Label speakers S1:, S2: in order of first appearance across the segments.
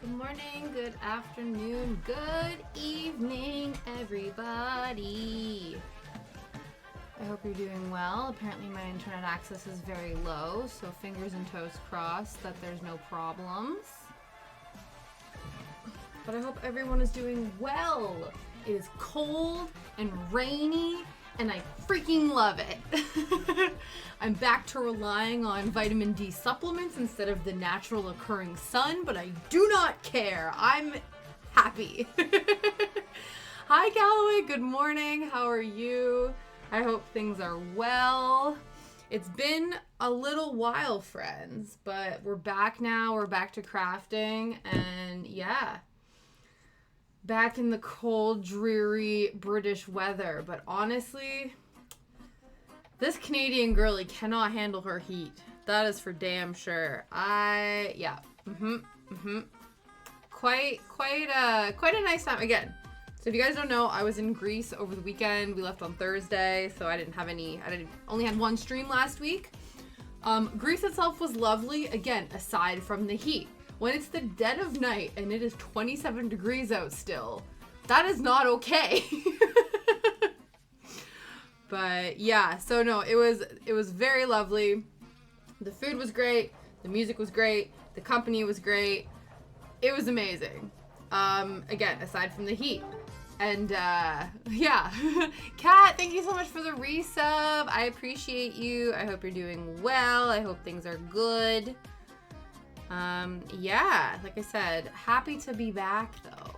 S1: Good morning, good afternoon, good evening, everybody. I hope you're doing well. Apparently my internet access is very low, so fingers and toes crossed that there's no problems. But I hope everyone is doing well. It is cold and rainy, and I freaking love it. I'm back to relying on vitamin D supplements instead of the natural occurring sun, but I do not care. I'm happy. Hi, Galloway. Good morning. How are you? I hope things are well. It's been a little while, friends, but we're back now. We're back to crafting, and yeah. Back in the cold, dreary British weather. But honestly, this Canadian girlie cannot handle her heat. That is for damn sure. Quite a nice time. Again, so if you guys don't know, I was in Greece over the weekend. We left on Thursday, so I only had one stream last week. Greece itself was lovely, again, aside from the heat. When it's the dead of night and it is 27 degrees out still, that is not okay. But yeah, so no, it was very lovely. The food was great, the music was great, the company was great. It was amazing. Again, aside from the heat. And yeah. Kat, thank you so much for the resub. I appreciate you. I hope you're doing well. I hope things are good. Yeah, like I said, happy to be back though.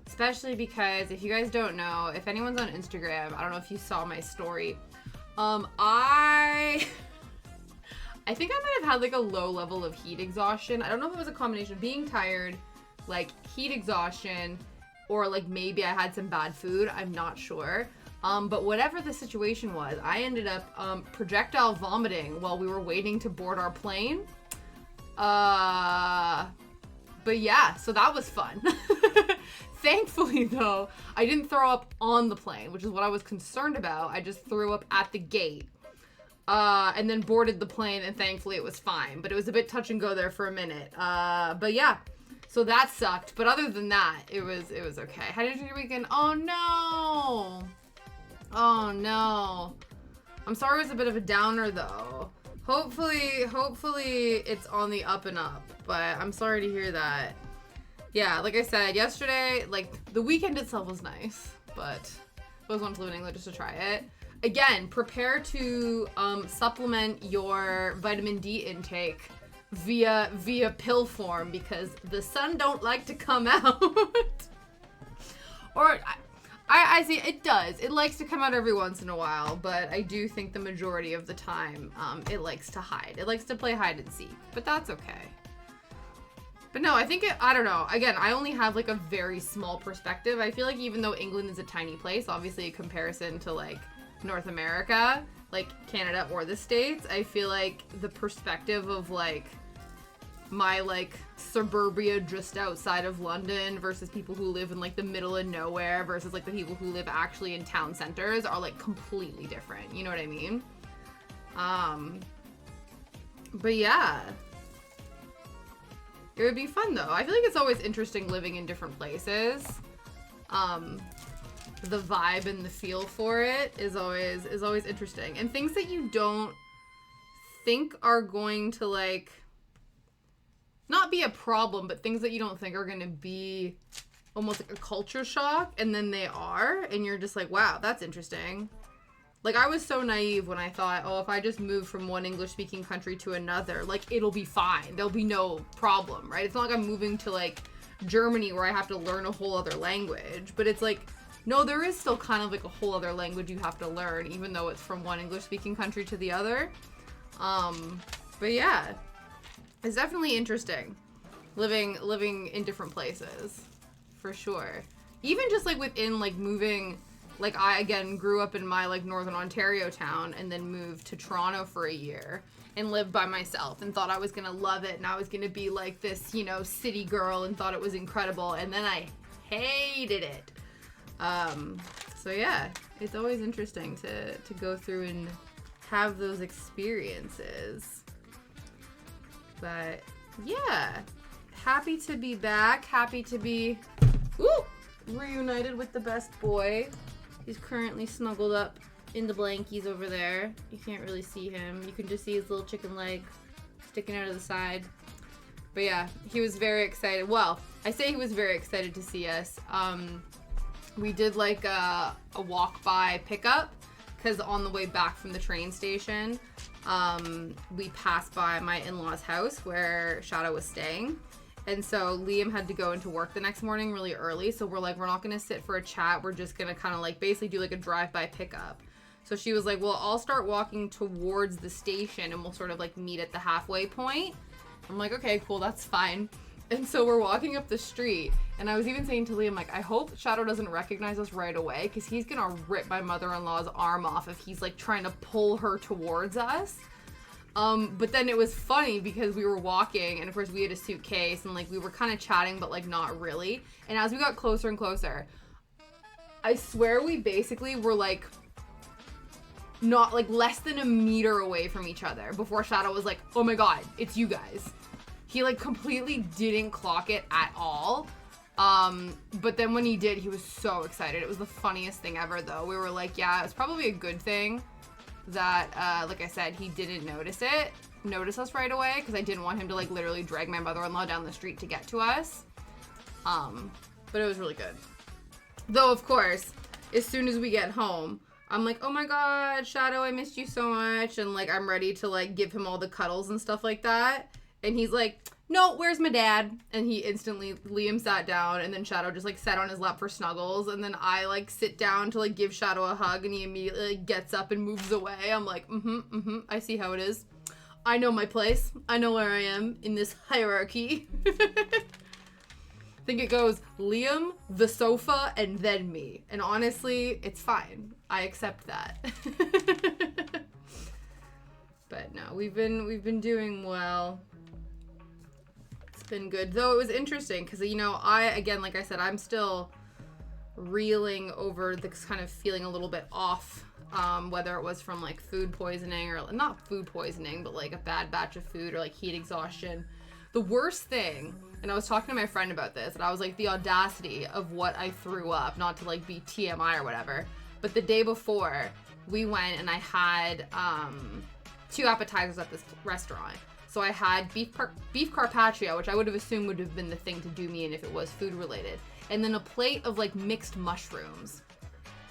S1: Especially because if you guys don't know, if anyone's on Instagram, I don't know if you saw my story. I think I might have had like a low level of heat exhaustion. I don't know if it was a combination of being tired, like heat exhaustion, or like maybe I had some bad food. I'm not sure. But whatever the situation was, I ended up projectile vomiting while we were waiting to board our plane. But yeah, so that was fun. Thankfully though, I didn't throw up on the plane, which is what I was concerned about. I just threw up at the gate. And then boarded the plane, and thankfully it was fine. But it was a bit touch and go there for a minute. But yeah, so that sucked. But other than that, it was okay. How did you do your weekend? Oh no! Oh no! I'm sorry it was a bit of a downer though. Hopefully it's on the up and up, but I'm sorry to hear that. Yeah, like I said, yesterday, like, the weekend itself was nice, but I was wanting to live in England just to try it. Again, prepare to supplement your vitamin D intake via pill form, because the sun don't like to come out. Or I see it does. It likes to come out every once in a while, but I do think the majority of the time, it likes to hide. It likes to play hide and seek, but that's okay. But no, I don't know. Again, I only have like a very small perspective. I feel like even though England is a tiny place, obviously in comparison to like North America, like Canada or the States, I feel like the perspective of like my like suburbia just outside of London versus people who live in like the middle of nowhere versus like the people who live actually in town centers are like completely different. You know what I mean? But yeah. It would be fun though. I feel like it's always interesting living in different places. The vibe and the feel for it is always interesting. And things that you don't think are going to like not be a problem, but things that you don't think are going to be almost like a culture shock, and then they are, and you're just like, wow, that's interesting. Like, I was so naive when I thought, oh, if I just move from one English-speaking country to another, like, it'll be fine. There'll be no problem, right? It's not like I'm moving to, like, Germany where I have to learn a whole other language. But it's like, no, there is still kind of, like, a whole other language you have to learn, even though it's from one English-speaking country to the other. But yeah, it's definitely interesting living in different places, for sure. Even just, like, within, like, moving... Like, I, again, grew up in my, like, Northern Ontario town and then moved to Toronto for a year and lived by myself and thought I was going to love it and I was going to be, like, this, you know, city girl and thought it was incredible. And then I hated it. So, yeah, it's always interesting to go through and have those experiences. But, yeah. happy to be back. Happy to be reunited with the best boy. He's currently snuggled up in the blankies over there. You can't really see him. You can just see his little chicken leg sticking out of the side. But yeah, he was very excited. Well, I say he was very excited to see us. We did like a walk by pickup because on the way back from the train station, we passed by my in-laws' house where Shadow was staying. And so Liam had to go into work the next morning really early. So we're like, we're not going to sit for a chat. We're just going to kind of like basically do like a drive-by pickup. So she was like, well, I'll start walking towards the station and we'll sort of like meet at the halfway point. I'm like, okay, cool, that's fine. And so we're walking up the street, and I was even saying to Liam, like, I hope Shadow doesn't recognize us right away, because he's gonna rip my mother-in-law's arm off if he's like trying to pull her towards us. But then it was funny because we were walking, and of course we had a suitcase, and like we were kind of chatting, but like not really. And as we got closer and closer, I swear we basically were like not like less than a meter away from each other before Shadow was like, oh my god, it's you guys. He like completely didn't clock it at all. But then when he did, he was so excited. It was the funniest thing ever though. We were like, yeah, it's probably a good thing that, like I said, he didn't notice us right away, because I didn't want him to like literally drag my mother-in-law down the street to get to us. But it was really good. Though, of course, as soon as we get home, I'm like, oh my god, Shadow, I missed you so much. And like, I'm ready to like give him all the cuddles and stuff like that. And he's like, no, where's my dad? And he instantly, Liam sat down, and then Shadow just like sat on his lap for snuggles. And then I like sit down to like give Shadow a hug, and he immediately like, gets up and moves away. I'm like, I see how it is. I know my place. I know where I am in this hierarchy. I think it goes Liam, the sofa, and then me. And honestly, it's fine. I accept that. But no, we've been doing well. Been good, though it was interesting because, you know, like I said, I'm still reeling over this kind of feeling a little bit off, whether it was from like food poisoning or not food poisoning, but like a bad batch of food or like heat exhaustion. The worst thing, and I was talking to my friend about this, and I was like, the audacity of what I threw up, not to like be TMI or whatever, but the day before we went and I had 2 appetizers at this restaurant. So I had beef carpaccio, which I would have assumed would have been the thing to do me in if it was food related. And then a plate of like mixed mushrooms.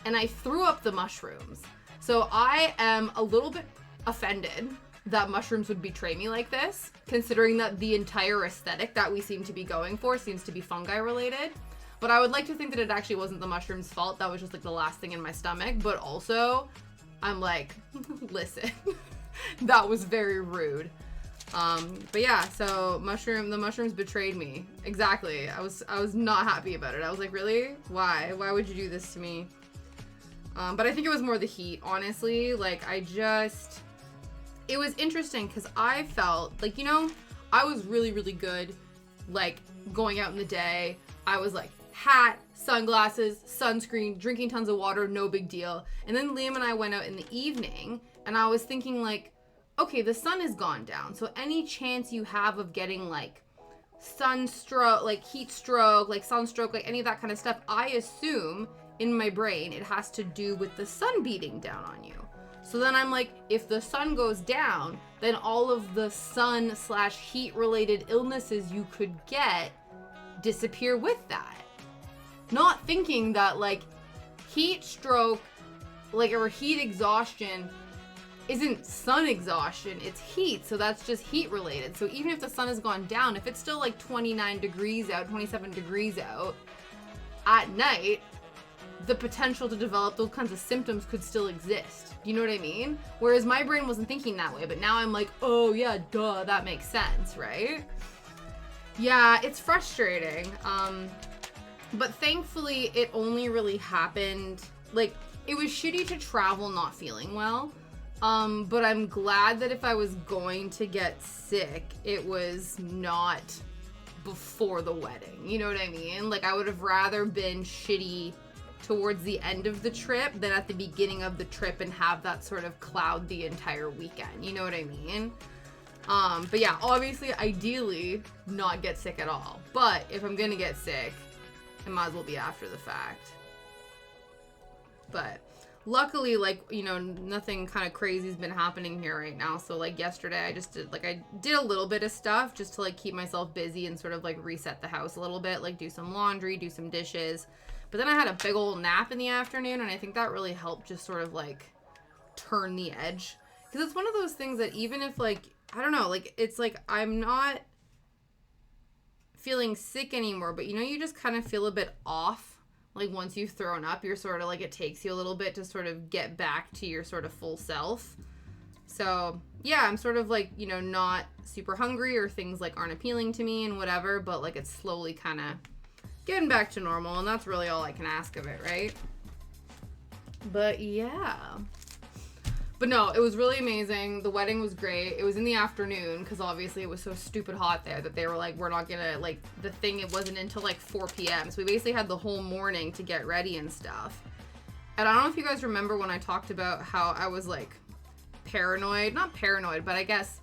S1: And I threw up the mushrooms. So I am a little bit offended that mushrooms would betray me like this, considering that the entire aesthetic that we seem to be going for seems to be fungi related. But I would like to think that it actually wasn't the mushroom's fault. That was just like the last thing in my stomach. But also, I'm like, listen, that was very rude. But yeah, so the mushrooms betrayed me. Exactly. I was not happy about it. I was like, really? Why? Why would you do this to me? But I think it was more the heat, honestly. Like, it was interesting because I felt like, you know, I was really, really good, like, going out in the day. I was like, hat, sunglasses, sunscreen, drinking tons of water, no big deal. And then Liam and I went out in the evening, and I was thinking, like, okay, the sun has gone down, so any chance you have of getting, like, sunstroke, like, heat stroke, like, sunstroke, like, any of that kind of stuff, I assume, in my brain, it has to do with the sun beating down on you. So then I'm like, if the sun goes down, then all of the sun/heat-related illnesses you could get disappear with that. Not thinking that, like, heat stroke, like, or heat exhaustion isn't sun exhaustion, it's heat, so that's just heat related. So even if the sun has gone down, if it's still like 29 degrees out, 27 degrees out at night, the potential to develop those kinds of symptoms could still exist. You know what I mean? Whereas my brain wasn't thinking that way, but now I'm like, oh yeah, duh, that makes sense, right? Yeah, it's frustrating. But thankfully it only really happened, like, it was shitty to travel not feeling well. But I'm glad that if I was going to get sick, it was not before the wedding. You know what I mean? Like, I would have rather been shitty towards the end of the trip than at the beginning of the trip and have that sort of cloud the entire weekend. You know what I mean? But yeah, obviously, ideally, not get sick at all. But if I'm gonna get sick, it might as well be after the fact. But luckily, like, you know, nothing kind of crazy's been happening here right now. So, like, yesterday I just did, like, I did a little bit of stuff just to, like, keep myself busy and sort of, like, reset the house a little bit. Like, do some laundry, do some dishes. But then I had a big old nap in the afternoon, and I think that really helped just sort of, like, turn the edge. Because it's one of those things that even if, like, I don't know, like, it's like I'm not feeling sick anymore, but, you know, you just kind of feel a bit off. Like, once you've thrown up, you're sort of, like, it takes you a little bit to sort of get back to your sort of full self. So, yeah, I'm sort of, like, you know, not super hungry or things, like, aren't appealing to me and whatever, but, like, it's slowly kind of getting back to normal, and that's really all I can ask of it, right? But, yeah. But no, it was really amazing. The wedding was great. It was in the afternoon because obviously it was so stupid hot there that they were like, we're not gonna, like, the thing, it wasn't until like 4 p.m. So we basically had the whole morning to get ready and stuff. And I don't know if you guys remember when I talked about how I was like paranoid, not paranoid, but I guess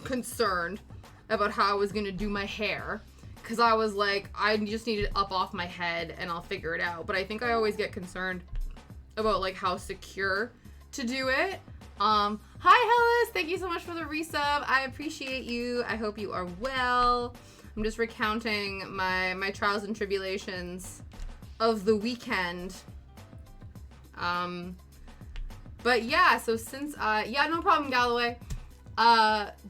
S1: concerned about how I was gonna do my hair. Because I was like, I just need it up off my head and I'll figure it out. But I think I always get concerned about like how secure to do it. Hi Hellas, thank you so much for the resub. I appreciate you. I hope you are well. I'm just recounting my trials and tribulations of the weekend. But yeah, so since yeah, no problem, Galloway.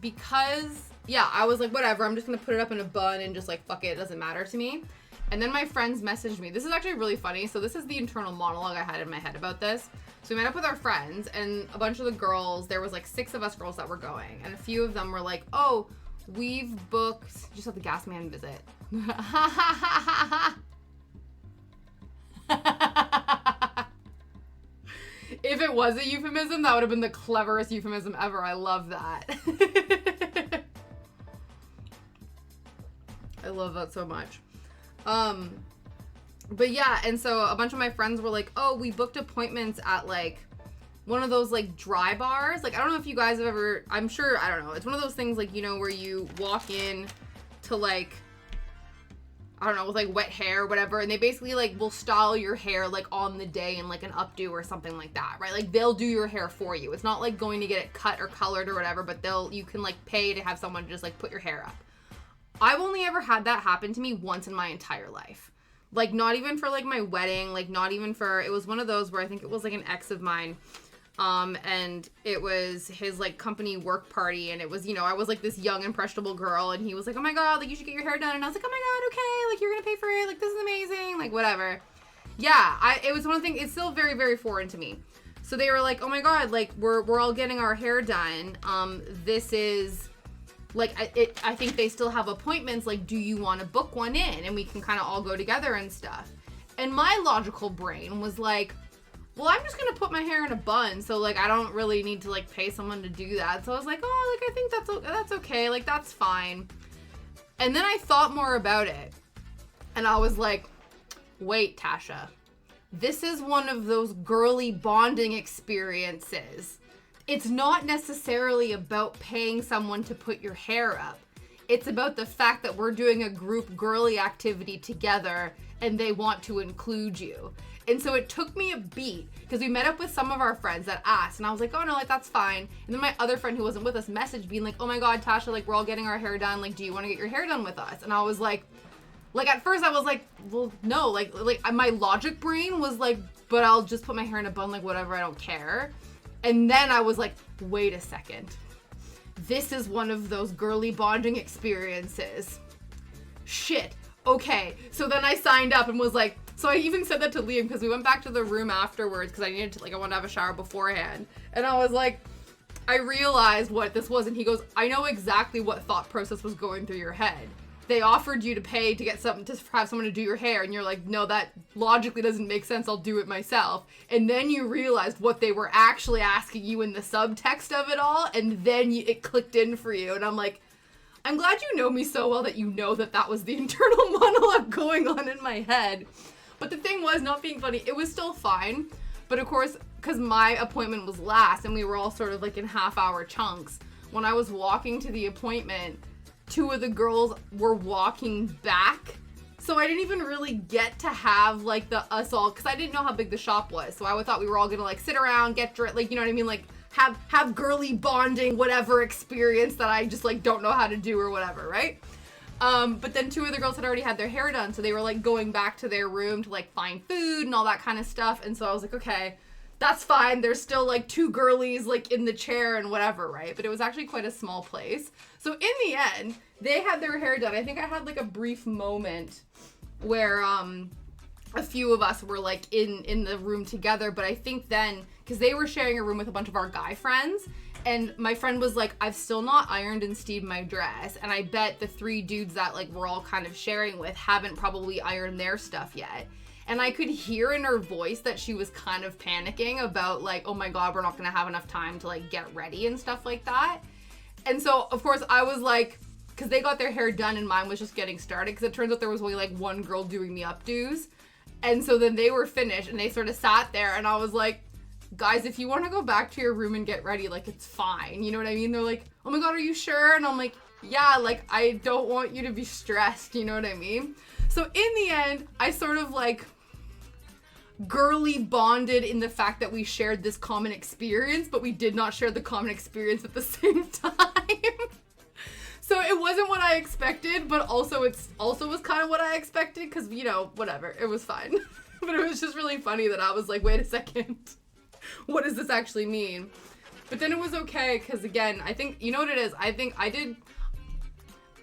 S1: Because yeah, I was like, whatever, I'm just gonna put it up in a bun and just like fuck it, it doesn't matter to me. And then my friends messaged me. This is actually really funny. So this is the internal monologue I had in my head about this. So we met up with our friends, and a bunch of the girls, there was like 6 of us girls that were going, and a few of them were like, oh, we've booked, just have the gas man visit. If it was a euphemism, that would have been the cleverest euphemism ever. I love that. I love that so much. But yeah, and so a bunch of my friends were like, oh, we booked appointments at like one of those like dry bars. Like, I don't know if you guys have ever, I'm sure, I don't know. It's one of those things like, you know, where you walk in to like, I don't know, with like wet hair or whatever. And they basically like will style your hair like on the day in like an updo or something like that, right? Like they'll do your hair for you. It's not like going to get it cut or colored or whatever, but you can like pay to have someone just like put your hair up. I've only ever had that happen to me once in my entire life. Like, not even for, like, my wedding, like, not even for, it was one of those where I think it was, like, an ex of mine, and it was his, like, company work party, and it was, you know, I was, like, this young, impressionable girl, and he was like, oh my god, like, you should get your hair done, and I was like, oh my god, okay, like, you're gonna pay for it, like, this is amazing, like, whatever. Yeah, it was one of the things, it's still very, very foreign to me. So they were like, oh my god, like, we're all getting our hair done, this is... Like, I think they still have appointments, like, do you want to book one in? And we can kind of all go together and stuff. And my logical brain was like, well, I'm just going to put my hair in a bun, so, like, I don't really need to, like, pay someone to do that. So I was like, oh, like, I think that's okay. Like, that's fine. And then I thought more about it. And I was like, wait, Tasha. This is one of those girly bonding experiences. It's not necessarily about paying someone to put your hair up. It's about the fact that we're doing a group girly activity together and they want to include you. And so it took me a beat because we met up with some of our friends that asked, and I was like, oh no, like that's fine. And then my other friend who wasn't with us messaged being like, oh my god, Tasha, like we're all getting our hair done. Like, do you want to get your hair done with us? And I was like at first I was like, well, no, like my logic brain was like, but I'll just put my hair in a bun, like whatever, I don't care. And then I was like, wait a second. This is one of those girly bonding experiences. Shit. Okay. So then I signed up and was like, so I even said that to Liam because we went back to the room afterwards because I needed to, like, I wanted to have a shower beforehand. And I was like, I realized what this was. And he goes, I know exactly what thought process was going through your head. They offered you to pay to get something, to have someone to do your hair, and you're like, no, that logically doesn't make sense, I'll do it myself. And then you realized what they were actually asking you in the subtext of it all, and then it clicked in for you. And I'm like, I'm glad you know me so well that you know that that was the internal monologue going on in my head. But the thing was, not being funny, it was still fine. But of course, because my appointment was last, and we were all sort of like in half-hour chunks, when I was walking to the appointment, 2 of the girls were walking back. So I didn't even really get to have, like, us all, because I didn't know how big the shop was. So I thought we were all going to, like, sit around, get dressed, like, you know what I mean? Like, have girly bonding, whatever experience that I just, like, don't know how to do or whatever, right? But then 2 of the girls had already had their hair done. So they were, like, going back to their room to, like, find food and all that kind of stuff. And so I was like, okay, that's fine. There's still, like, 2 girlies, like, in the chair and whatever, right? But it was actually quite a small place. So in the end, they had their hair done. I think I had, like, a brief moment where a few of us were, like, in the room together. But I think then, because they were sharing a room with a bunch of our guy friends, and my friend was like, I've still not ironed and steamed my dress, and I bet the 3 dudes that, like, we're all kind of sharing with haven't probably ironed their stuff yet. And I could hear in her voice that she was kind of panicking about, like, oh my god, we're not gonna have enough time to, like, get ready and stuff like that. And so, of course, I was like, because they got their hair done and mine was just getting started, because it turns out there was only, like, 1 girl doing the updos. And so then they were finished, and they sort of sat there, and I was like, guys, if you want to go back to your room and get ready, like, it's fine. You know what I mean? They're like, oh my god, are you sure? And I'm like, yeah, like, I don't want you to be stressed, you know what I mean? So in the end, I sort of, like, girly bonded in the fact that we shared this common experience, but we did not share the common experience at the same time. So it wasn't what I expected, but also it's also was kind of what I expected, because, you know, whatever, it was fine. But it was just really funny that I was like, wait a second, what does this actually mean? But then it was okay, because again, I think, you know what it is,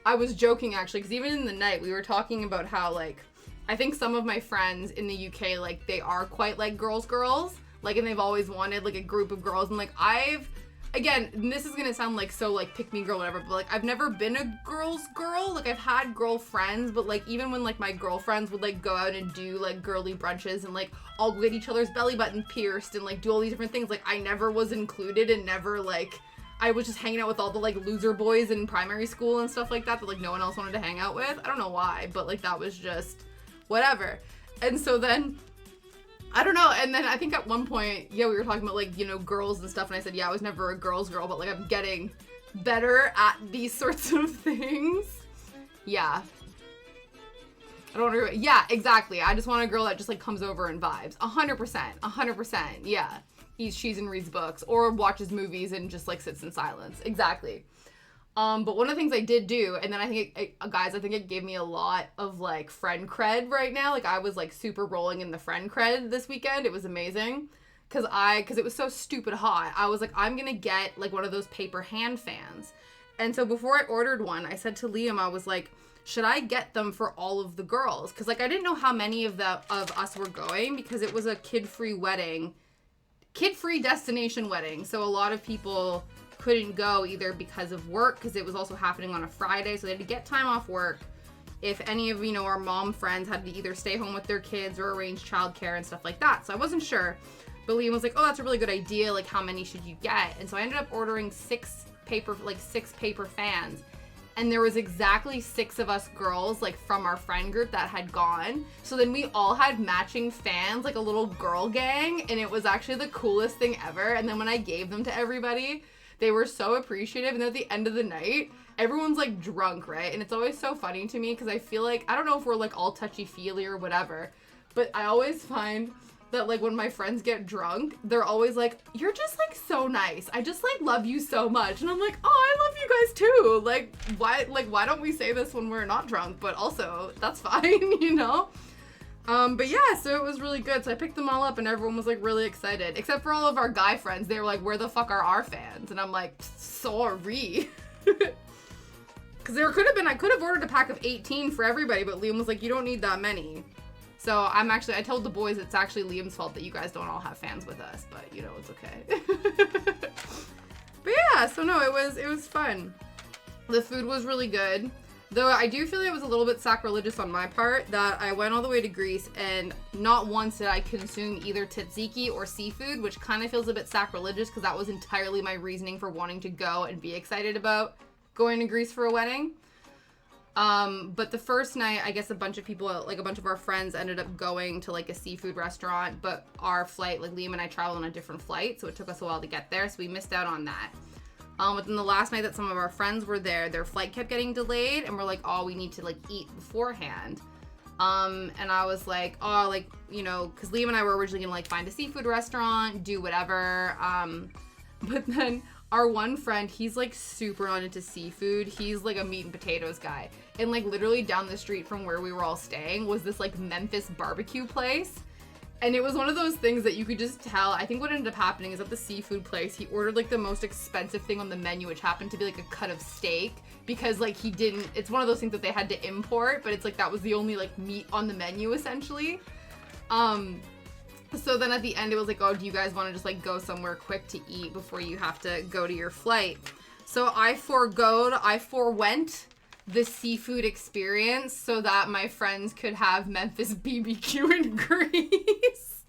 S1: I was joking actually, because even in the night, we were talking about how, like, I think some of my friends in the UK, like, they are quite, like, girls, like, and they've always wanted, like, a group of girls, and, like, again, this is gonna sound like so, like, pick me girl, whatever, but, like, I've never been a girl's girl. Like, I've had girlfriends, but, like, even when, like, my girlfriends would, like, go out and do, like, girly brunches and, like, all get each other's belly button pierced and, like, do all these different things, like, I never was included and never, like, I was just hanging out with all the, like, loser boys in primary school and stuff like that, like, no one else wanted to hang out with. I don't know why, but, like, that was just whatever. And so then, I don't know, and then I think at one point, yeah, we were talking about, like, you know, girls and stuff, and I said, yeah, I was never a girl's girl, but, like, I'm getting better at these sorts of things. Yeah. I don't want to, yeah, exactly. I just want a girl that just, like, comes over and vibes. 100%, yeah. Eats cheese and reads books, or watches movies and just, like, sits in silence. Exactly. But one of the things I did do, and then I think guys, I think it gave me a lot of, like, friend cred right now. Like, I was, like, super rolling in the friend cred this weekend. It was amazing. Cause it was so stupid hot. I was like, I'm gonna get, like, one of those paper hand fans. And so before I ordered one, I said to Liam, I was like, should I get them for all of the girls? Cause, like, I didn't know how many of us were going, because it was a kid-free destination wedding. So a lot of people couldn't go either because of work, because it was also happening on a Friday, so they had to get time off work. If any of, you know, our mom friends had to either stay home with their kids or arrange childcare and stuff like that. So I wasn't sure. But Liam was like, oh, that's a really good idea. Like, how many should you get? And so I ended up ordering 6 paper fans. And there was exactly 6 of us girls, like, from our friend group that had gone. So then we all had matching fans, like a little girl gang. And it was actually the coolest thing ever. And then when I gave them to everybody, they were so appreciative, and then at the end of the night, everyone's, like, drunk, right? And it's always so funny to me, because I feel like, I don't know if we're, like, all touchy-feely or whatever, but I always find that, like, when my friends get drunk, they're always like, you're just, like, so nice. I just, like, love you so much. And I'm like, oh, I love you guys too. Like, why don't we say this when we're not drunk? But also, that's fine, you know? But yeah, so it was really good. So I picked them all up and everyone was, like, really excited. Except for all of our guy friends. They were like, where the fuck are our fans? And I'm like, sorry. Because I could have ordered a pack of 18 for everybody, but Liam was like, you don't need that many. So I told the boys it's actually Liam's fault that you guys don't all have fans with us. But, you know, it's okay. But yeah, so no, it was fun. The food was really good. Though I do feel like it was a little bit sacrilegious on my part that I went all the way to Greece and not once did I consume either tzatziki or seafood, which kind of feels a bit sacrilegious because that was entirely my reasoning for wanting to go and be excited about going to Greece for a wedding. But the first night, I guess a bunch of people, like a bunch of our friends ended up going to, like, a seafood restaurant, but our flight, like, Liam and I traveled on a different flight, so it took us a while to get there, so we missed out on that. But then the last night that some of our friends were there, their flight kept getting delayed, and we're like, oh, we need to like eat beforehand. And I was like, oh, like, you know, because Liam and I were originally gonna like find a seafood restaurant, do whatever. But then our one friend, he's like super on into seafood. He's like a meat and potatoes guy. And like literally down the street from where we were all staying was this like Memphis barbecue place. And it was one of those things that you could just tell. I think what ended up happening is at the seafood place, he ordered like the most expensive thing on the menu, which happened to be like a cut of steak, because like he didn't, it's one of those things that they had to import, but it's like that was the only like meat on the menu essentially. So then at the end it was like, oh, do you guys want to just like go somewhere quick to eat before you have to go to your flight? So I forewent the seafood experience so that my friends could have Memphis BBQ and Grease.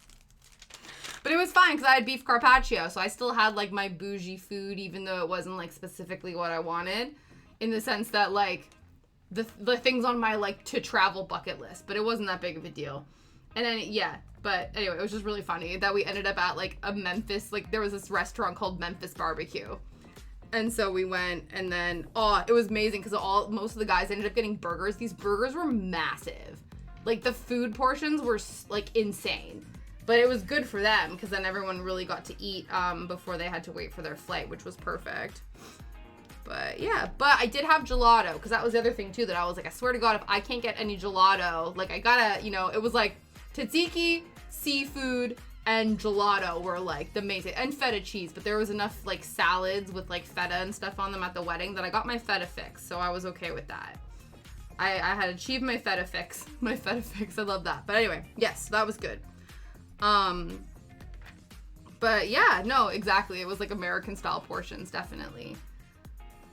S1: But it was fine because I had beef carpaccio, so I still had like my bougie food, even though it wasn't like specifically what I wanted, in the sense that like the things on my like to travel bucket list, but it wasn't that big of a deal. And then yeah, but anyway, it was just really funny that we ended up at like a Memphis, like there was this restaurant called Memphis Barbecue. And so we went, and then, oh, it was amazing because most of the guys ended up getting burgers. These burgers were massive. Like, the food portions were, like, insane. But it was good for them because then everyone really got to eat before they had to wait for their flight, which was perfect. But, yeah. But I did have gelato because that was the other thing, too, that I was like, I swear to God, if I can't get any gelato, like, I gotta, you know, it was like tzatziki, seafood, and gelato were like the main thing, and feta cheese, but there was enough like salads with like feta and stuff on them at the wedding that I got my feta fix, so I was okay with that. I had achieved my feta fix. I love that. But anyway, yes, that was good. But yeah, no, exactly. It was like American style portions, definitely.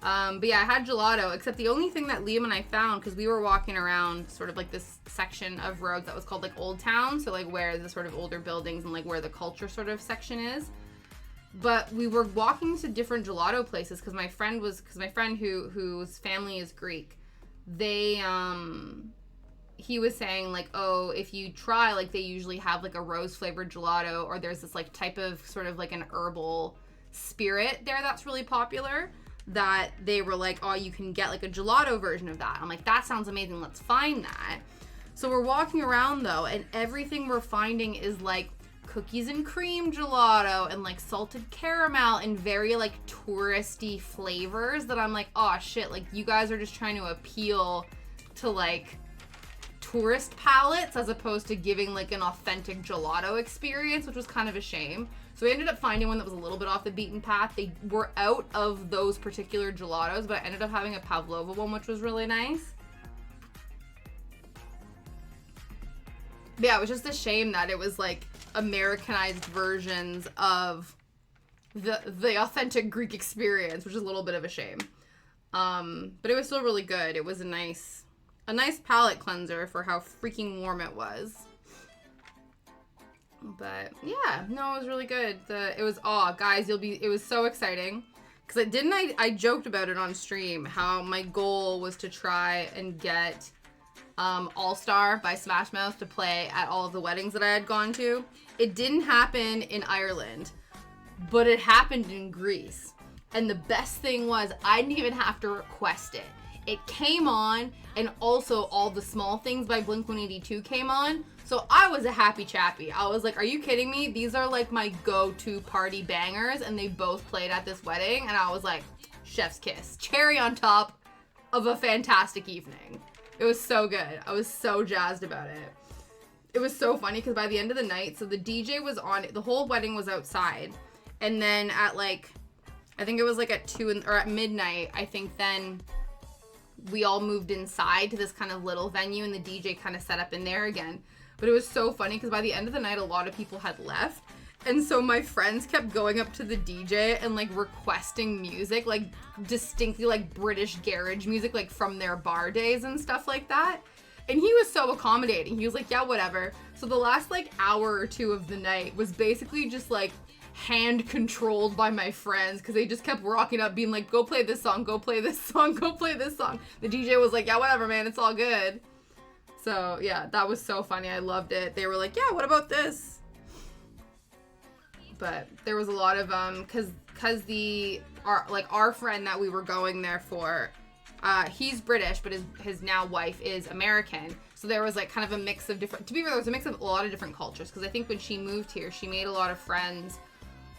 S1: But yeah, I had gelato, except the only thing that Liam and I found, because we were walking around sort of like this section of roads that was called like Old Town, so like where the sort of older buildings and like where the culture sort of section is. But we were walking to different gelato places because my friend whose family is Greek, he was saying like, oh, if you try, like they usually have like a rose flavored gelato, or there's this like type of sort of like an herbal spirit there that's really popular, that they were like, oh, you can get like a gelato version of that. I'm like, that sounds amazing, let's find that. So we're walking around though, and everything we're finding is like cookies and cream gelato and like salted caramel and very like touristy flavors that I'm like, oh shit, like you guys are just trying to appeal to like tourist palates as opposed to giving like an authentic gelato experience, which was kind of a shame. So we ended up finding one that was a little bit off the beaten path. They were out of those particular gelatos, but I ended up having a pavlova one, which was really nice. But yeah, it was just a shame that it was like Americanized versions of the authentic Greek experience, which is a little bit of a shame. But it was still really good. It was a nice palate cleanser for how freaking warm it was. But yeah, no, it was really good. It was guys, it was so exciting because I joked about it on stream how my goal was to try and get All Star by Smash Mouth to play at all of the weddings that I had gone to. It didn't happen in Ireland, but it happened in Greece. And the best thing was I didn't even have to request it. It came on, and also all the small things by Blink-182 came on. So I was a happy chappy. I was like, are you kidding me? These are like my go-to party bangers, and they both played at this wedding. And I was like, chef's kiss. Cherry on top of a fantastic evening. It was so good. I was so jazzed about it. It was so funny because by the end of the night, so the DJ was on, the whole wedding was outside. And then at like, I think it was like at 2 or at midnight, I think then we all moved inside to this kind of little venue, and the DJ kind of set up in there again. But it was so funny because by the end of the night, a lot of people had left. And so my friends kept going up to the DJ and like requesting music, like distinctly like British garage music, like from their bar days and stuff like that. And he was so accommodating. He was like, yeah, whatever. So the last like hour or two of the night was basically just like hand controlled by my friends because they just kept rocking up being like, go play this song, go play this song, go play this song. The DJ was like, yeah, whatever, man, it's all good. So yeah, that was so funny. I loved it. They were like, yeah, what about this? But there was a lot of because because our friend that we were going there for, he's British, but his now wife is American. So there was like kind of a mix of different, to be fair, there was a mix of a lot of different cultures. Because I think when she moved here, she made a lot of friends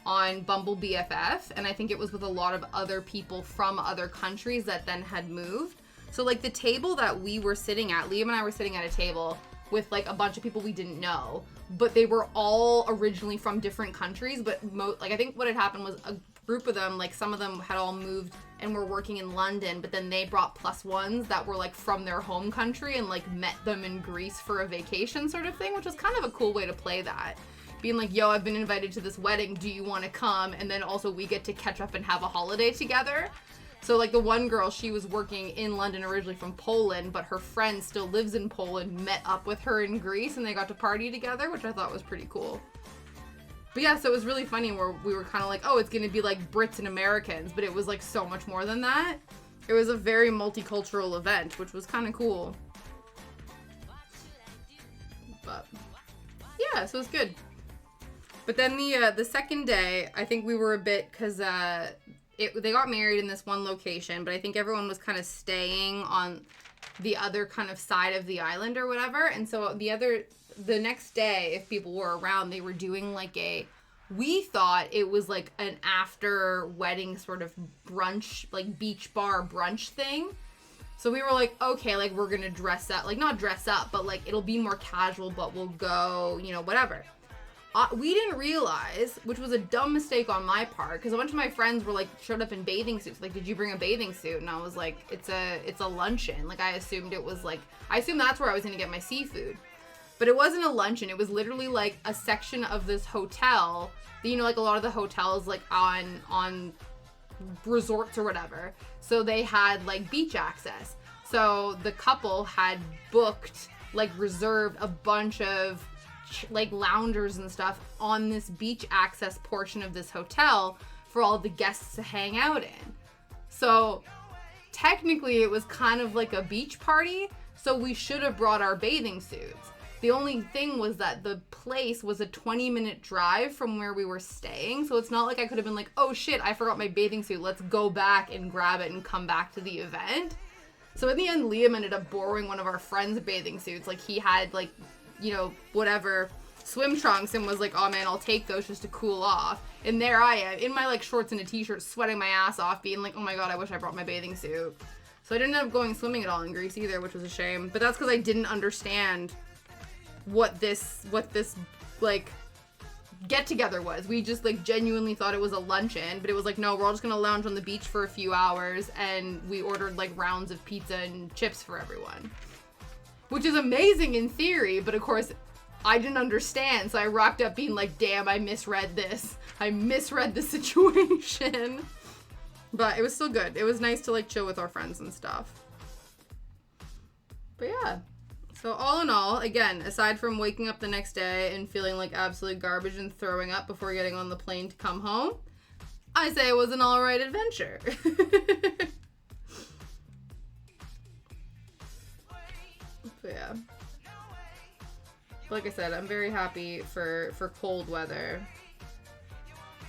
S1: on Bumble BFF. And I think it was with a lot of other people from other countries that then had moved. So like the table that we were sitting at, Liam and I were sitting at a table with like a bunch of people we didn't know. But they were all originally from different countries. But I think what had happened was a group of them, like some of them had all moved and were working in London, but then they brought plus ones that were like from their home country and like met them in Greece for a vacation sort of thing, which was kind of a cool way to play that. Being like, yo, I've been invited to this wedding, do you want to come? And then also we get to catch up and have a holiday together. So like the one girl, she was working in London originally from Poland, but her friend still lives in Poland, met up with her in Greece, and they got to party together, which I thought was pretty cool. But yeah, so it was really funny where we were kind of like, oh, it's going to be like Brits and Americans, but it was like so much more than that. It was a very multicultural event, which was kind of cool. But yeah, so it was good. But then the second day, I think we were a bit, because they got married in this one location, but I think everyone was kind of staying on the other kind of side of the island or whatever. And so the next day, if people were around, they were doing like we thought it was like an after wedding sort of brunch, like beach bar brunch thing. So we were like, okay, like we're gonna dress up, like not dress up, but like it'll be more casual, but we'll go, whatever. We didn't realize, which was a dumb mistake on my part, because a bunch of my friends were like showed up in bathing suits. Like, did you bring a bathing suit? And I was like, it's a luncheon. Like I assumed that's where I was gonna get my seafood. But it wasn't a luncheon. It was literally like a section of this hotel. Like a lot of the hotels like on resorts or whatever. So they had like beach access. So the couple had booked, like reserved a bunch of like loungers and stuff on this beach access portion of this hotel for all the guests to hang out in. So technically it was kind of like a beach party. So we should have brought our bathing suits. The only thing was that the place was a 20-minute drive from where we were staying. So it's not like I could have been like, oh shit, I forgot my bathing suit. Let's go back and grab it and come back to the event. So in the end, Liam ended up borrowing one of our friends' bathing suits. Like he had like, whatever, swim trunks, and was like, oh man, I'll take those just to cool off. And there I am in my like shorts and a t-shirt, sweating my ass off, being like, oh my god, I wish I brought my bathing suit. So I didn't end up going swimming at all in Greece either, which was a shame. But that's because I didn't understand what this like get together was. We just like genuinely thought it was a luncheon, but it was like, no, we're all just gonna lounge on the beach for a few hours, and we ordered like rounds of pizza and chips for everyone, which is amazing in theory, but of course I didn't understand, so I rocked up being like, damn, I misread the situation. But it was still good. It was nice to like chill with our friends and stuff. But yeah. So all in all, again, aside from waking up the next day and feeling like absolute garbage and throwing up before getting on the plane to come home, I say it was an alright adventure. So yeah. Like I said, I'm very happy for cold weather,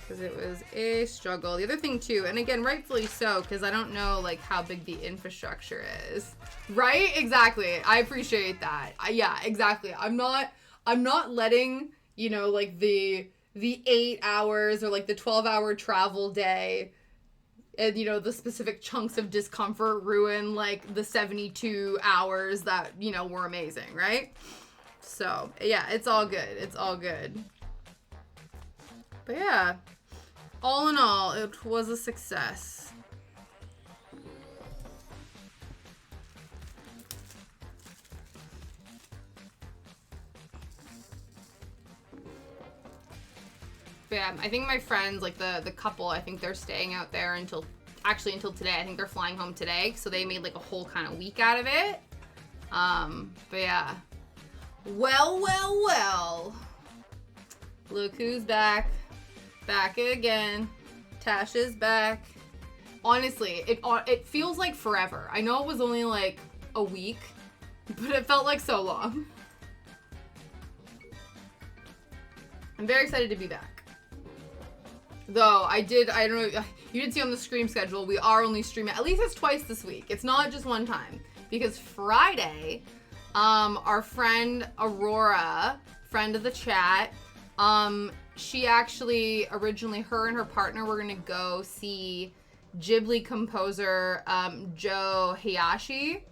S1: because it was a struggle. The other thing too, and again, rightfully so, because I don't know like how big the infrastructure is. Right? Exactly. I appreciate that. Yeah, exactly. I'm not letting, like the 8 hours or like the 12-hour travel day and, the specific chunks of discomfort ruin like the 72 hours that, were amazing, right? So, yeah, it's all good. It's all good. But yeah, all in all, it was a success. But yeah, I think my friends, like the couple, I think they're staying out there until today. I think they're flying home today, so they made like a whole kind of week out of it. But yeah. Well. Look who's back. Back again. Tasha's back. Honestly, it feels like forever. I know it was only like a week, but it felt like so long. I'm very excited to be back. Though, I don't know, you did see on the stream schedule, we are only streaming, at least it's twice this week. It's not just one time. Because Friday, our friend Aurora, friend of the chat, she actually, originally, her and her partner were gonna go see Ghibli composer, Joe Hayashi,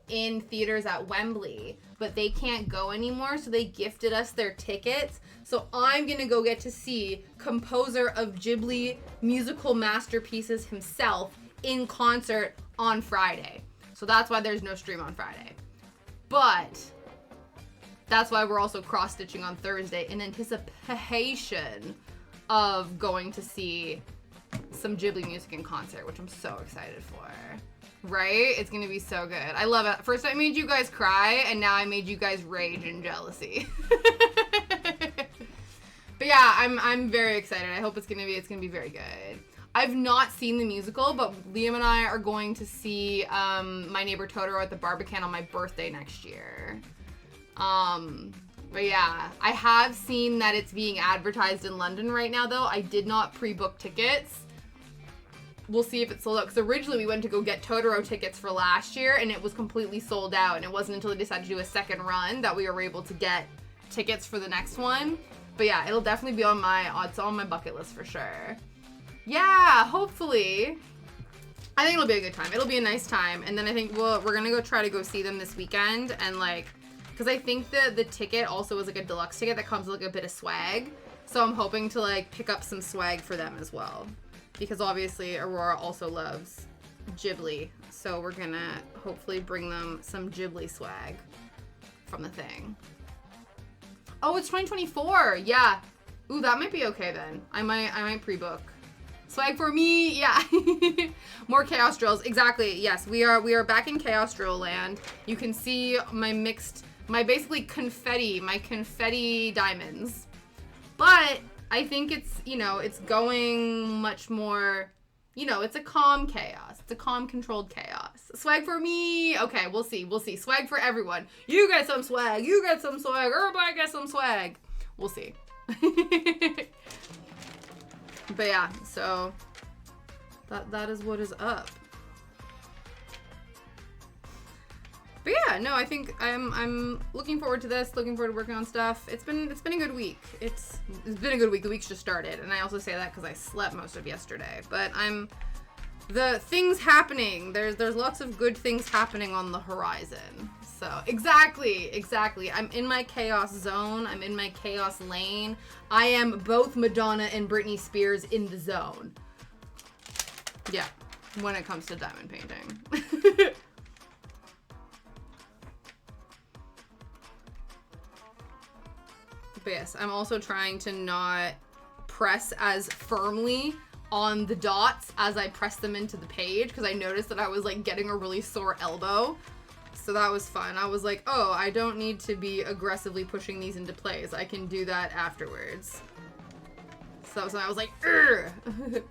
S1: in theaters at Wembley. But they can't go anymore, so they gifted us their tickets. So I'm gonna go get to see composer of Ghibli musical masterpieces himself in concert on Friday. So that's why there's no stream on Friday. But that's why we're also cross-stitching on Thursday in anticipation of going to see some Ghibli music in concert, which I'm so excited for. Right? It's gonna be so good. I love it. First I made you guys cry, and now I made you guys rage and jealousy. But yeah, I'm very excited. I hope it's gonna be very good. I've not seen the musical, but Liam and I are going to see My Neighbor Totoro at the Barbican on my birthday next year. But yeah, I have seen that it's being advertised in London right now, though. I did not pre-book tickets. We'll see if it's sold out, because originally we went to go get Totoro tickets for last year, and it was completely sold out, and it wasn't until they decided to do a second run that we were able to get tickets for the next one. But yeah, it'll definitely be on my bucket list for sure. Yeah, hopefully. I think it'll be a good time. It'll be a nice time, and then I think we're gonna go try to go see them this weekend, and like, because I think the ticket also is like a deluxe ticket that comes with like a bit of swag, so I'm hoping to like pick up some swag for them as well. Because obviously Aurora also loves Ghibli, so we're gonna hopefully bring them some Ghibli swag from the thing. Oh, it's 2024. Yeah. Ooh, that might be okay then. I might pre-book. Swag for me. Yeah. More chaos drills. Exactly. Yes, we are back in chaos drill land. You can see my basically confetti diamonds. But I think it's, it's going much more, it's a calm chaos. It's a calm, controlled chaos. Swag for me. Okay, we'll see. Swag for everyone. You get some swag. You get some swag. Everybody get some swag. We'll see. But yeah, so that is what is up. But yeah, no, I think I'm looking forward to this, looking forward to working on stuff. It's been a good week. It's been a good week. The week's just started, and I also say that because I slept most of yesterday. But the things happening. There's lots of good things happening on the horizon. So exactly. I'm in my chaos zone. I'm in my chaos lane. I am both Madonna and Britney Spears in the zone. Yeah, when it comes to diamond painting. But yes, I'm also trying to not press as firmly on the dots as I press them into the page, because I noticed that I was like getting a really sore elbow. So that was fun. I was like, oh, I don't need to be aggressively pushing these into place. I can do that afterwards. So I was like, Urgh!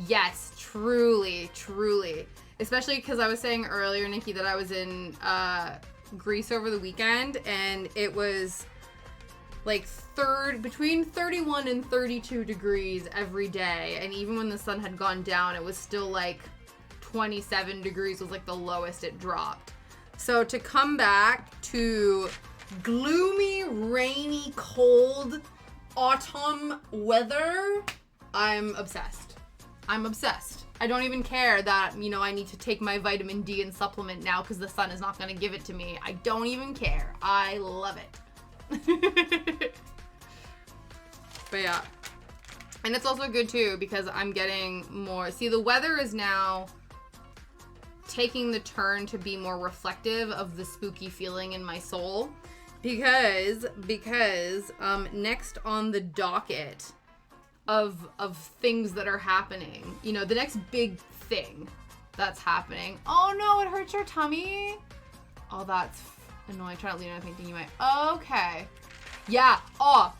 S1: Yes, truly. Especially because I was saying earlier, Nikki, that I was in Greece over the weekend, and it was like between 31 and 32 degrees every day, and even when the sun had gone down, it was still like 27 degrees was like the lowest it dropped. So to come back to gloomy, rainy, cold autumn weather, I'm obsessed. I don't even care that, I need to take my vitamin D and supplement now because the sun is not going to give it to me. I don't even care. I love it. But yeah. And it's also good too because I'm getting more... See, the weather is now taking the turn to be more reflective of the spooky feeling in my soul. Because next on the docket of things that are happening, the next big thing that's happening. Oh no, it hurts your tummy. Oh, that's annoying. Try to lean on thinking you might. Okay. Yeah. Oh,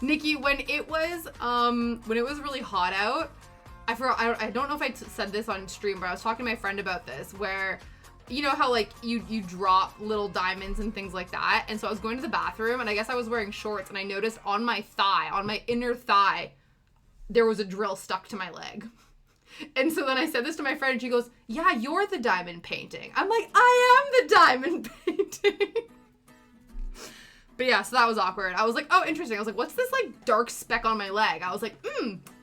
S1: Nikki, when it was really hot out, I don't know if I said this on stream, but I was talking to my friend about this, where you know how like you drop little diamonds and things like that. And so I was going to the bathroom, and I guess I was wearing shorts, and I noticed on my thigh, on my inner thigh, there was a drill stuck to my leg. And so then I said this to my friend, and she goes, yeah, you're the diamond painting. I'm like, I am the diamond painting. But yeah, so that was awkward. I was like, oh, interesting. I was like, what's this like dark speck on my leg? I was like,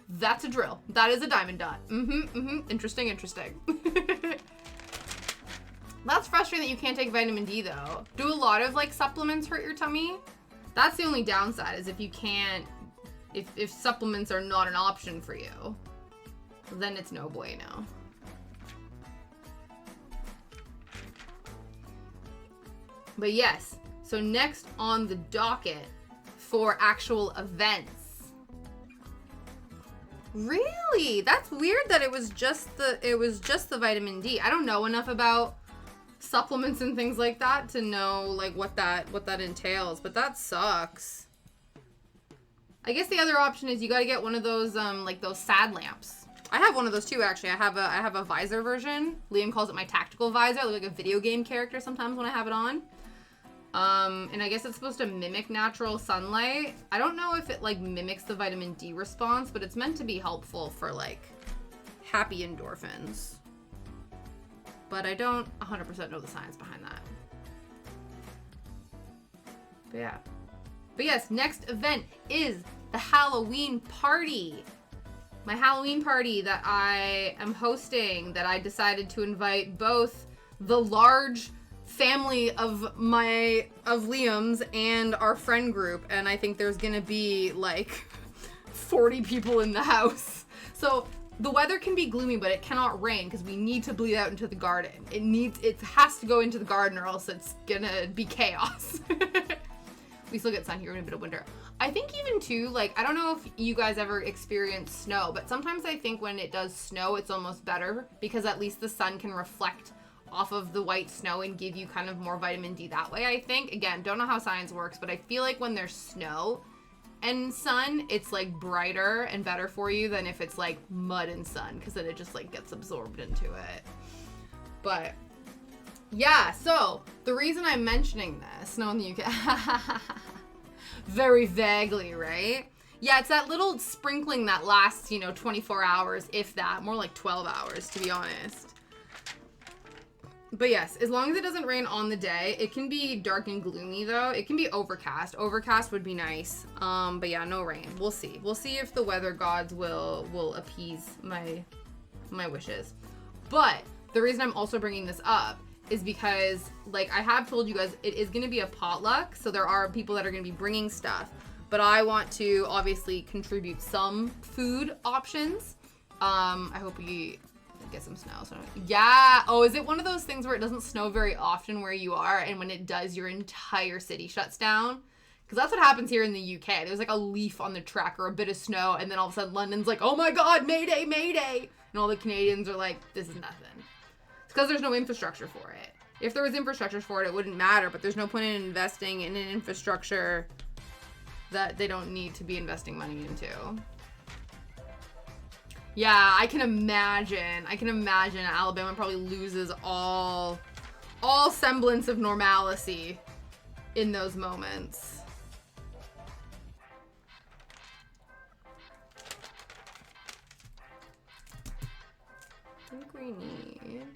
S1: that's a drill. That is a diamond dot. Interesting, interesting. That's frustrating that you can't take vitamin D though. Do a lot of like supplements hurt your tummy? That's the only downside, is if you can't, if supplements are not an option for you, then it's no bueno. But yes, so next on the docket for actual events. Really? That's weird that it was just the vitamin D. I don't know enough about supplements and things like that to know like what that entails, but that sucks. I guess the other option is you got to get one of those like those sad lamps. I have one of those too, actually. I have a visor version. Liam calls it my tactical visor. I look like a video game character sometimes when I have it on. And I guess it's supposed to mimic natural sunlight. I don't know if it like mimics the vitamin D response, but it's meant to be helpful for like happy endorphins. But I don't 100% know the science behind that. But yeah. But yes, next event is the Halloween party. My Halloween party that I am hosting, that I decided to invite both the large family of Liam's and our friend group, and I think there's gonna be like 40 people in the house. So the weather can be gloomy, but it cannot rain because we need to bleed out into the garden. It has to go into the garden or else it's gonna be chaos. We still get sun here in a bit of winter. I think even too, like, I don't know if you guys ever experience snow, but sometimes I think when it does snow, it's almost better because at least the sun can reflect off of the white snow and give you kind of more vitamin D that way, I think. Again, don't know how science works, but I feel like when there's snow and sun, it's like brighter and better for you than if it's like mud and sun, because then it just like gets absorbed into it. But yeah, so the reason I'm mentioning this, snow in the UK, very vaguely, right? Yeah, it's that little sprinkling that lasts, 24 hours, if that, more like 12 hours, to be honest. But yes, as long as it doesn't rain on the day, it can be dark and gloomy though. It can be overcast. Overcast would be nice. But yeah, no rain. We'll see. We'll see if the weather gods will appease my wishes. But the reason I'm also bringing this up is because, like I have told you guys, it is going to be a potluck. So there are people that are going to be bringing stuff. But I want to obviously contribute some food options. I hope we get some snow. So yeah. Oh, is it one of those things where it doesn't snow very often where you are, and when it does, your entire city shuts down? Because that's what happens here in the UK. There's like a leaf on the track or a bit of snow, and then all of a sudden London's like, oh my god, mayday, mayday. And all the Canadians are like, this is nothing. It's because there's no infrastructure for it. If there was infrastructure for it, it wouldn't matter, but there's no point in investing in an infrastructure that they don't need to be investing money into. Yeah, I can imagine Alabama probably loses all semblance of normalcy in those moments. I think we need...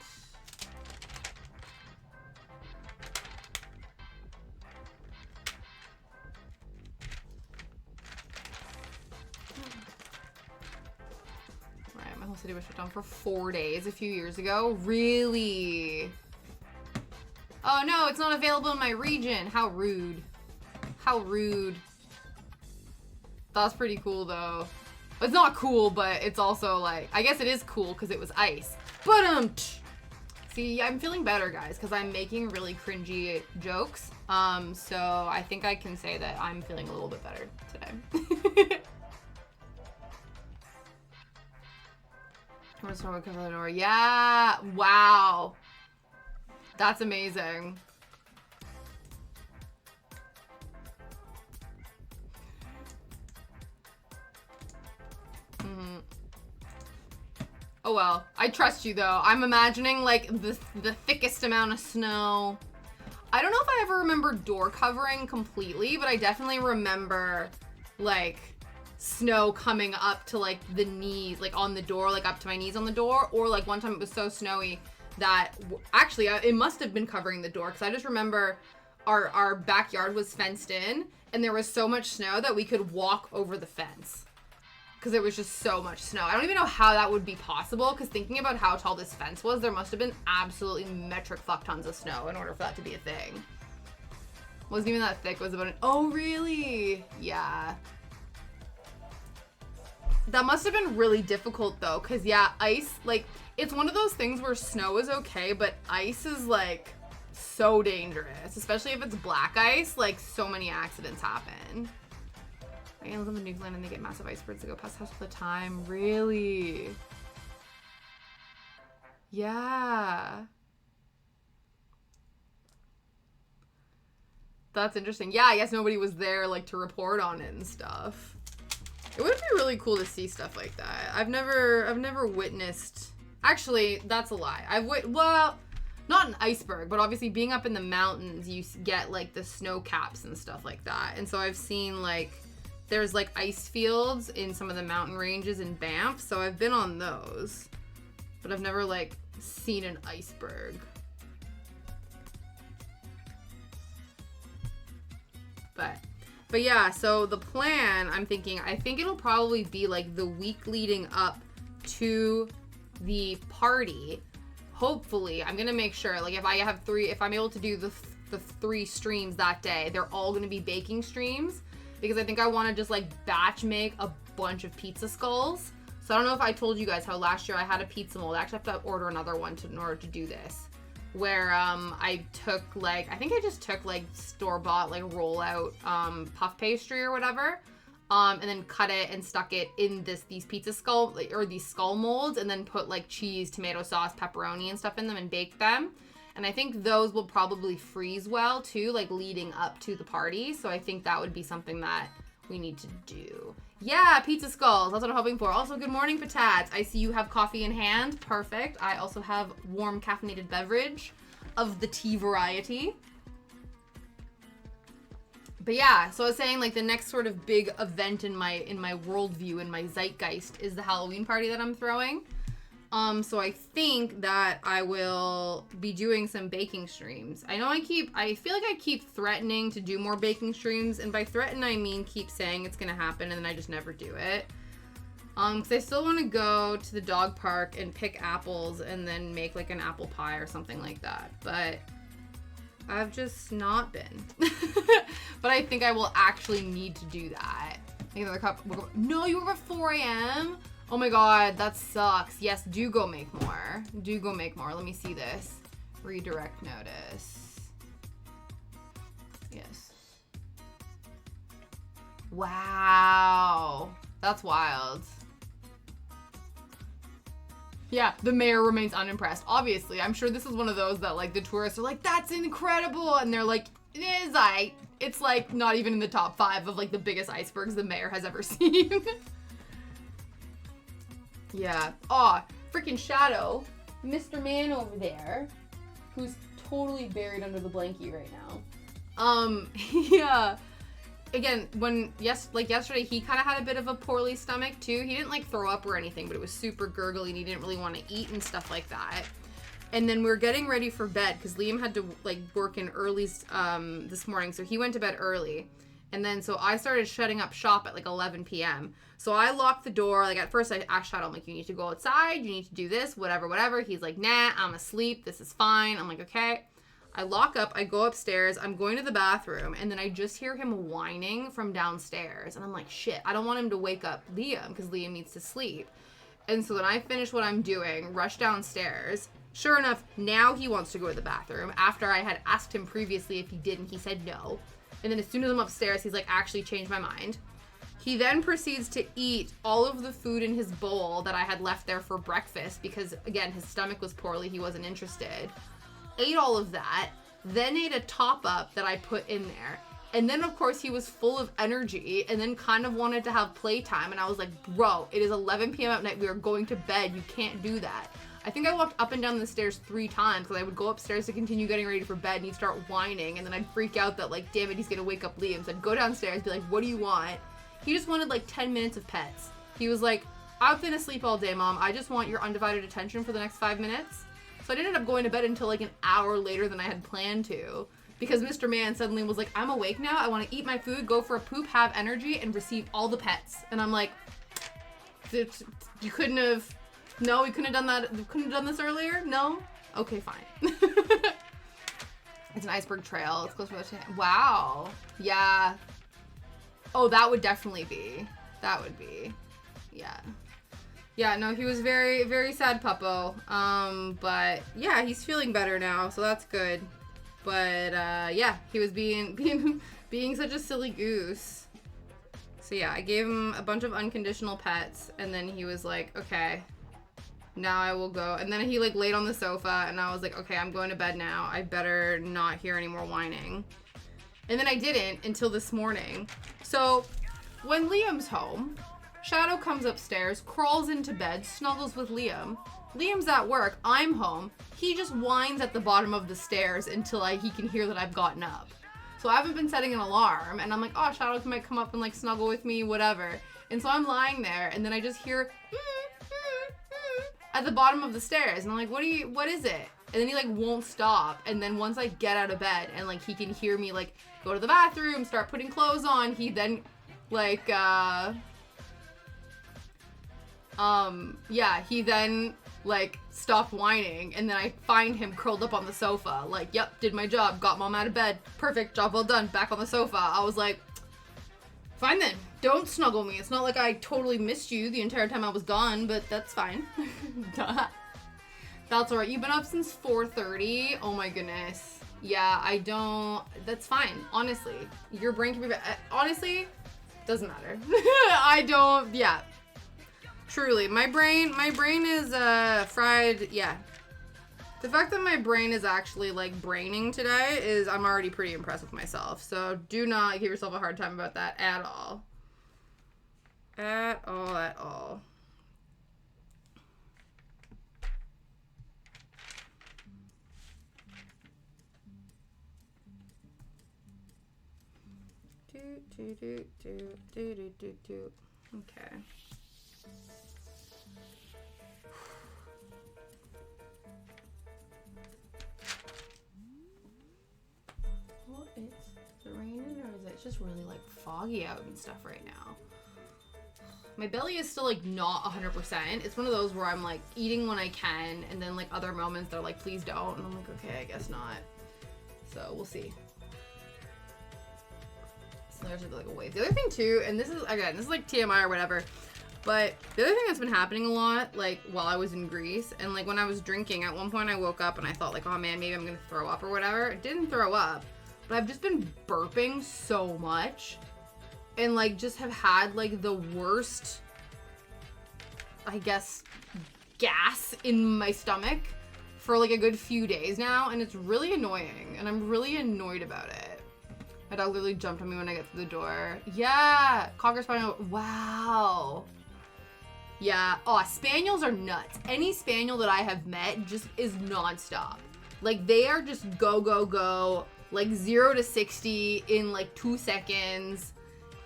S1: My whole city was shut down for 4 days a few years ago. Really? Oh no, it's not available in my region. How rude. How rude. That's pretty cool though. It's not cool, but it's also like, I guess it is cool because it was ice. But see, I'm feeling better, guys, because I'm making really cringy jokes. So I think I can say that I'm feeling a little bit better today. Yeah, wow. That's amazing. Oh well. I trust you though. I'm imagining like the thickest amount of snow. I don't know if I ever remember door covering completely, but I definitely remember like snow coming up to like the knees, like on the door, like up to my knees on the door. Or like one time it was so snowy that actually it must have been covering the door, because I just remember our backyard was fenced in and there was so much snow that we could walk over the fence because there was just so much snow. I don't even know how that would be possible, because thinking about how tall this fence was, there must have been absolutely metric fuck tons of snow in order for that to be a thing. Wasn't even that thick. It was about oh really? Yeah. That must have been really difficult though, because yeah, ice, like, it's one of those things where snow is okay, but ice is like so dangerous, especially if it's black ice. Like, so many accidents happen. I live in Newfoundland and they get massive icebergs that go past the house all the time. Really? Yeah. That's interesting. Yeah, I guess nobody was there like to report on it and stuff. It would be really cool to see stuff like that. I've never witnessed. Actually, that's a lie. Well, not an iceberg, but obviously being up in the mountains, you get like the snow caps and stuff like that. And so I've seen like there's like ice fields in some of the mountain ranges in Banff. So I've been on those, but I've never like seen an iceberg. But yeah, so the plan, I'm thinking, I think it'll probably be like the week leading up to the party. Hopefully, I'm gonna make sure, like, if I'm able to do the 3 streams that day, they're all gonna be baking streams, because I think I want to just like batch make a bunch of pizza skulls. So I don't know if I told you guys how last year I had a pizza mold. I actually have to order another one in order to do this, where I took like, I think I just took like store-bought like roll-out puff pastry or whatever, and then cut it and stuck it in these pizza skull, like, or these skull molds, and then put like cheese, tomato sauce, pepperoni and stuff in them and baked them. And I think those will probably freeze well too, like leading up to the party. So I think that would be something that we need to do. Yeah, pizza skulls. That's what I'm hoping for. Also, good morning, Patats. I see you have coffee in hand. Perfect. I also have warm caffeinated beverage of the tea variety. But yeah, so I was saying like the next sort of big event in my worldview, in my zeitgeist, is the Halloween party that I'm throwing. So I think that I will be doing some baking streams. I feel like I keep threatening to do more baking streams, and by threaten I mean keep saying it's gonna happen and then I just never do it. Because I still want to go to the dog park and pick apples and then make like an apple pie or something like that, but I've just not been. But I think I will actually need to do that. Another cup. No, you were at 4 a.m.? Oh my god, that sucks. Yes, do go make more. Do go make more. Let me see this. Redirect notice. Yes. Wow. That's wild. Yeah, the mayor remains unimpressed. Obviously, I'm sure this is one of those that like the tourists are like, that's incredible. And they're like, it is, it's like not even in the top 5 of like the biggest icebergs the mayor has ever seen. Yeah. Aw, freaking Shadow, Mr. Man over there, who's totally buried under the blankie right now. Yeah. Again, yesterday, he kind of had a bit of a poorly stomach too. He didn't like throw up or anything, but it was super gurgly and he didn't really want to eat and stuff like that. And then we're getting ready for bed because Liam had to like work in early this morning, so he went to bed early. And then so I started shutting up shop at like 11 p.m. So I locked the door. Like at first I asked Shadow, I'm like, you need to go outside, you need to do this, whatever. He's like, nah, I'm asleep, this is fine. I'm like, okay. I lock up, I go upstairs, I'm going to the bathroom, and then I just hear him whining from downstairs. And I'm like, shit, I don't want him to wake up Liam because Liam needs to sleep. And so then I finish what I'm doing, rush downstairs. Sure enough, now he wants to go to the bathroom. After I had asked him previously if he didn't, he said no. And then as soon as I'm upstairs, he's like, actually changed my mind. He then proceeds to eat all of the food in his bowl that I had left there for breakfast because, again, his stomach was poorly. He wasn't interested. Ate all of that, then ate a top-up that I put in there. And then, of course, he was full of energy and then kind of wanted to have playtime. And I was like, bro, it is 11 p.m. at night. We are going to bed. You can't do that. I think I walked up and down the stairs 3 times because I would go upstairs to continue getting ready for bed and he'd start whining. And then I'd freak out that, like, damn it, he's going to wake up Liam. So I'd go downstairs, be like, what do you want? He just wanted, like, 10 minutes of pets. He was like, I've been asleep all day, Mom. I just want your undivided attention for the next 5 minutes. So I didn't end up going to bed until, like, an hour later than I had planned to. Because Mr. Man suddenly was like, I'm awake now. I want to eat my food, go for a poop, have energy, and receive all the pets. And I'm like, you couldn't have... No, we couldn't have done that. We couldn't have done this earlier? No? Okay, fine. It's an iceberg trail. It's close to the... Wow. Yeah. Oh, that would definitely be. That would be. Yeah. Yeah, no, he was very, very sad, puppo. But yeah, he's feeling better now, so that's good. But yeah, he was being such a silly goose. So yeah, I gave him a bunch of unconditional pets, and then he was like, okay, now I will go. And then he like laid on the sofa, and I was like, okay, I'm going to bed now. I better not hear any more whining. And then I didn't until this morning. So when Liam's home, Shadow comes upstairs, crawls into bed, snuggles with Liam. Liam's at work, I'm home. He just whines at the bottom of the stairs until he can hear that I've gotten up. So I haven't been setting an alarm, and I'm like, oh, Shadow might come up and like snuggle with me, whatever. And so I'm lying there, and then I just hear at the bottom of the stairs, and I'm like, what is it? And then he like won't stop, and then once I get out of bed and like he can hear me like go to the bathroom, start putting clothes on, he then like he then like stopped whining, and then I find him curled up on the sofa like, yep, did my job, got Mom out of bed, perfect, job well done, back on the sofa. I was like, fine then, don't snuggle me. It's not like I totally missed you the entire time I was gone, but that's fine. That's alright. You've been up since 4:30. Oh my goodness. Yeah, that's fine, honestly. Your brain can be honestly, doesn't matter. Yeah. Truly, my brain is fried. Yeah, the fact that my brain is actually like braining today is, I'm already pretty impressed with myself. So do not give yourself a hard time about that at all. At all. Okay. Well, is it raining, or is it just really like foggy out and stuff right now? My belly is still like not 100%. It's one of those where I'm like eating when I can, and then like other moments they're like, please don't, and I'm like, okay, I guess not. So we'll see. So there's like a wave. The other thing too, and this is like TMI or whatever, but the other thing that's been happening a lot, like while I was in Greece and like when I was drinking, at one point I woke up and I thought like, oh man, maybe I'm gonna throw up or whatever. It didn't throw up, but I've just been burping so much and like just have had like the worst, I guess, gas in my stomach for like a good few days now, and it's really annoying, and I'm really annoyed about it. My dog literally jumped on me when I got through the door. Yeah, Cocker Spaniel. Wow. Yeah. Oh, Spaniels are nuts. Any Spaniel that I have met just is nonstop. Like, they are just go, go, go. Like, 0 to 60 in, like, 2 seconds.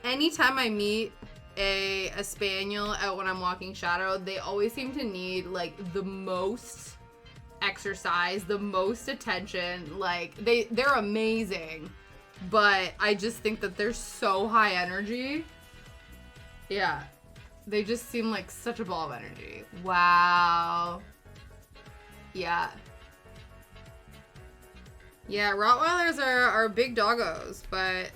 S1: Anytime I meet a Spaniel out when I'm walking Shadow, they always seem to need, like, the most exercise, the most attention. Like, they're amazing. But I just think that they're so high energy. Yeah. They just seem like such a ball of energy. Wow. Yeah. Yeah, Rottweilers are big doggos, but...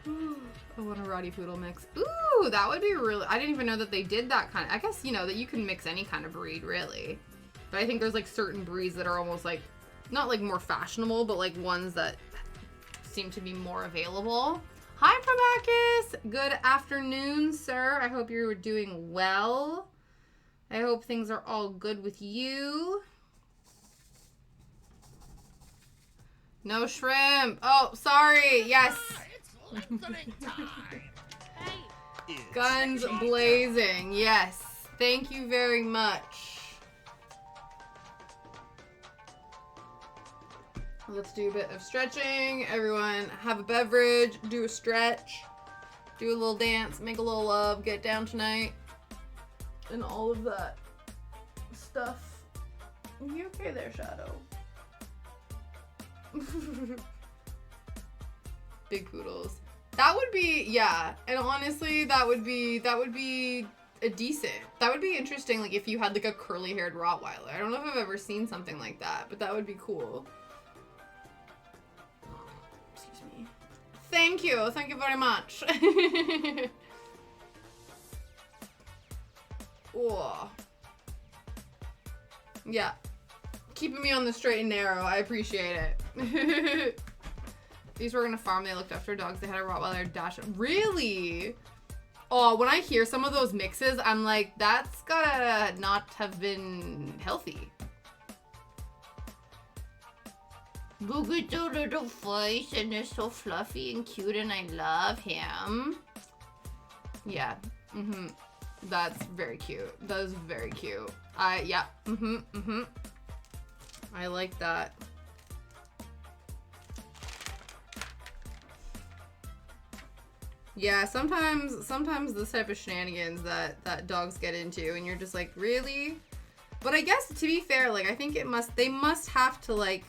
S1: I want a Roddy Poodle mix. Ooh, that would be really... I didn't even know that they did that kind of... I guess, you know, that you can mix any kind of breed, really. But I think there's, like, certain breeds that are almost, like... Not, like, more fashionable, but, like, ones that seem to be more available. Hi, Probakis. Good afternoon, sir. I hope you're doing well. I hope things are all good with you. No shrimp. Oh, sorry. Yes. Guns blazing. Yes. Thank you very much. Let's do a bit of stretching. Everyone have a beverage, do a stretch, do a little dance, make a little love, get down tonight, and all of that stuff. Are you okay there, Shadow? Big poodles. That would be, yeah. And honestly, that would be a decent. That would be interesting, like if you had like a curly-haired Rottweiler. I don't know if I've ever seen something like that, but that would be cool. Excuse me. Thank you very much. Oh. Yeah. Keeping me on the straight and narrow. I appreciate it. These were in a farm. They looked after dogs. They had a Rottweiler dash. Really? Oh, when I hear some of those mixes, I'm like, that's gotta not have been healthy. Look at the little face, and they're so fluffy and cute, and I love him. Yeah. That's very cute. That is very cute. Yeah. I like that. Yeah, sometimes this type of shenanigans that dogs get into, and you're just like, really? But I guess, to be fair, like, I think they must have to, like,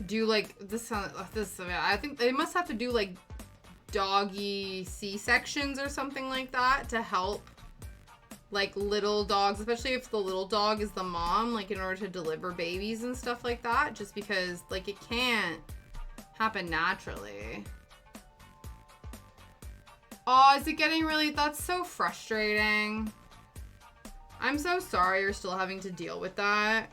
S1: do, like, I think they must have to do, like, doggy C-sections or something like that to help, like, little dogs, especially if the little dog is the mom, like, in order to deliver babies and stuff like that, just because, like, it can't happen naturally. Oh, is it getting really... That's so frustrating. I'm so sorry you're still having to deal with that.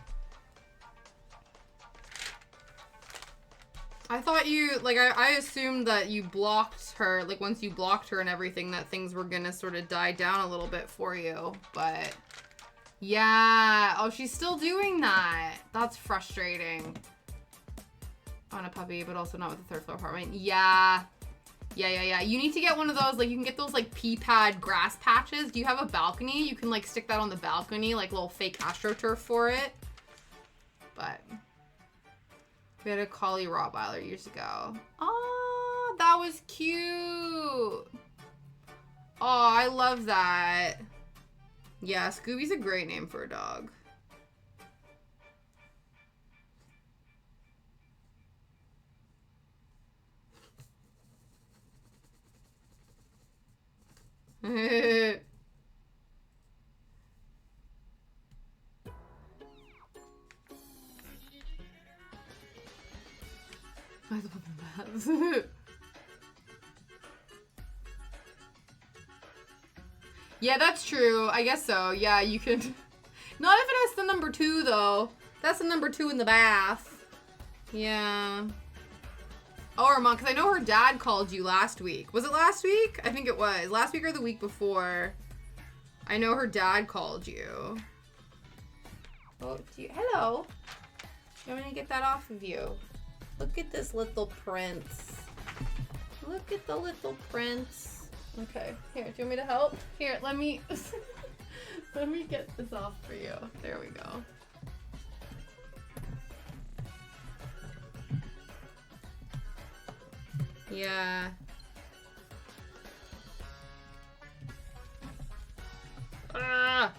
S1: I thought you... Like, I assumed that you blocked her. Like, once you blocked her and everything, that things were gonna sort of die down a little bit for you. But... Yeah. Oh, she's still doing that. That's frustrating. On a puppy, but also not with the third floor apartment. Yeah. Yeah. You need to get one of those, like, you can get those, like, pea pad grass patches. Do you have a balcony? You can, like, stick that on the balcony, like, little fake AstroTurf for it. But we had a collie Rottweiler years ago. Oh, that was cute. Oh, I love that. Yeah, Scooby's a great name for a dog. We're Yeah, that's true. I guess so. Yeah, you could. Not if it has the number 2, though. That's the number 2 in the bath. Yeah. Oh, Armand, because I know her dad called you last week. Was it last week? I think it was. Last week or the week before. I know her dad called you. Oh, hello. I'm going to get that off of you. Look at this little prince. Look at the little prince. Okay, here, do you want me to help? Here, let me let me get this off for you. There we go. Yeah. Ah!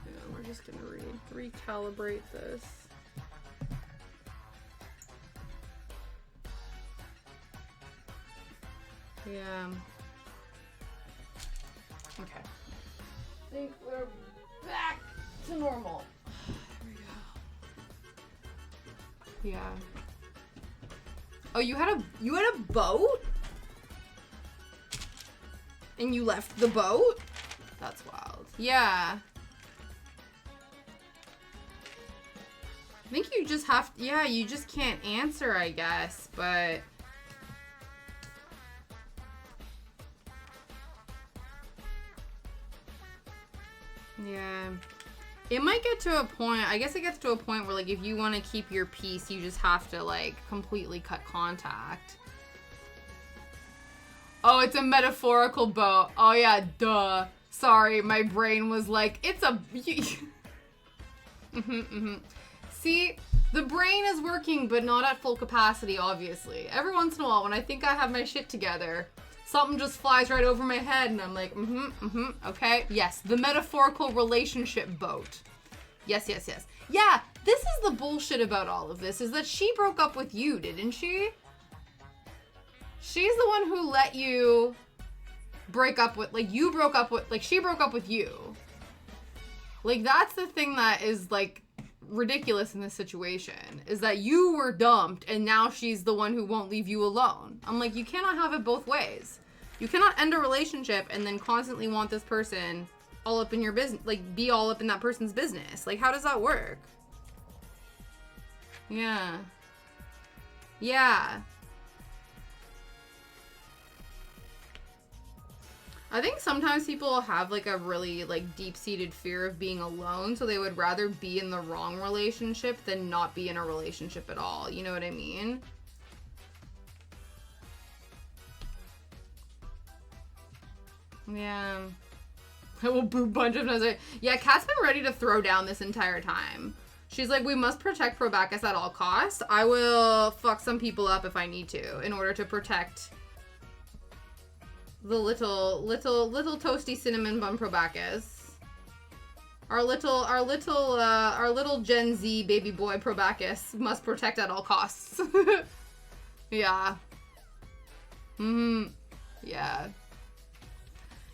S1: Hang on, we're just gonna recalibrate this. Yeah. Okay. I think we're back to normal. There we go. Yeah. Oh, you had a boat? And you left the boat? That's wild. Yeah. I think you just have to, yeah, you just can't answer, I guess, but Yeah. It might get to a point, I guess it gets to a point where, like, if you want to keep your peace, you just have to, like, completely cut contact. Oh, it's a metaphorical boat. Oh, yeah, duh. Sorry, my brain was like, it's a... See, the brain is working, but not at full capacity, obviously. Every once in a while, when I think I have my shit together, something just flies right over my head, and I'm like, okay. Yes, the metaphorical relationship boat. Yes. Yeah, this is the bullshit about all of this, is that she broke up with you, didn't she? She's the one who let you break up with, like, you broke up with, like, she broke up with you. Like, that's the thing that is, like, ridiculous in this situation, is that you were dumped and now she's the one who won't leave you alone. I'm like, you cannot have it both ways. You cannot end a relationship and then constantly want this person all up in your business, like, be all up in that person's business. Like, how does that work? Yeah. I think sometimes people have, like, a really, like, deep-seated fear of being alone, so they would rather be in the wrong relationship than not be in a relationship at all. You know what I mean? Yeah. I will boob bunch of times. Yeah, Kat's been ready to throw down this entire time. She's like, we must protect Probacus at all costs. I will fuck some people up if I need to in order to protect the little toasty cinnamon bun Probacus. Our little Gen Z baby boy Probacus must protect at all costs. Yeah. Yeah.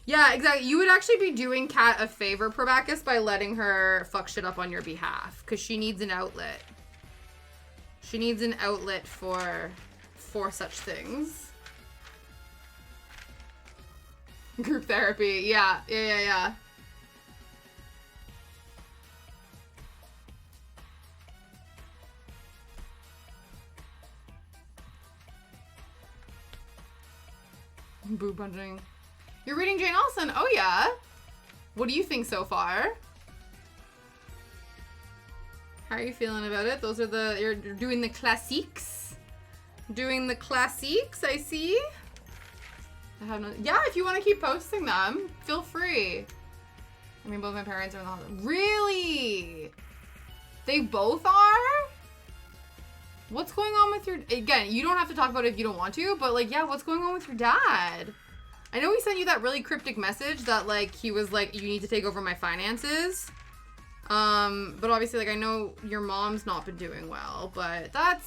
S1: Yeah, exactly. You would actually be doing Kat a favor, Probacus, by letting her fuck shit up on your behalf, because she needs an outlet. She needs an outlet for such things. Group therapy. Yeah. Boob bunching. You're reading Jane Austen? Oh, yeah. What do you think so far? How are you feeling about it? Those are you're doing the classiques. Doing the classiques, I see. I have no, yeah, if you want to keep posting them, feel free. I mean, both my parents are in the hospital. Really? They both are? What's going on with your, again, you don't have to talk about it if you don't want to, but, like, yeah, what's going on with your dad? I know he sent you that really cryptic message that, like, he was like, you need to take over my finances. But obviously, like, I know your mom's not been doing well, but that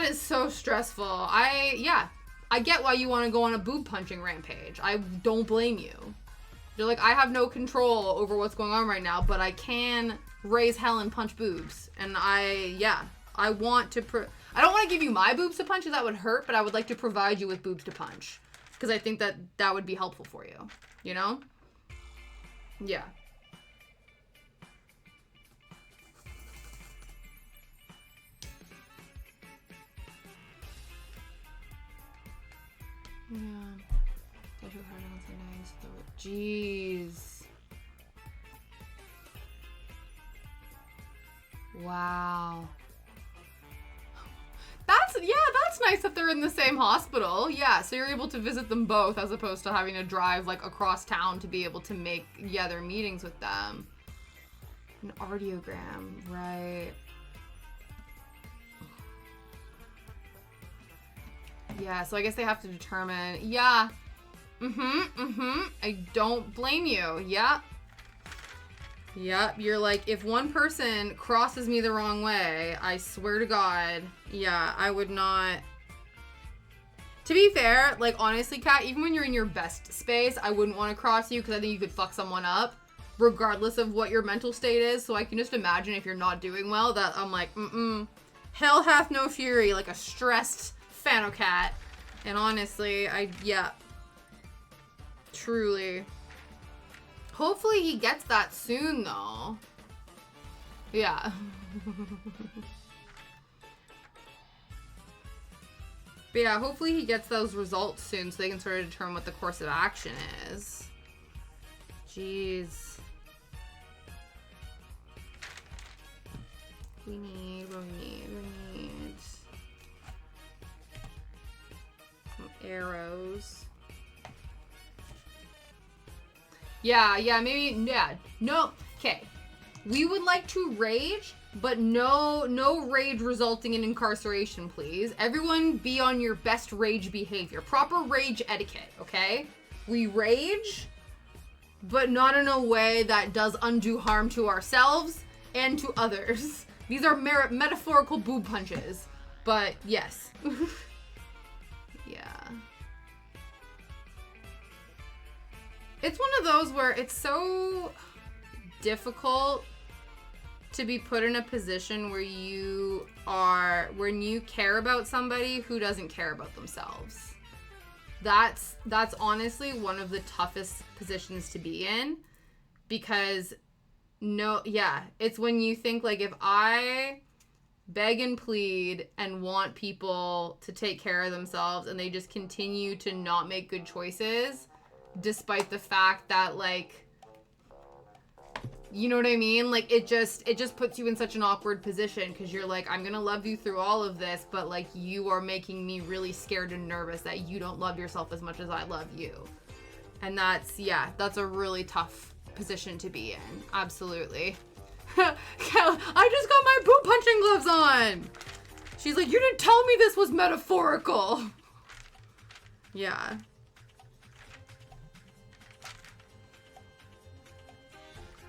S1: is so stressful. I get why you want to go on a boob punching rampage. I don't blame you. You're like, I have no control over what's going on right now, but I can raise hell and punch boobs. And I want to, I don't want to give you my boobs to punch, because that would hurt, but I would like to provide you with boobs to punch. Because I think that would be helpful for you. You know? Yeah. Yeah. Go too hard on some nights. Jeez. Wow. That's nice that they're in the same hospital. Yeah, so you're able to visit them both as opposed to having to drive, like, across town to be able to make, their meetings with them. An audiogram, right. Yeah, so I guess they have to determine, yeah. I don't blame you. Yeah. Yep, you're like, if one person crosses me the wrong way, I swear to God, yeah, I would not. To be fair, like, honestly, Kat, even when you're in your best space, I wouldn't want to cross you, because I think you could fuck someone up, regardless of what your mental state is. So I can just imagine if you're not doing well, that I'm like, hell hath no fury, like a stressed Fanocat. And honestly, truly. Hopefully he gets that soon, though. Yeah. But yeah, hopefully he gets those results soon so they can sort of determine what the course of action is. Jeez. We need some arrows. Yeah, maybe, yeah. No, okay. We would like to rage, but no rage resulting in incarceration, please. Everyone be on your best rage behavior. Proper rage etiquette, okay? We rage, but not in a way that does undue harm to ourselves and to others. These are metaphorical boob punches, but yes. Yeah. It's one of those where it's so difficult to be put in a position where when you care about somebody who doesn't care about themselves. That's honestly one of the toughest positions to be in, because it's when you think, like, if I beg and plead and want people to take care of themselves and they just continue to not make good choices, despite the fact that, like, you know what I mean? Like, it just puts you in such an awkward position, because you're like, I'm gonna love you through all of this, but, like, you are making me really scared and nervous that you don't love yourself as much as I love you. And that's a really tough position to be in. Absolutely. I just got my boob punching gloves on. She's like, you didn't tell me this was metaphorical. Yeah.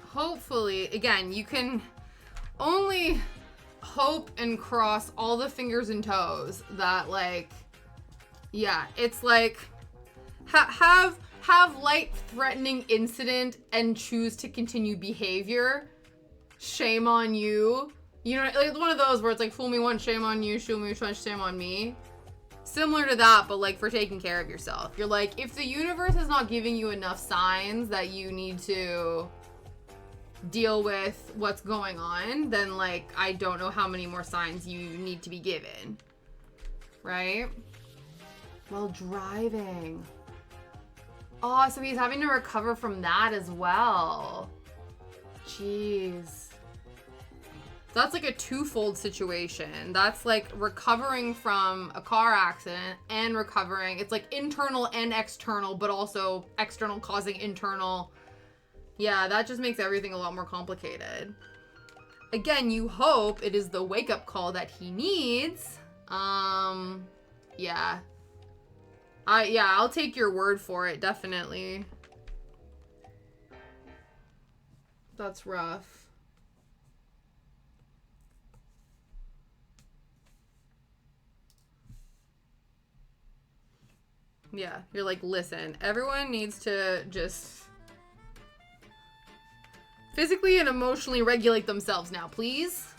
S1: Hopefully, again, you can only hope and cross all the fingers and toes that, like, yeah, it's like, have light threatening incident and choose to continue behavior. Shame on you. You know, like, one of those where it's like, fool me once, shame on you, fool me twice, shame on me. Similar to that, but, like, for taking care of yourself. You're like, if the universe is not giving you enough signs that you need to deal with what's going on, then, like, I don't know how many more signs you need to be given. Right? While driving. Oh, so he's having to recover from that as well. Jeez. That's like a twofold situation. That's like recovering from a car accident and recovering. It's like internal and external, but also external causing internal. Yeah, that just makes everything a lot more complicated. Again, you hope it is the wake-up call that he needs. Yeah. I'll take your word for it, definitely. That's rough. Yeah, you're like, listen, everyone needs to just physically and emotionally regulate themselves now, please.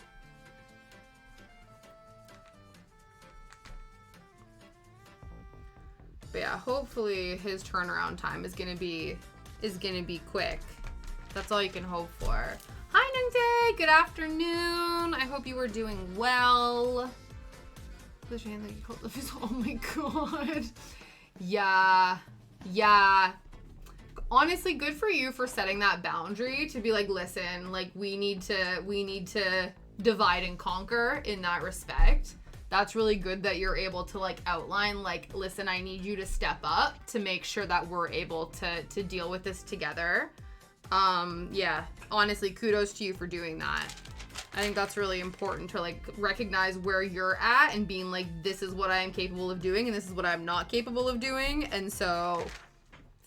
S1: But yeah, hopefully his turnaround time is gonna be quick. That's all you can hope for. Hi, Nungday! Good afternoon. I hope you are doing well. Oh my god. Yeah. Honestly, good for you for setting that boundary to be like, listen, like, we need to divide and conquer in that respect. That's really good that you're able to, like, outline, like, listen, I need you to step up to make sure that we're able to deal with this together. Yeah, honestly, kudos to you for doing that. I think that's really important to, like, recognize where you're at and being like, this is what I am capable of doing and this is what I'm not capable of doing, and so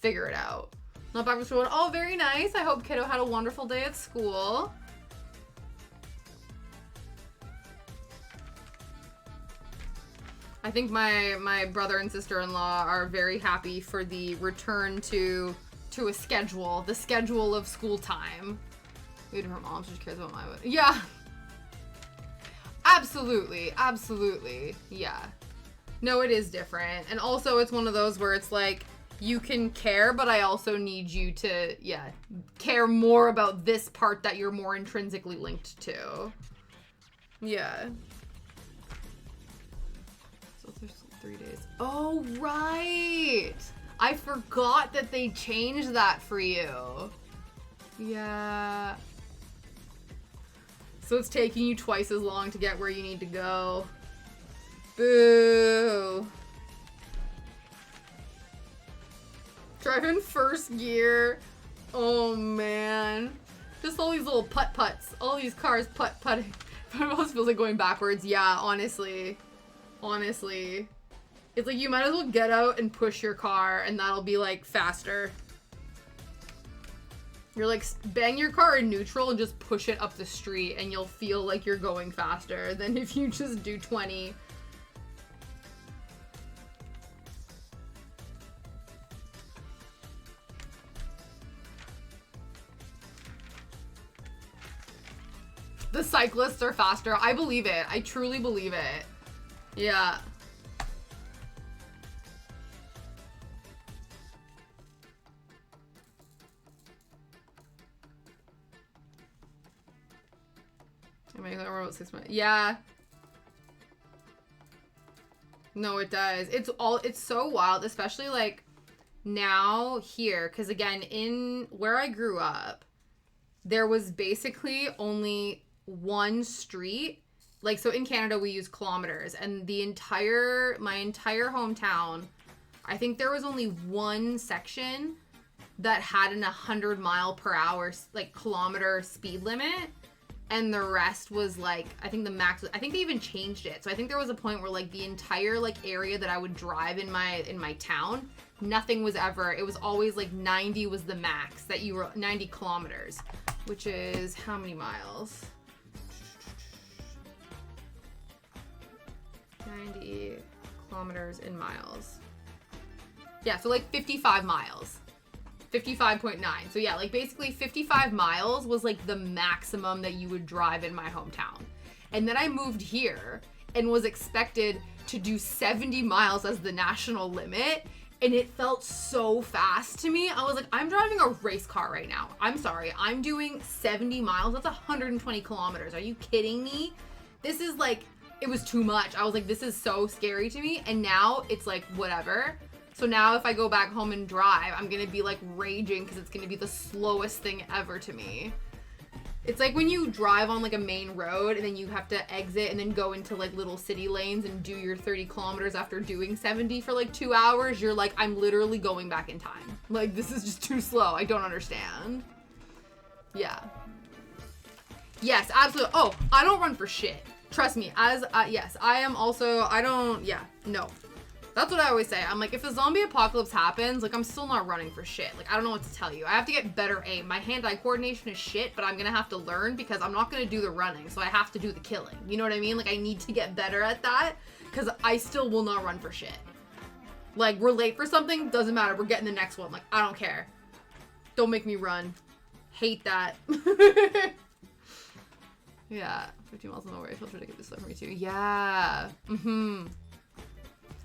S1: figure it out. Not back to school. Oh, very nice. I hope kiddo had a wonderful day at school. I think my brother and sister-in-law are very happy for the return to a schedule, the schedule of school time. Maybe her mom just cares about my life. Yeah. Absolutely. Yeah. No, it is different. And also it's one of those where it's like, you can care, but I also need you to, care more about this part that you're more intrinsically linked to. Yeah. So there's 3 days. Oh, right. I forgot that they changed that for you. Yeah. So it's taking you twice as long to get where you need to go. Boo. Driving first gear. Oh, man. Just all these little putt-putts. All these cars putt-putting. It almost feels like going backwards. Yeah, honestly. Honestly. It's like you might as well get out and push your car and that'll be like faster. You're like, bang your car in neutral and just push it up the street and you'll feel like you're going faster than if you just do 20. The cyclists are faster. I believe it. I truly believe it. Yeah. About 6 months. Yeah. No, it does. It's so wild, especially like now here, because again, in where I grew up, there was basically only one street. Like, so in Canada we use kilometers, and my entire hometown, I think there was only one section that had an 100 mile per hour like kilometer speed limit. And the rest was like, I think the max, I think they even changed it. So I think there was a point where like the entire like area that I would drive in my town, nothing was ever, it was always like 90 was the max that you were, 90 kilometers, which is how many miles? 90 kilometers in miles. Yeah, so like 55 miles. 55.9. So yeah, like basically 55 miles was like the maximum that you would drive in my hometown. And then I moved here and was expected to do 70 miles as the national limit. And it felt so fast to me. I was like, I'm driving a race car right now. I'm sorry. I'm doing 70 miles. That's 120 kilometers. Are you kidding me? This is like, it was too much. I was like, this is so scary to me. And now it's like, whatever. So now if I go back home and drive, I'm going to be like raging because it's going to be the slowest thing ever to me. It's like when you drive on like a main road and then you have to exit and then go into like little city lanes and do your 30 kilometers after doing 70 for like 2 hours. You're like, I'm literally going back in time. Like, this is just too slow. I don't understand. Yeah. Yes, absolutely. Oh, I don't run for shit. Trust me. Yes, I am also, no. That's what I always say. I'm like, if a zombie apocalypse happens, like, I'm still not running for shit. Like, I don't know what to tell you. I have to get better aim. My hand-eye coordination is shit, but I'm gonna have to learn because I'm not gonna do the running, so I have to do the killing. You know what I mean? Like, I need to get better at that because I still will not run for shit. Like, we're late for something, doesn't matter. We're getting the next one. Like, I don't care. Don't make me run. Hate that. Yeah. 15 miles on the way. I feel free to get this stuff for me too. Yeah.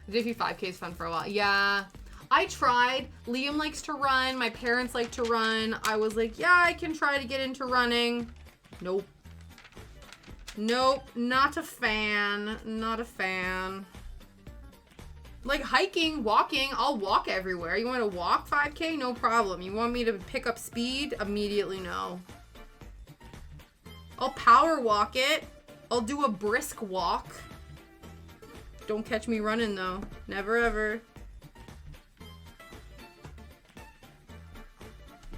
S1: JP 5K is fun for a while. Yeah. I tried. Liam likes to run. My parents like to run. I was like, yeah, I can try to get into running. Nope. Nope. Not a fan. Not a fan. Like hiking, walking, I'll walk everywhere. You want to walk 5K? No problem. You want me to pick up speed? Immediately no. I'll power walk it. I'll do a brisk walk. Don't catch me running though. Never ever.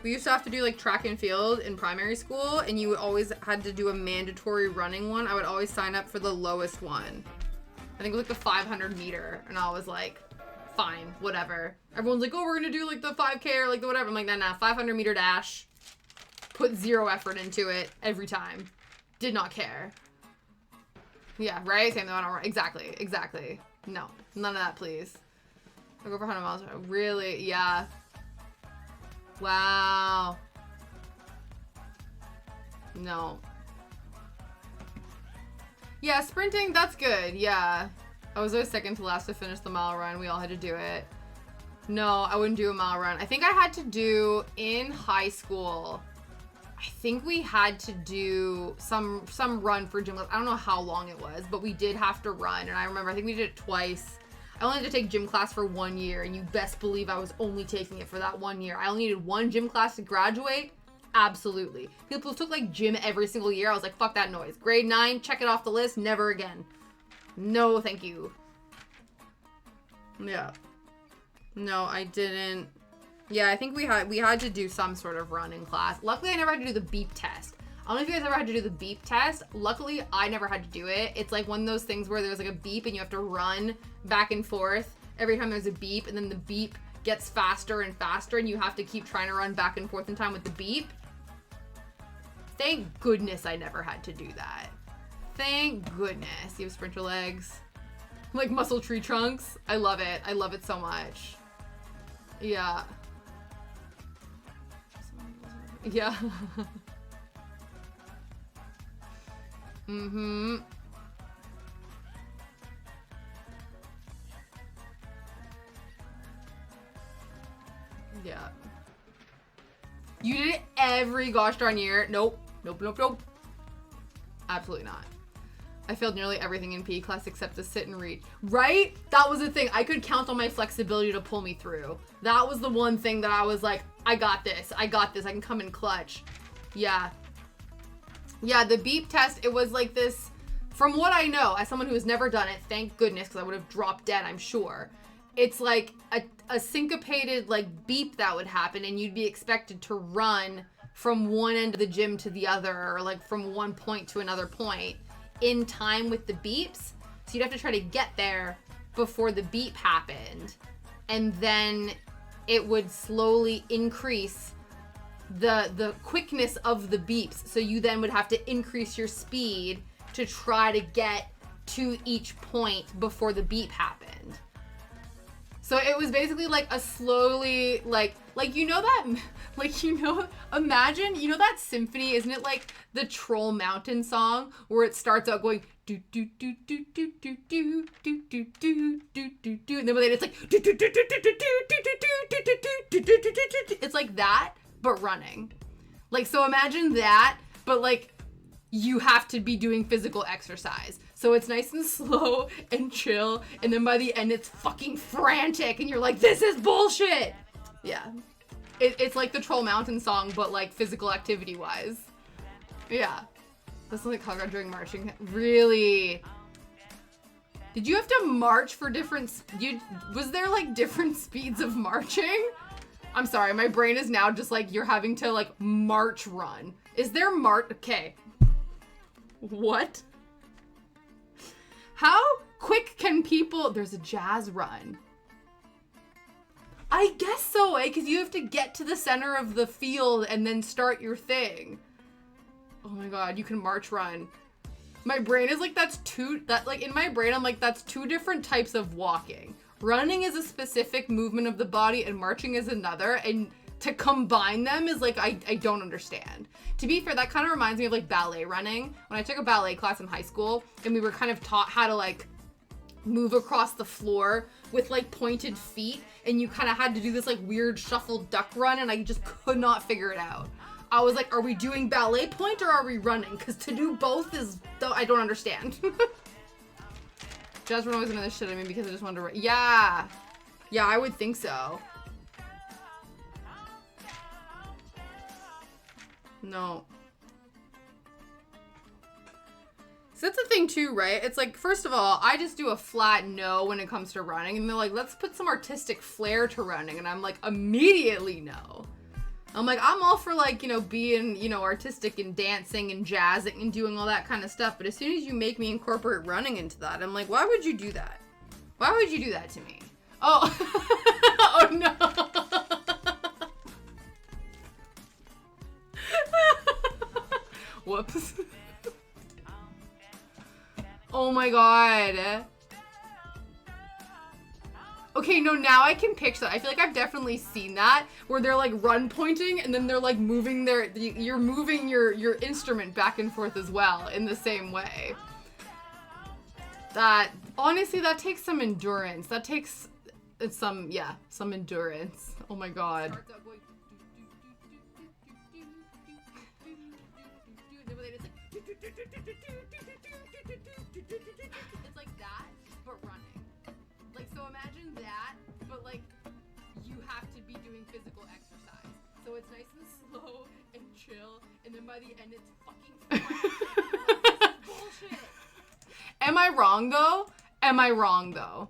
S1: We used to have to do like track and field in primary school, and you always had to do a mandatory running one. I would always sign up for the lowest one. I think it was like the 500 meter, and I was like, fine, whatever. Everyone's like, oh, we're gonna do like the 5K or like the whatever. I'm like, nah, 500 meter dash. Put zero effort into it every time. Did not care. Yeah, right? Same thing. I don't run. Exactly. No, none of that, please. I'll go for 100 miles. Really? Yeah. Wow. No. Yeah, sprinting, that's good. Yeah. I was always second to last to finish the mile run. We all had to do it. No, I wouldn't do a mile run. I think I had to do in high school. I think we had to do some run for gym class. I don't know how long it was, but we did have to run. And I remember, I think we did it twice. I only had to take gym class for 1 year, and you best believe I was only taking it for that 1 year. I only needed one gym class to graduate. Absolutely. People took like gym every single year. I was like, fuck that noise. Grade 9, check it off the list. Never again. No, thank you. Yeah. No, I didn't. Yeah, I think we had to do some sort of run in class. Luckily, I never had to do the beep test. I don't know if you guys ever had to do the beep test. Luckily, I never had to do it. It's like one of those things where there's like a beep and you have to run back and forth every time there's a beep, and then the beep gets faster and faster and you have to keep trying to run back and forth in time with the beep. Thank goodness I never had to do that. Thank goodness. You have sprinter legs. Like muscle tree trunks. I love it. I love it so much. Yeah. Yeah. Mm-hmm. Yeah. You did it every gosh darn year. Nope. Nope, nope, nope. Absolutely not. I failed nearly everything in PE class except the sit and reach. Right? That was the thing. I could count on my flexibility to pull me through. That was the one thing that I was like, I got this. I got this. I can come in clutch. Yeah. Yeah, the beep test, it was like this, from what I know, as someone who has never done it, thank goodness, because I would have dropped dead, I'm sure. It's like a syncopated like beep that would happen, and you'd be expected to run from one end of the gym to the other, or like from one point to another point in time with the beeps. So you'd have to try to get there before the beep happened, and then it would slowly increase the quickness of the beeps. So you then would have to increase your speed to try to get to each point before the beep happened. So it was basically like a slowly, like you know that, like, you know, imagine, you know that symphony, isn't it like the Troll Mountain song where it starts out going do do do do do do do do do do do do do, and then it's like do do do do do do do do do do do do do do. It's like that, but running. Like, so imagine that, but like you have to be doing physical exercise. So it's nice and slow and chill, and then by the end it's fucking frantic and you're like, this is bullshit. Yeah. It's like the Troll Mountain song, but like physical activity wise. Yeah. That's like Gogh during marching. Really? Did you have to march for different, was there like different speeds of marching? I'm sorry, my brain is now just like, you're having to like march run. Is there okay. What? How quick can people, there's a jazz run. I guess so, because you have to get to the center of the field and then start your thing. Oh my god, you can march run. My brain is like, in my brain, I'm like, that's two different types of walking. Running is a specific movement of the body and marching is another, and to combine them is like, I don't understand. To be fair, that kind of reminds me of like ballet running. When I took a ballet class in high school and we were kind of taught how to like move across the floor with like pointed feet, and you kind of had to do this like weird shuffle duck run, and I just could not figure it out. I was like, are we doing ballet point or are we running? Because to do both is, I don't understand. Jazz run always another shit. I mean, because I just wanted to run. Yeah. Yeah, I would think so. No. So that's the thing too, right? It's like, first of all, I just do a flat no when it comes to running. And they're like, let's put some artistic flair to running. And I'm like, immediately no. I'm like, I'm all for like, you know, being, you know, artistic and dancing and jazzing and doing all that kind of stuff. But as soon as you make me incorporate running into that, I'm like, why would you do that? Why would you do that to me? Oh, oh no. Whoops. Oh my god. Okay, no, now I can picture that. I feel like I've definitely seen that, where they're like run pointing and then they're like moving you're moving your instrument back and forth as well in the same way. That, honestly, that takes some endurance. That takes some endurance. Oh my god. It's like that, but running. Like, so imagine that, but like, you have to be doing physical exercise. So it's nice and slow and chill. and then by the end it's fucking like, bullshit. Am I wrong though? Am I wrong though?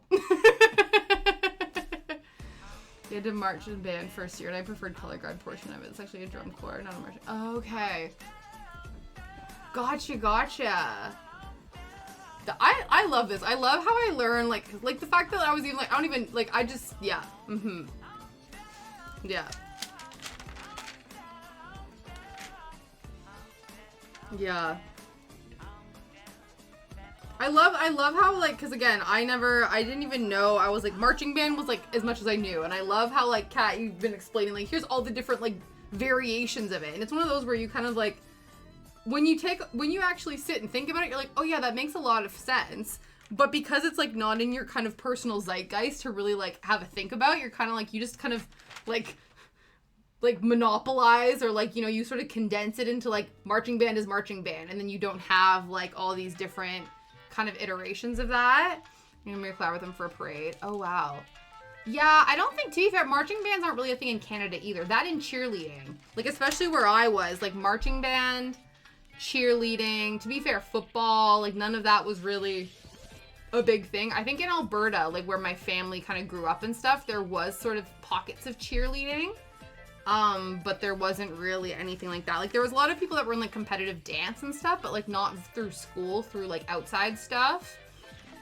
S1: We had to march in band first year, and I preferred color guard portion of it. It's actually a drum corps, not a march. Okay. Gotcha. I love this. I love how I learn, like the fact that I was even, like, I don't even, like, I just, yeah. Yeah. Yeah. I love how, like, because again, I didn't even know, I was like, marching band was like as much as I knew, and I love how, like, Kat, you've been explaining, like, here's all the different, like, variations of it, and it's one of those where you kind of, like, when you actually sit and think about it, you're like, oh yeah, that makes a lot of sense, but because it's, like, not in your kind of personal zeitgeist to really, like, have a think about, you're kind of, like, you just kind of, like monopolize, or, like, you know, you sort of condense it into, like, marching band is marching band, and then you don't have, like, all these different kind of iterations of that. I'm gonna collab with them for a parade. Oh wow. Yeah, I don't think, to be fair, marching bands aren't really a thing in Canada either. That and cheerleading, like, especially where I was, like, marching band, cheerleading, to be fair, football, like, none of that was really a big thing. I think in Alberta, like, where my family kind of grew up and stuff, there was sort of pockets of cheerleading, but there wasn't really anything like that. Like, there was a lot of people that were in, like, competitive dance and stuff, but, like, not through school, through, like, outside stuff.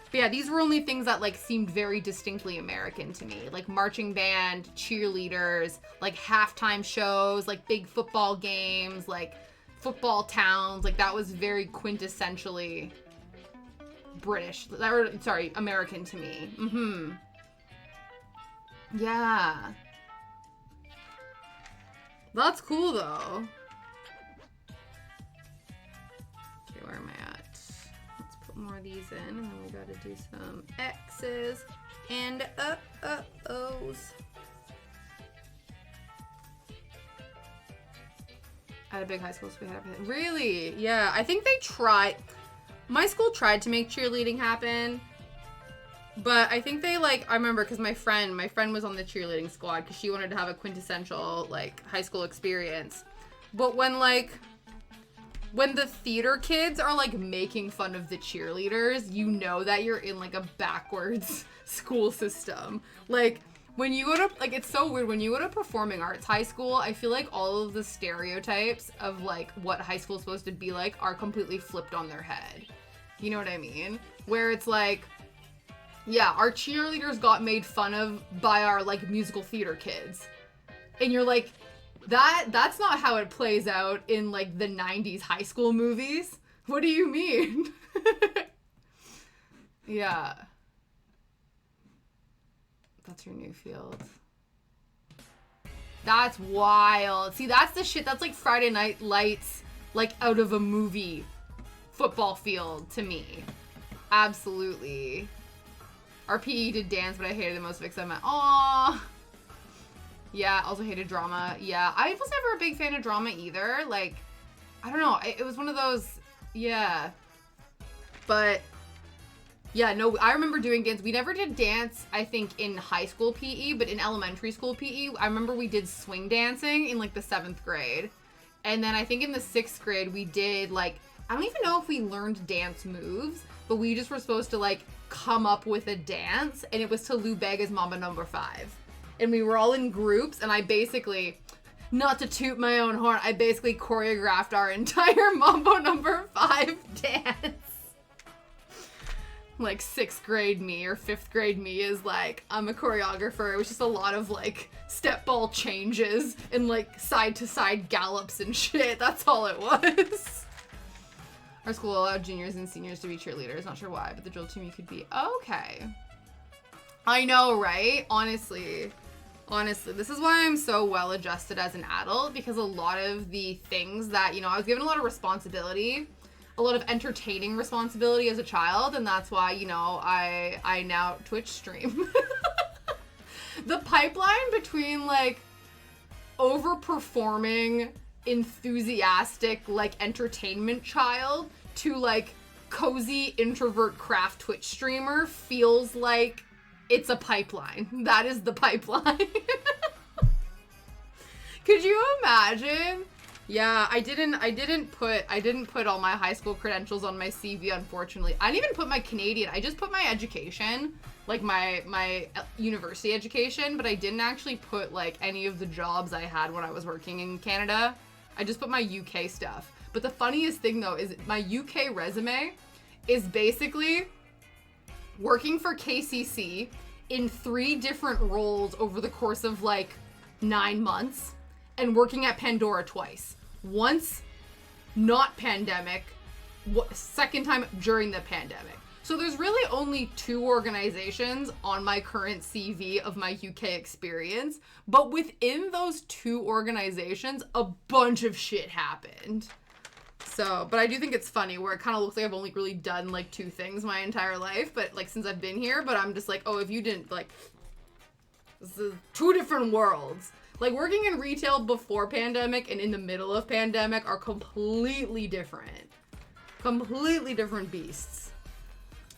S1: But yeah, these were only things that, like, seemed very distinctly American to me. Like, marching band, cheerleaders, like, halftime shows, like, big football games, like, football towns. Like, that was very quintessentially British. Sorry, American to me. Yeah. That's cool, though. Okay, where am I at? Let's put more of these in, and then we gotta do some X's and O's. I had a big high school, so we had everything. Really? Yeah, I think they tried. My school tried to make cheerleading happen. But I think they, like, I remember because my friend was on the cheerleading squad because she wanted to have a quintessential, like, high school experience. But when the theater kids are, like, making fun of the cheerleaders, you know that you're in, like, a backwards school system. Like, when you go to, like, it's so weird, when you go to performing arts high school, I feel like all of the stereotypes of, like, what high school is supposed to be like are completely flipped on their head. You know what I mean? Where it's like, yeah, our cheerleaders got made fun of by our, like, musical theater kids. And you're like, that's not how it plays out in, like, the 90s high school movies. What do you mean? Yeah. That's your new field. That's wild. See, that's the shit. That's like Friday Night Lights, like, out of a movie football field to me. Absolutely. Our PE did dance, but I hated it most because I'm like, aww. Yeah, also hated drama. Yeah, I was never a big fan of drama either. Like, I don't know. It was one of those, yeah. But, yeah, no, I remember doing dance. We never did dance, I think, in high school PE, but in elementary school PE, I remember we did swing dancing in, like, the 7th grade. And then I think in the 6th grade, we did, like, I don't even know if we learned dance moves, but we just were supposed to, like, come up with a dance, and it was to Lou Bega's Mambo No. 5. And we were all in groups, and I basically, not to toot my own horn, I basically choreographed our entire Mambo No. 5 dance. Like, 6th grade me or 5th grade me is like, I'm a choreographer. It was just a lot of, like, step ball changes and, like, side to side gallops and shit. That's all it was. Our school allowed juniors and seniors to be cheerleaders. Not sure why, but the drill team you could be. Okay. I know, right? Honestly, this is why I'm so well adjusted as an adult, because a lot of the things that, you know, I was given a lot of responsibility, a lot of entertaining responsibility as a child, and that's why, you know, I now Twitch stream. The pipeline between, like, overperforming enthusiastic, like, entertainment child to, like, cozy introvert craft Twitch streamer feels like it's a pipeline. That is the pipeline. Could you imagine? Yeah, I didn't put all my high school credentials on my CV, unfortunately. I didn't even put my Canadian. I just put my education, like my university education, but I didn't actually put like any of the jobs I had when I was working in Canada. I just put my UK stuff. But the funniest thing though is my UK resume is basically working for KCC in 3 different roles over the course of like 9 months and working at Pandora twice. Once, not pandemic, second time during the pandemic. So there's really only 2 organizations on my current CV of my UK experience, but within those 2 organizations, a bunch of shit happened. So, but I do think it's funny where it kind of looks like I've only really done like 2 things my entire life, but like since I've been here, but I'm just like, oh, if you didn't like, this is 2 different worlds. Like, working in retail before pandemic and in the middle of pandemic are completely different. Completely different beasts.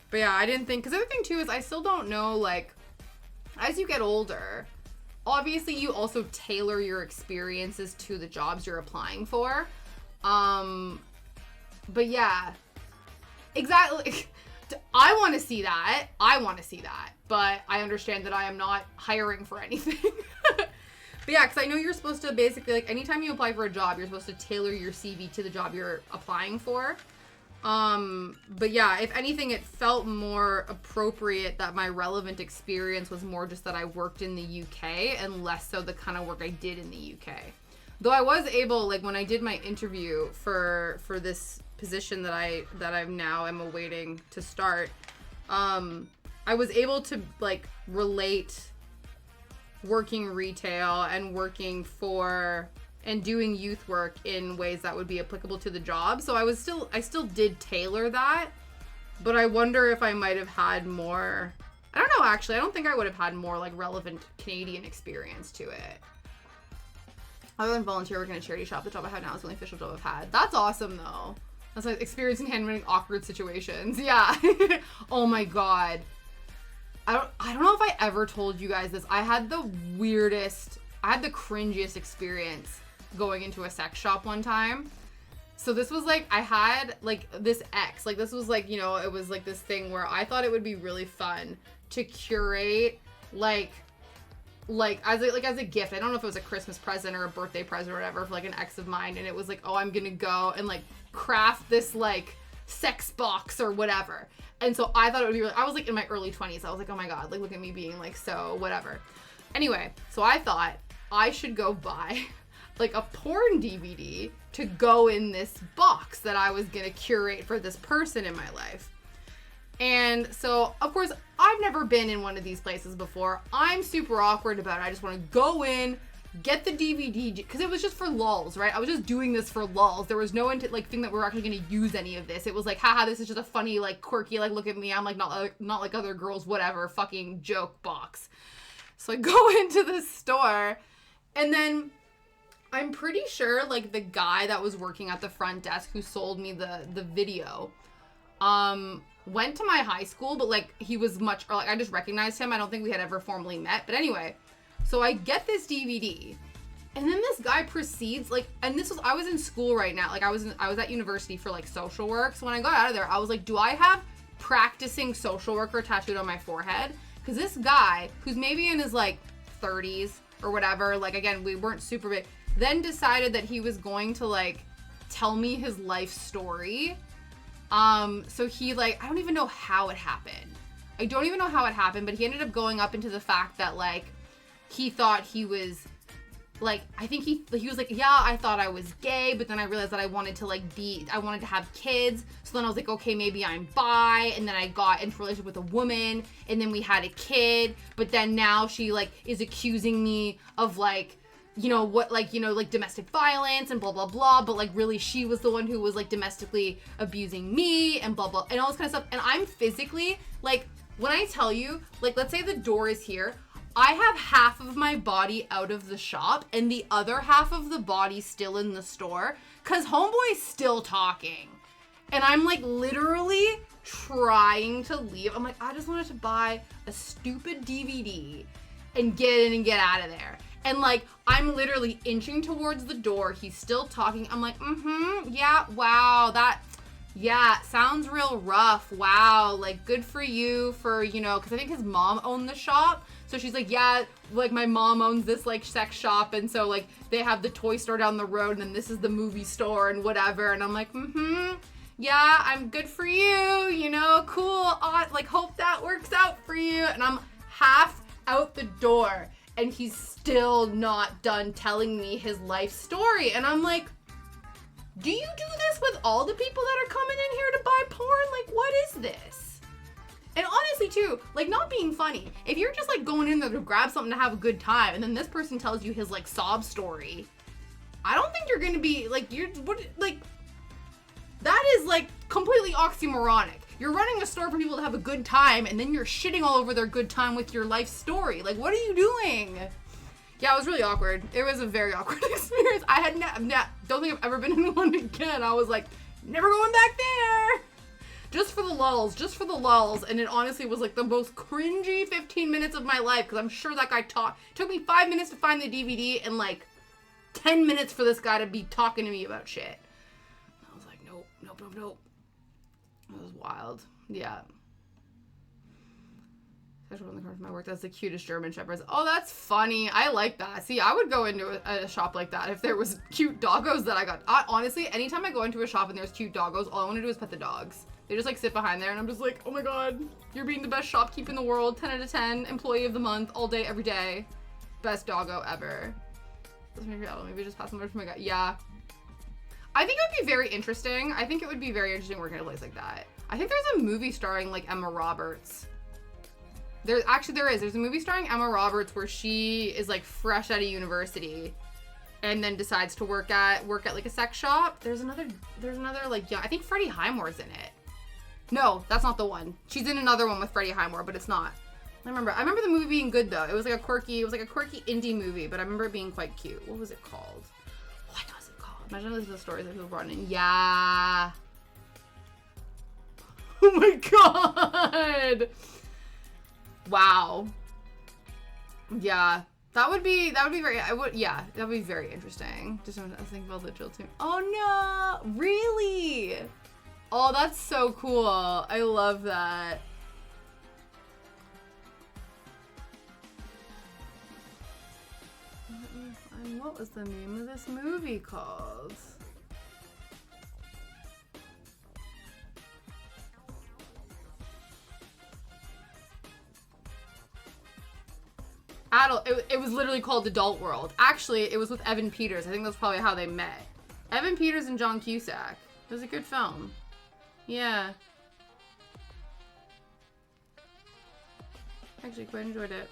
S1: But yeah, I didn't think... Because the other thing, too, is I still don't know, like... As you get older, obviously you also tailor your experiences to the jobs you're applying for. But yeah. Exactly. I want to see that. But I understand that I am not hiring for anything. But yeah, because I know you're supposed to basically, like, anytime you apply for a job, you're supposed to tailor your CV to the job you're applying for. But yeah, if anything, it felt more appropriate that my relevant experience was more just that I worked in the UK and less so the kind of work I did in the UK. Though I was able, like, when I did my interview for this position that I'm now am awaiting to start, I was able to, like, relate working retail and working for and doing youth work in ways that would be applicable to the job. So I still did tailor that, but I wonder if I might have had more, I don't know, actually. I don't think I would have had more like relevant Canadian experience to it. Other than volunteer work in a charity shop, the job I have now is the only official job I've had. That's awesome though. That's like experiencing handling awkward situations. Yeah. Oh my God. I don't know if I ever told you guys this. I had the cringiest experience going into a sex shop one time. So this was like, I had like this ex, like this was like, you know, it was like this thing where I thought it would be really fun to curate like as a gift. I don't know if it was a Christmas present or a birthday present or whatever for like an ex of mine. And it was like, oh, I'm gonna go and like craft this like sex box or whatever. And so I thought it would be really, I was like in my early 20s. I was like, oh my God, like look at me being like so whatever. Anyway, so I thought I should go buy like a porn DVD to go in this box that I was gonna curate for this person in my life. And so, of course, I've never been in one of these places before. I'm super awkward about it. I just want to go in, get the DVD, because it was just for lulz, right? I was just doing this for lulz. There was no like thing that we're actually going to use any of this. It was like, haha, this is just a funny, like quirky, like look at me, I'm like not like other girls, whatever, fucking joke box. So I go into the store, and then I'm pretty sure like the guy that was working at the front desk who sold me the video, went to my high school, but like he was much, or like I just recognized him. I don't think we had ever formally met, but anyway. So I get this DVD, and then this guy proceeds, like, and I was in school right now. Like, I was at university for, like, social work. So when I got out of there, I was like, do I have practicing social worker tattooed on my forehead? Because this guy, who's maybe in his, like, 30s or whatever, like, again, we weren't super big, then decided that he was going to, like, tell me his life story. So he, like, I don't even know how it happened. But he ended up going up into the fact that, like, he thought he was, like, I think he was like, yeah, I thought I was gay, but then I realized that I wanted to have kids. So then I was like, okay, maybe I'm bi. And then I got into a relationship with a woman, and then we had a kid. But then now she, like, is accusing me of, like, you know, what, like, you know, like, domestic violence and blah, blah, blah. But, like, really, she was the one who was, like, domestically abusing me and blah, blah, and all this kind of stuff. And I'm physically, like, when I tell you, like, let's say the door is here, I have half of my body out of the shop and the other half of the body still in the store because homeboy's still talking. And I'm like literally trying to leave. I'm like, I just wanted to buy a stupid DVD and get in and get out of there. And, like, I'm literally inching towards the door. He's still talking. I'm like, yeah, wow, yeah, sounds real rough. Wow, like, good for you for, you know, because I think his mom owned the shop. So she's like, yeah, like, my mom owns this, like, sex shop. And so, like, they have the toy store down the road, and then this is the movie store and whatever. And I'm like, yeah, I'm good for you, you know, cool. Like, hope that works out for you. And I'm half out the door, and he's still not done telling me his life story. And I'm like, do you do this with all the people that are coming in here to buy porn? Like, what is this? And honestly, too, like, not being funny, if you're just, like, going in there to grab something to have a good time, and then this person tells you his, like, sob story, I don't think you're gonna be, like, that is, like, completely oxymoronic. You're running a store for people to have a good time, and then you're shitting all over their good time with your life story. Like, what are you doing? Yeah, it was really awkward. It was a very awkward experience. I had don't think I've ever been in one again. I was like, never going back there. Just for the lulls. And it honestly was, like, the most cringy 15 minutes of my life, because I'm sure that guy talked. It took me 5 minutes to find the DVD, and, like, 10 minutes for this guy to be talking to me about shit. I was like, nope. It was wild. Yeah. Especially when the car from my work. That's the cutest German Shepherds. Oh, that's funny. I like that. See, I would go into a shop like that if there was cute doggos that I got. Honestly, anytime I go into a shop and there's cute doggos, all I want to do is pet the dogs. They just, like, sit behind there, and I'm just like, oh my god, you're being the best shopkeep in the world. 10 out of 10. Employee of the month. All day, every day. Best doggo ever. Maybe just pass them over to my guy. Yeah. I think it would be very interesting. I think it would be very interesting working at a place like that. I think there's a movie starring, like, Emma Roberts. There is. There's a movie starring Emma Roberts where she is, like, fresh out of university and then decides to work at like a sex shop. There's another like, yeah, I think Freddie Highmore's in it. No, that's not the one. She's in another one with Freddie Highmore, but it's not. I remember the movie being good though. It was like a quirky indie movie, but I remember it being quite cute. What was it called? Imagine listening to the stories that people brought in. Yeah. Oh my god. Wow. Yeah. That would be very, that'd be very interesting. I was thinking about the Jill too. Oh no. Really? Oh, that's so cool. I love that. What was the name of this movie called? It was literally called Adult World. Actually, it was with Evan Peters. I think that's probably how they met. Evan Peters and John Cusack. It was a good film. Yeah. Actually, quite enjoyed it.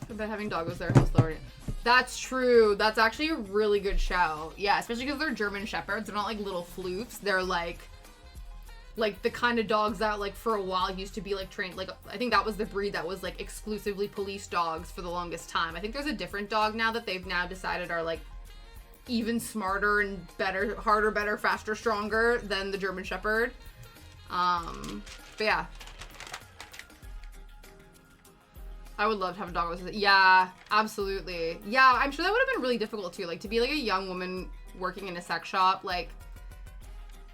S1: About having doggos there helps lower it. That's true. That's actually a really good show. Yeah, especially because they're German Shepherds. They're not like little floofs. They're like the kind of dogs that, like, for a while used to be, like, trained. Like, I think that was the breed that was, like, exclusively police dogs for the longest time. I think there's a different dog now that they've now decided are, like, even smarter and better, harder, better, faster, stronger than the German Shepherd. But yeah. I would love to have a dog with it. Yeah, absolutely. Yeah, I'm sure that would have been really difficult too. Like, to be like a young woman working in a sex shop, like,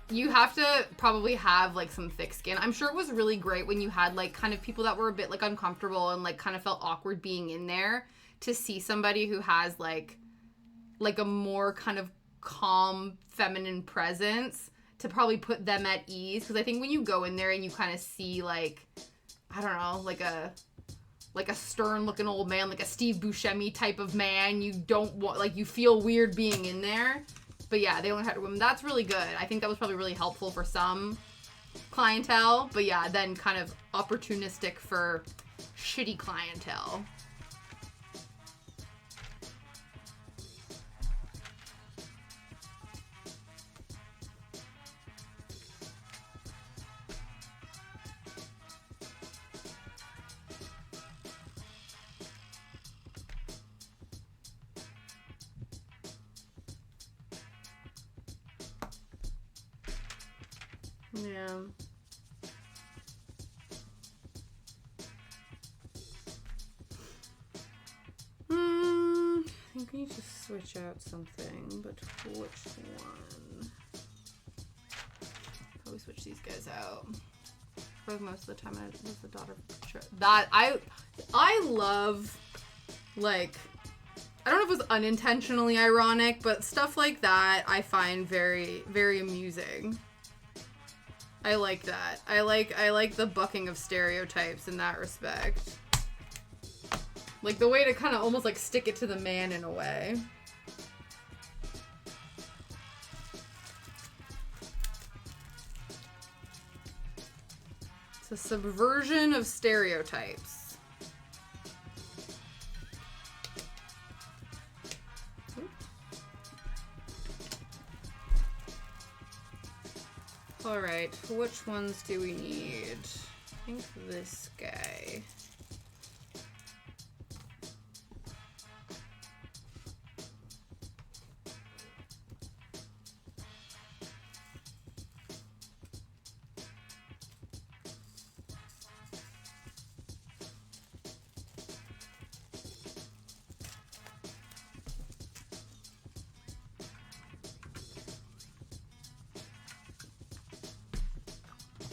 S1: you have to probably have, like, some thick skin. I'm sure it was really great when you had, like, kind of people that were a bit, like, uncomfortable and, like, kind of felt awkward being in there, to see somebody who has, like a more kind of calm, feminine presence to probably put them at ease. Because I think when you go in there and you kind of see, like, I don't know, like a stern-looking old man, like a Steve Buscemi type of man, you don't want, like, you feel weird being in there. But yeah, they only had women. That's really good. I think that was probably really helpful for some clientele. But yeah, then kind of opportunistic for shitty clientele. Yeah. need to switch out something, but which one? Probably switch these guys out. For most of the time, I was the daughter of that. I love, like, I don't know if it was unintentionally ironic, but stuff like that I find very, very amusing. I like that. I like the bucking of stereotypes in that respect. Like the way to kind of almost like stick it to the man in a way. It's a subversion of stereotypes. Alright, which ones do we need? I think this guy.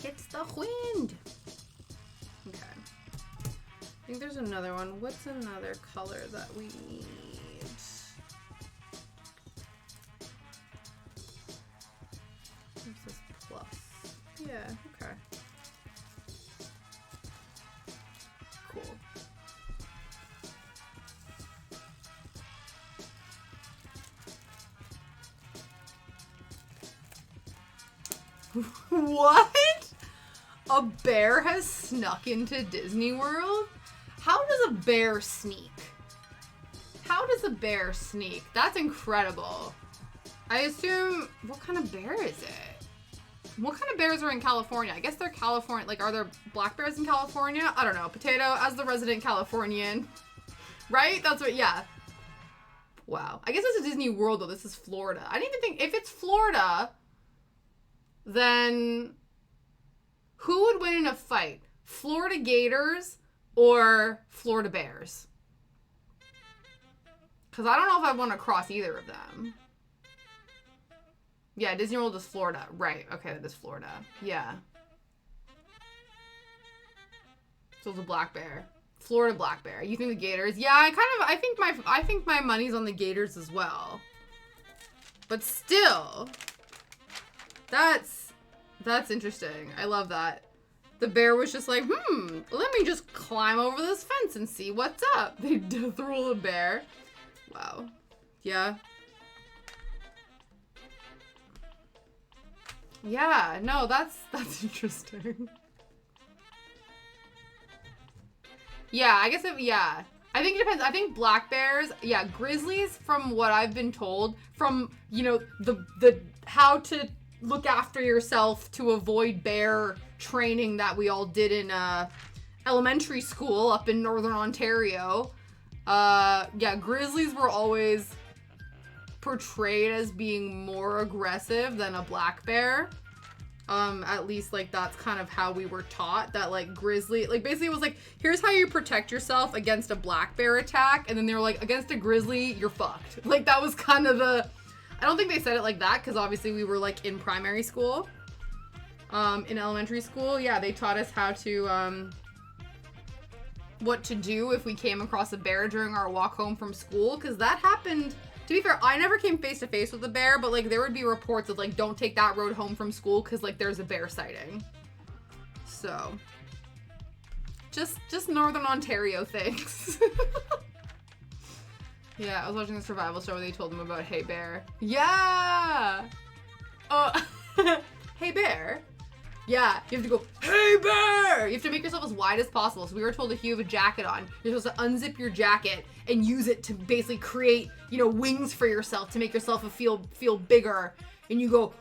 S1: It's the wind. Okay. I think there's another one. What's another color that we need? What's this plus? Yeah, okay. Cool. What? A bear has snuck into Disney World? How does a bear sneak? How does a bear sneak? That's incredible. I assume, what kind of bear is it? What kind of bears are in California? I guess they're California, like are there black bears in California? I don't know. Potato, as the resident Californian. Right? That's what, yeah. Wow. I guess it's a Disney World though. This is Florida. I didn't even think, if it's Florida, then who would win in a fight? Florida Gators or Florida Bears? Because I don't know if I want to cross either of them. Yeah, Disney World is Florida. Right. Okay, that is Florida. Yeah. So it's a black bear. Florida black bear. You think the Gators? Yeah, I think my money's on the Gators as well. But still, that's interesting. I love that. The bear was just like, let me just climb over this fence and see what's up. They threw the bear. Wow. Yeah. Yeah, no, that's interesting. Yeah, I guess yeah. I think it depends. I think black bears, yeah, grizzlies, from what I've been told, from, you know, the how to look after yourself to avoid bear training that we all did in elementary school up in Northern Ontario. Yeah, grizzlies were always portrayed as being more aggressive than a black bear. At least, like, that's kind of how we were taught, that, like, grizzly, like, basically it was like, here's how you protect yourself against a black bear attack, and then they were like, against a grizzly, you're fucked. Like, that was kind of the, I don't think they said it like that, because obviously we were, like, in primary school. In elementary school, yeah, they taught us how to, what to do if we came across a bear during our walk home from school, because that happened. To be fair, I never came face to face with a bear, but, like, there would be reports of, like, don't take that road home from school because, like, there's a bear sighting. So, just Northern Ontario things. Yeah, I was watching a survival show where they told them about Hey Bear. Yeah! Oh, Hey Bear? Yeah, you have to go, Hey Bear! You have to make yourself as wide as possible. So we were told if you have a jacket on, you're supposed to unzip your jacket and use it to basically create, you know, wings for yourself to make yourself feel bigger. And you go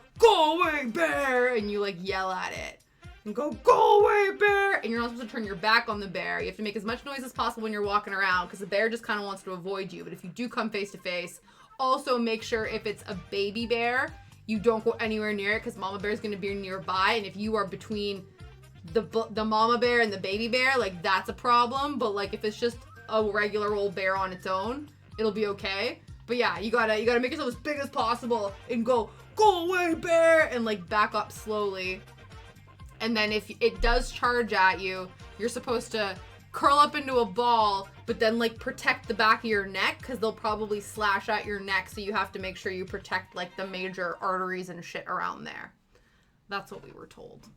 S1: away, bear! And you, like, yell at it. And go away, bear! And you're not supposed to turn your back on the bear. You have to make as much noise as possible when you're walking around because the bear just kind of wants to avoid you. But if you do come face to face, also make sure if it's a baby bear, you don't go anywhere near it because mama bear is going to be nearby. And if you are between the mama bear and the baby bear, like, that's a problem. But, like, if it's just a regular old bear on its own, it'll be okay. But yeah, you gotta make yourself as big as possible and go away, bear, and like back up slowly. And then if it does charge at you, you're supposed to curl up into a ball, but then like protect the back of your neck because they'll probably slash at your neck. So you have to make sure you protect like the major arteries and shit around there. That's what we were told.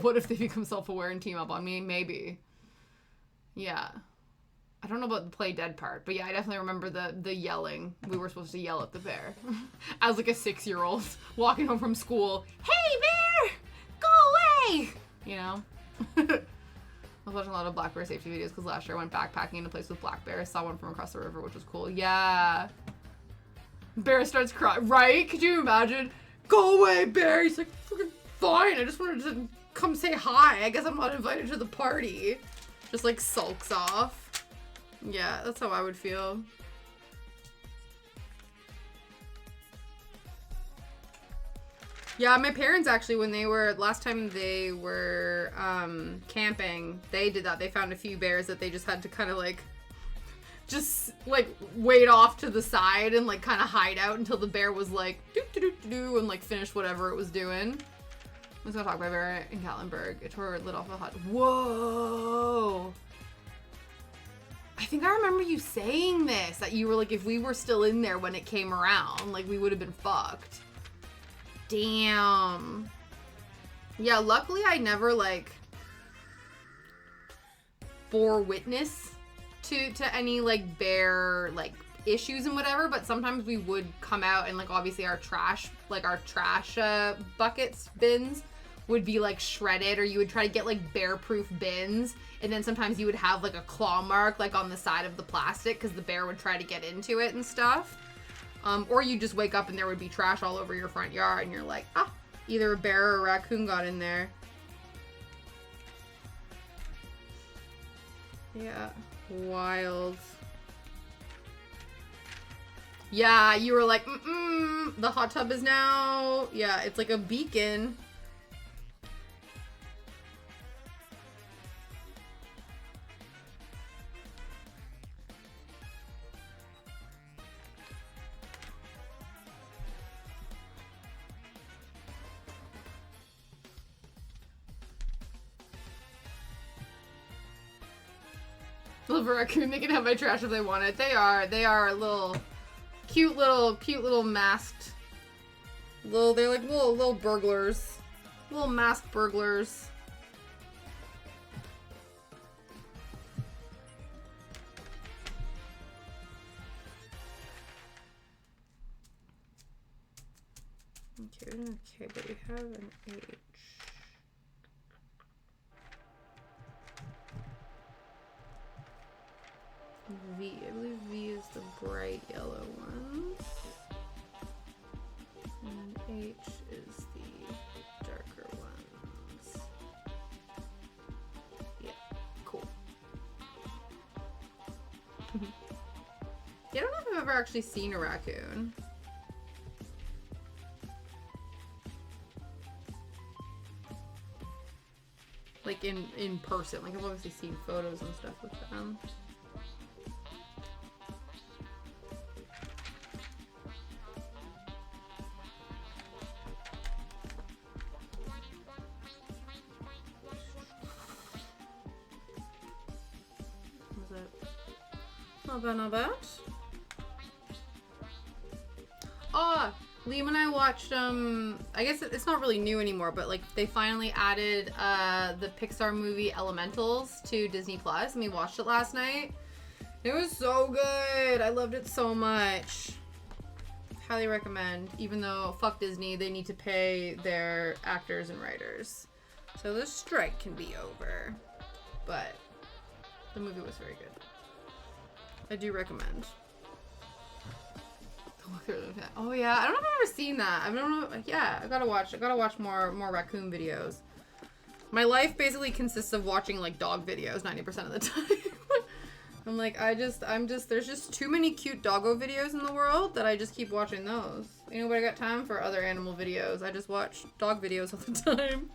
S1: What if they become self-aware and team up on me? Maybe. Yeah. I don't know about the play dead part, but yeah, I definitely remember the yelling. We were supposed to yell at the bear. As like a 6-year-old walking home from school. Hey, bear! Go away! You know? I was watching a lot of black bear safety videos because last year I went backpacking in a place with black bears. Saw one from across the river, which was cool. Yeah. Bear starts crying. Right? Could you imagine? Go away, bear! He's like, fucking fine. I just wanted to come say hi. I guess I'm not invited to the party. Just like sulks off. Yeah, that's how I would feel. Yeah, my parents actually, when they were, last time they were camping, they did that. They found a few bears that they just had to kind of like, just like wait off to the side and like kind of hide out until the bear was like, doo-doo-doo-doo, and like finish whatever it was doing. Let's go talk about a bear in Gatlinburg. It tore lit off a hut. Whoa! I think I remember you saying this, that you were like, if we were still in there when it came around, like we would have been fucked. Damn. Yeah, luckily I never like bore witness to any like bear like issues and whatever, but sometimes we would come out and like obviously our trash buckets bins would be like shredded, or you would try to get like bear proof bins, and then sometimes you would have like a claw mark like on the side of the plastic because the bear would try to get into it and stuff. Or you just wake up and there would be trash all over your front yard and you're like, ah, either a bear or a raccoon got in there. Yeah, wild. Yeah, you were like, the hot tub is now, yeah, it's like a beacon. Little raccoon, they can have my trash if they want it. They are little, cute little masked, they're like little burglars. Little masked burglars. Okay, but we have an H. V. I believe V is the bright yellow ones. And H is the darker ones. Yeah, cool. Yeah, I don't know if I've ever actually seen a raccoon. Like in person. Like I've obviously seen photos and stuff with them. Not bad. Oh, Liam and I watched, I guess it's not really new anymore, but like they finally added the Pixar movie Elementals to Disney Plus, and we watched it last night. It was so good. I loved it so much. Highly recommend, even though fuck Disney, they need to pay their actors and writers. So the strike can be over. But the movie was very good. I do recommend. Oh yeah, I don't know if I've ever seen that. I don't know. Yeah, I gotta watch more raccoon videos. My life basically consists of watching like dog videos 90% of the time. I'm like, there's just too many cute doggo videos in the world that I just keep watching those. Ain't nobody got time for other animal videos. I just watch dog videos all the time.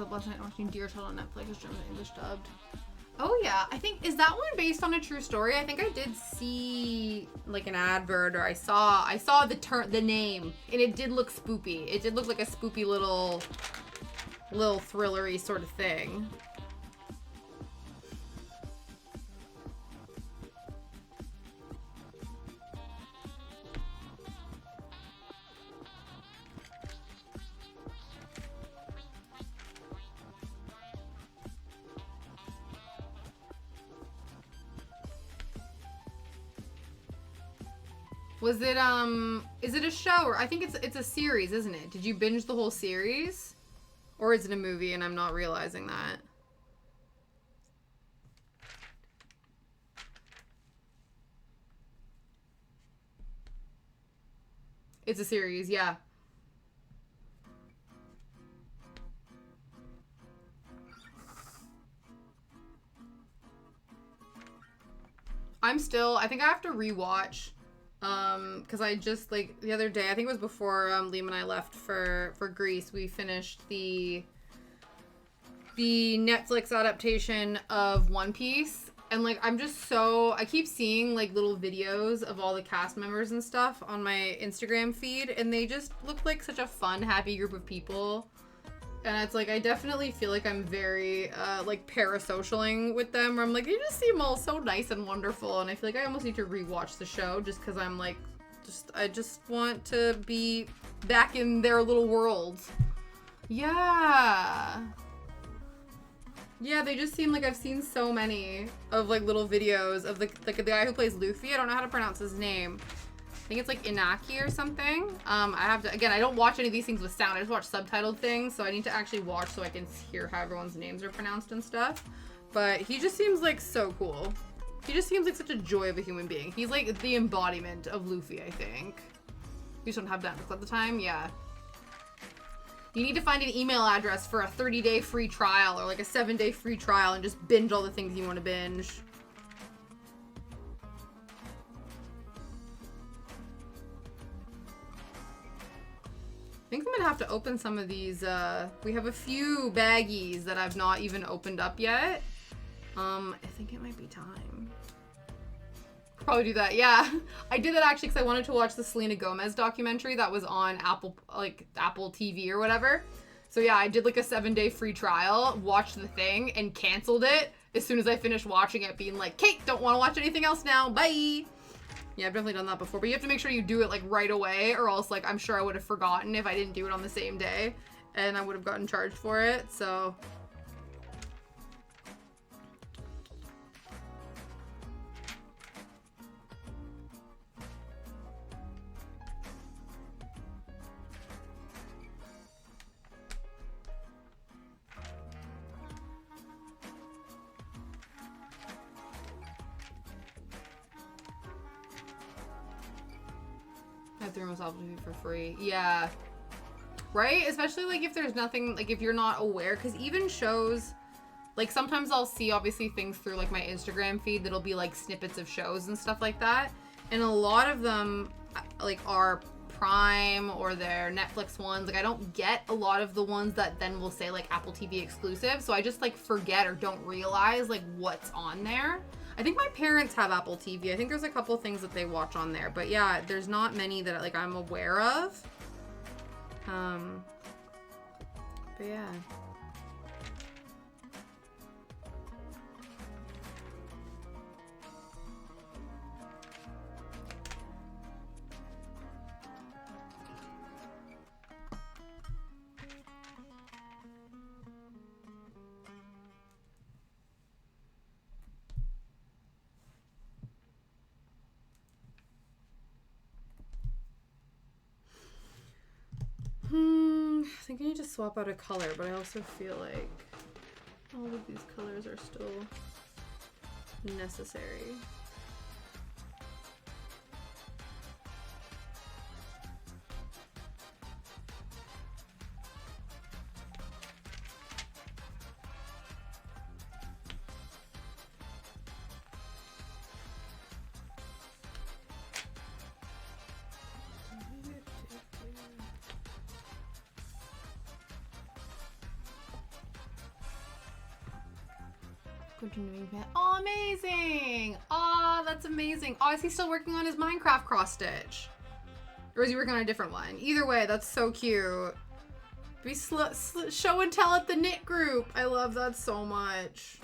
S1: up last night watching Dear Child on Netflix. It's German English dubbed. Oh yeah, I think, is that one based on a true story? I think I did see like an advert, or I saw the name, and it did look spoopy. It did look like a spoopy little thrillery sort of thing. Was it, is it a show? Or I think it's a series, isn't it? Did you binge the whole series? Or is it a movie and I'm not realizing that? It's a series, yeah. I think I have to rewatch. Because I just, like, the other day, I think it was before Liam and I left for Greece, we finished the Netflix adaptation of One Piece, and, like, I keep seeing, like, little videos of all the cast members and stuff on my Instagram feed, and they just look like such a fun, happy group of people. And it's like, I definitely feel like I'm very, like, parasocialing with them, where I'm like, they just seem all so nice and wonderful, and I feel like I almost need to rewatch the show, just because I'm like, I just want to be back in their little worlds. Yeah. Yeah, they just seem like I've seen so many of, like, little videos of the guy who plays Luffy. I don't know how to pronounce his name. I think it's like Inaki or something. I have to, again, I don't watch any of these things with sound. I just watch subtitled things, so I need to actually watch so I can hear how everyone's names are pronounced and stuff. But he just seems like so cool. He just seems like such a joy of a human being. He's like the embodiment of Luffy, I think. You just don't have Netflix at the time? Yeah. You need to find an email address for a 30-day free trial or like a 7-day free trial and just binge all the things you want to binge. I think I'm gonna have to open some of these. We have a few baggies that I've not even opened up yet. I think it might be time. Probably do that, yeah. I did that actually because I wanted to watch the Selena Gomez documentary that was on Apple TV or whatever. So yeah, I did like a 7-day free trial, watched the thing, and canceled it as soon as I finished watching it, being like, Kate, don't want to watch anything else now, bye! Yeah, I've definitely done that before, but you have to make sure you do it, like, right away, or else, like, I'm sure I would have forgotten if I didn't do it on the same day, and I would have gotten charged for it, so... I threw myself for free. Yeah. Right? Especially, like, if there's nothing, like, if you're not aware, because even shows, like, sometimes I'll see, obviously, things through, like, my Instagram feed that'll be, like, snippets of shows and stuff like that, and a lot of them, like, are Prime or they're Netflix ones. Like, I don't get a lot of the ones that then will say, like, Apple TV exclusive, so I just, like, forget or don't realize, like, what's on there. I think my parents have Apple TV. I think there's a couple things that they watch on there. But yeah, there's not many that, like, I'm aware of. But yeah. I think I need to swap out a color, but I also feel like all of these colors are still necessary. Continuing fan. Oh, amazing! Oh, that's amazing. Oh, is he still working on his Minecraft cross stitch? Or is he working on a different one? Either way, that's so cute. Be show and tell at the knit group. I love that so much.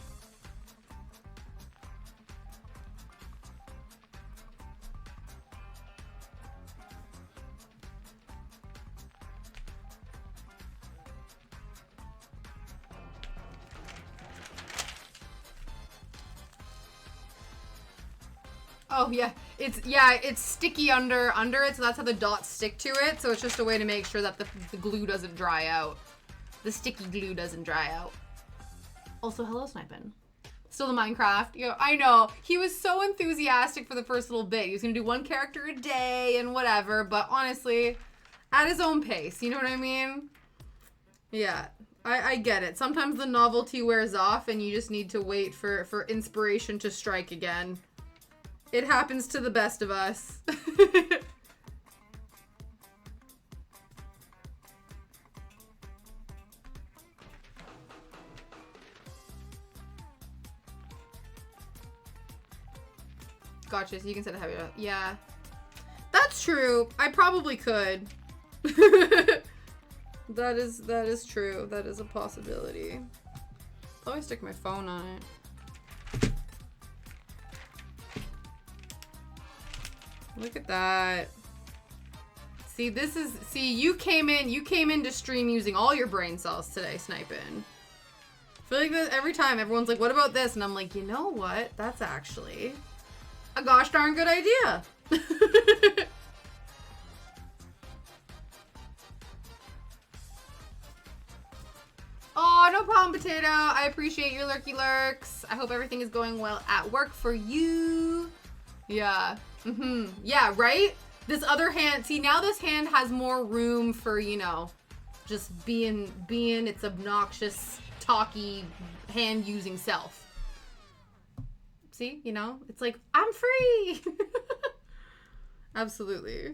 S1: Oh yeah, it's sticky under it, so that's how the dots stick to it. So it's just a way to make sure that the glue doesn't dry out. The sticky glue doesn't dry out. Also, hello, Snipin'. Still the Minecraft. You know, I know he was so enthusiastic for the first little bit. He was gonna do one character a day and whatever, but honestly, at his own pace. You know what I mean? Yeah. I get it. Sometimes the novelty wears off, and you just need to wait for inspiration to strike again. It happens to the best of us. Gotcha, so you can set a heavy. Yeah. That's true. I probably could. That is true. That is a possibility. Probably stick my phone on it. Look at that. See, you came into stream using all your brain cells today, Snipin'. I feel like that every time everyone's like, what about this? And I'm like, you know what? That's actually a gosh darn good idea. Oh, no problem, Potato. I appreciate your lurky lurks. I hope everything is going well at work for you. Yeah. Yeah, right? This other hand, see, now this hand has more room for, you know, just being its obnoxious, talky, hand-using self. See, you know? It's like, I'm free! Absolutely.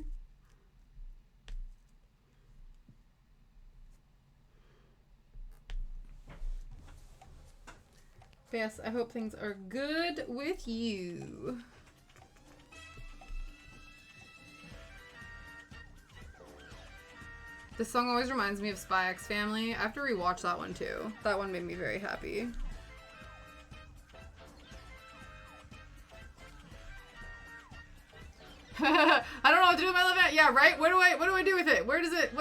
S1: But yes, I hope things are good with you. This song always reminds me of Spy X Family. I have to rewatch that one too. That one made me very happy. I don't know what to do with my left hand. Yeah, right? What do I do with it? Where does it,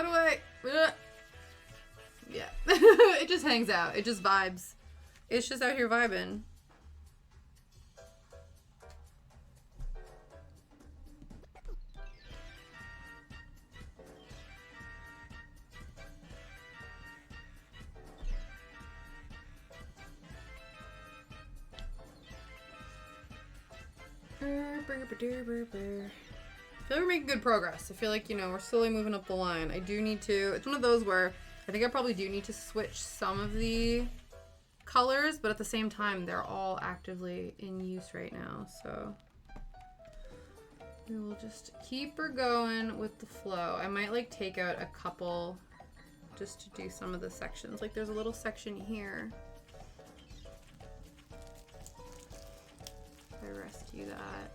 S1: yeah. It just hangs out. It just vibes. It's just out here vibing. I feel like we're making good progress. I feel like, you know, we're slowly moving up the line. I do need to, it's one of those where I think I probably do need to switch some of the colors, but at the same time, they're all actively in use right now, so we will just keep her going with the flow. I might like take out a couple just to do some of the sections. Like there's a little section here. I rescue that.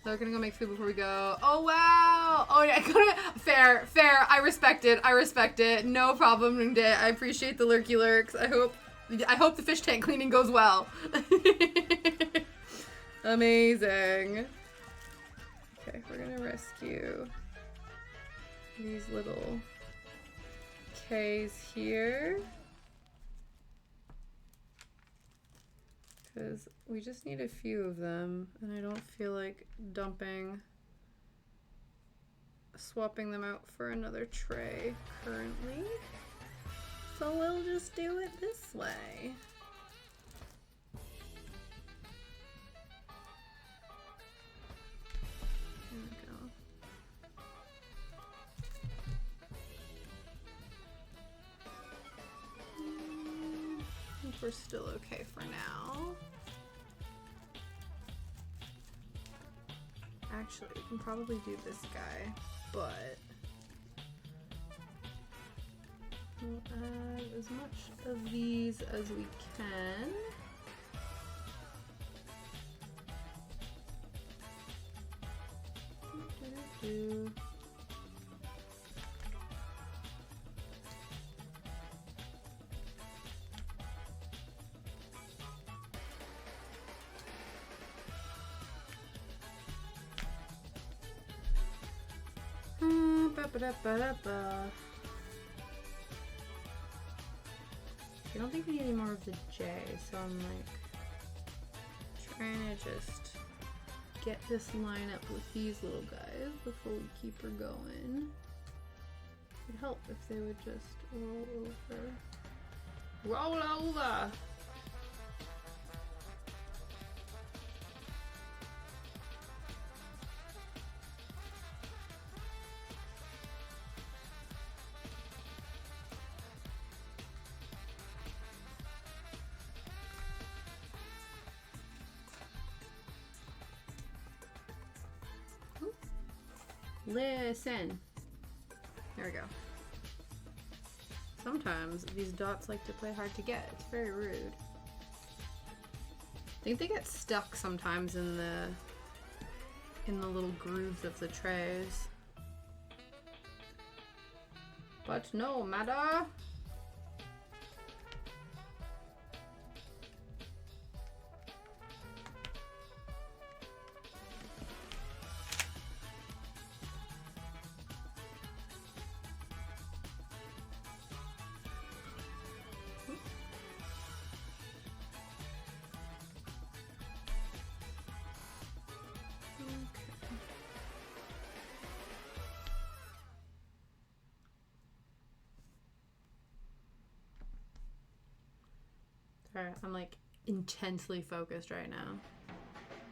S1: So we're gonna go make food before we go. Oh wow! Oh yeah, fair. I respect it. No problem, Nungde. I appreciate the lurky lurks. I hope the fish tank cleaning goes well. Amazing. Okay, we're gonna rescue these little K's here. Because we just need a few of them, and I don't feel like swapping them out for another tray currently. So we'll just do it this way. There we go. I think we're still okay for now. Actually, we can probably do this guy, but we'll add as much of these as we can. I don't think we need any more of the J, so I'm like trying to just get this line up with these little guys before we keep her going. It'd help if they would just roll over. Roll over! Listen. There we go. Sometimes these dots like to play hard to get. It's very rude. I think they get stuck sometimes in the little grooves of the trays. But no matter. I'm like intensely focused right now.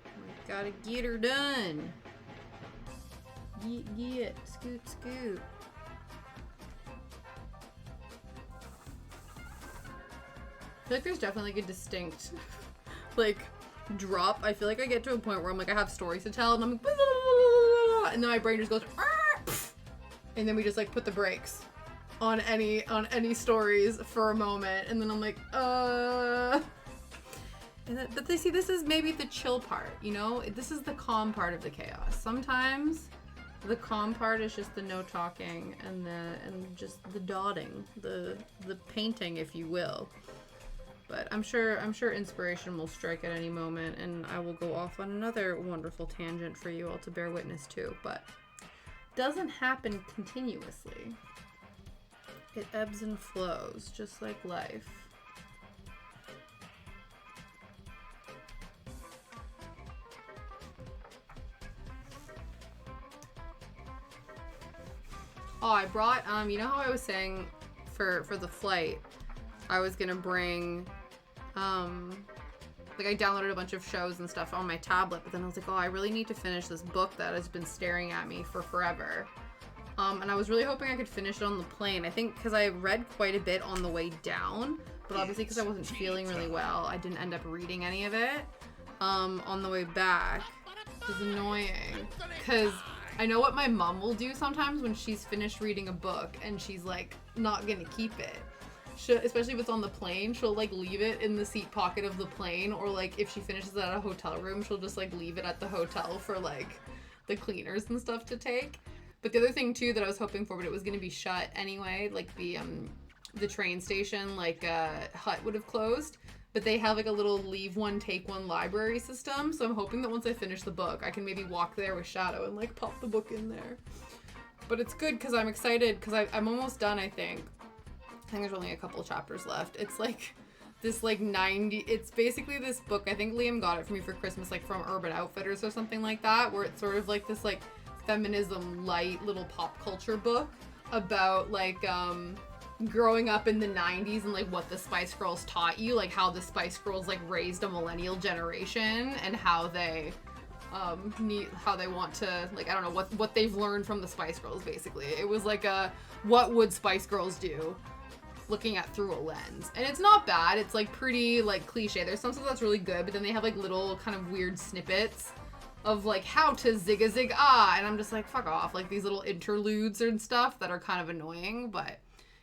S1: Like, gotta get her done. Get, scoot, scoot. I feel like there's definitely like a distinct like drop. I feel like I get to a point where I'm like I have stories to tell and I'm like, and then my brain just goes, and then we just like put the brakes on any stories for a moment, and then I'm like, but they see this is maybe the chill part, you know? This is the calm part of the chaos. Sometimes the calm part is just the no talking and just the dotting, the painting, if you will. But I'm sure inspiration will strike at any moment, and I will go off on another wonderful tangent for you all to bear witness to. But it doesn't happen continuously. It ebbs and flows, just like life. Oh, I brought, you know how I was saying for the flight, I was gonna bring, like I downloaded a bunch of shows and stuff on my tablet, but then I was like, oh, I really need to finish this book that has been staring at me for forever. And I was really hoping I could finish it on the plane. I think because I read quite a bit on the way down, but obviously because I wasn't feeling really well, I didn't end up reading any of it on the way back. Which is annoying because I know what my mom will do sometimes when she's finished reading a book and she's like not gonna keep it. Especially if it's on the plane, she'll like leave it in the seat pocket of the plane, or like if she finishes it at a hotel room, she'll just like leave it at the hotel for like the cleaners and stuff to take. But the other thing too that I was hoping for, but it was gonna be shut anyway, like the train station, like Hut would have closed, but they have like a little leave one, take one library system. So I'm hoping that once I finish the book, I can maybe walk there with Shadow and like pop the book in there. But it's good because I'm excited because I'm almost done, I think there's only a couple chapters left. It's like this like 90, it's basically this book, I think Liam got it for me for Christmas, like from Urban Outfitters or something like that, where it's sort of like this like feminism light little pop culture book about like growing up in the 90s and like what the Spice Girls taught you, like how the Spice Girls like raised a millennial generation and how they how they want to, like, I don't know what they've learned from the Spice Girls. Basically it was like a what would Spice Girls do, looking at through a lens. And it's not bad, it's like pretty like cliche. There's some stuff that's really good, but then they have like little kind of weird snippets of like how to zig a zig ah, and I'm just like, fuck off, like these little interludes and stuff that are kind of annoying. But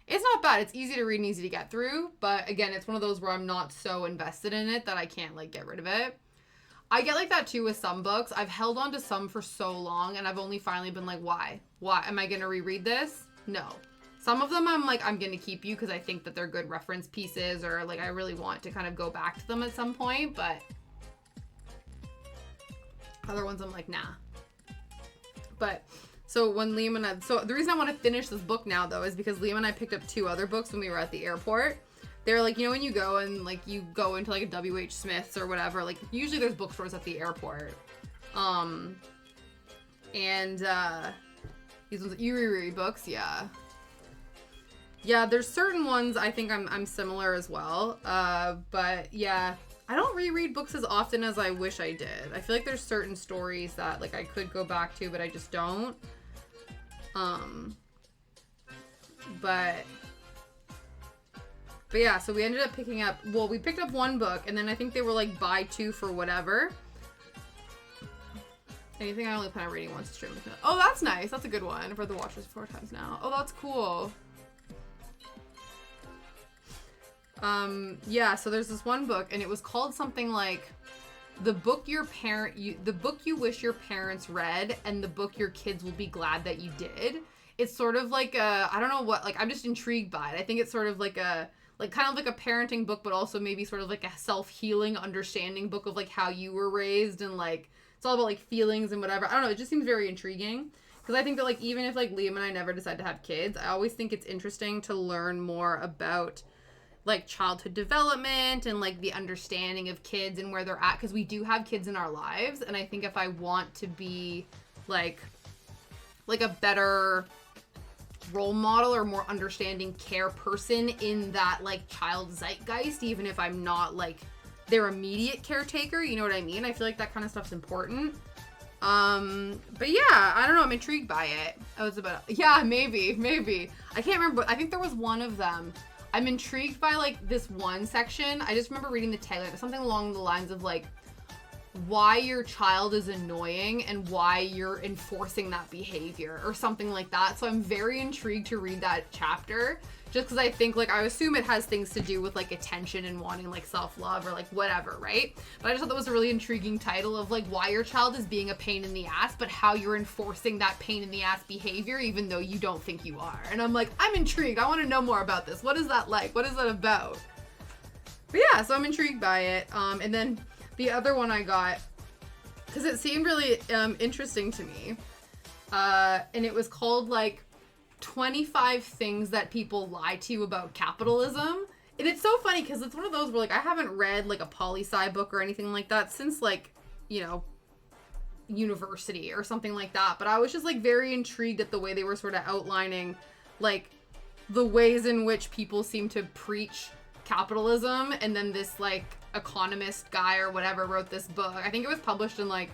S1: it's not bad, it's easy to read and easy to get through, but again, it's one of those where I'm not so invested in it that I can't like get rid of it. I get like that too with some books. I've held on to some for so long and I've only finally been like, why am I gonna reread this? No. Some of them I'm like, I'm gonna keep you because I think that they're good reference pieces, or like I really want to kind of go back to them at some point, but other ones I'm like, nah. But So when Liam and I, so the reason I want to finish this book now though is because Liam and I picked up 2 other books when we were at the airport. They're like, you know, when you go and like you go into like a W.H. Smith's or whatever, like usually there's bookstores at the airport. These ones, you reread books, yeah. Yeah, there's certain ones I think I'm similar as well. But yeah, I don't reread books as often as I wish I did. I feel like there's certain stories that like I could go back to, but I just don't. But yeah, so we ended up picking up, well, we picked up 1 book, and then I think they were like buy 2 for whatever. Anything I only plan on reading once a stream. Oh, that's nice. That's a good one. I've read The Watchers 4 times now. Oh, that's cool. Yeah, so there's this 1 book, and it was called something like the book you wish your parents read, and the book your kids will be glad that you did. It's sort of like I don't know what, like, I'm just intrigued by it. I think it's sort of like kind of like a parenting book, but also maybe sort of like a self-healing understanding book of like how you were raised, and like it's all about like feelings and whatever. I don't know, it just seems very intriguing, because I think that like even if like Liam and I never decide to have kids, I always think it's interesting to learn more about like childhood development and like the understanding of kids and where they're at, because we do have kids in our lives, and I think if I want to be like a better role model or more understanding care person in that like child zeitgeist, even if I'm not like their immediate caretaker, you know what I mean? I feel like that kind of stuff's important. But yeah, I don't know, I'm intrigued by it. Maybe. I can't remember, I think there was one of them. I'm intrigued by like this one section. I just remember reading the tagline, something along the lines of like why your child is annoying and why you're enforcing that behavior or something like that. So I'm very intrigued to read that chapter, just because I think like I assume it has things to do with like attention and wanting like self-love or like whatever, right? But I just thought that was a really intriguing title of like why your child is being a pain in the ass, but how you're enforcing that pain in the ass behavior even though you don't think you are. And I'm like, I'm intrigued. I want to know more about this. What is that like? What is that about? But yeah, so I'm intrigued by it. And then the other one I got, because it seemed really interesting to me, and it was called like 25 Things That People Lie to You About Capitalism. And it's so funny because it's one of those where like I haven't read like a poli-sci book or anything like that since like, you know, university or something like that. But I was just like very intrigued at the way they were sort of outlining like the ways in which people seem to preach capitalism, and then this like economist guy or whatever wrote this book. I think it was published in like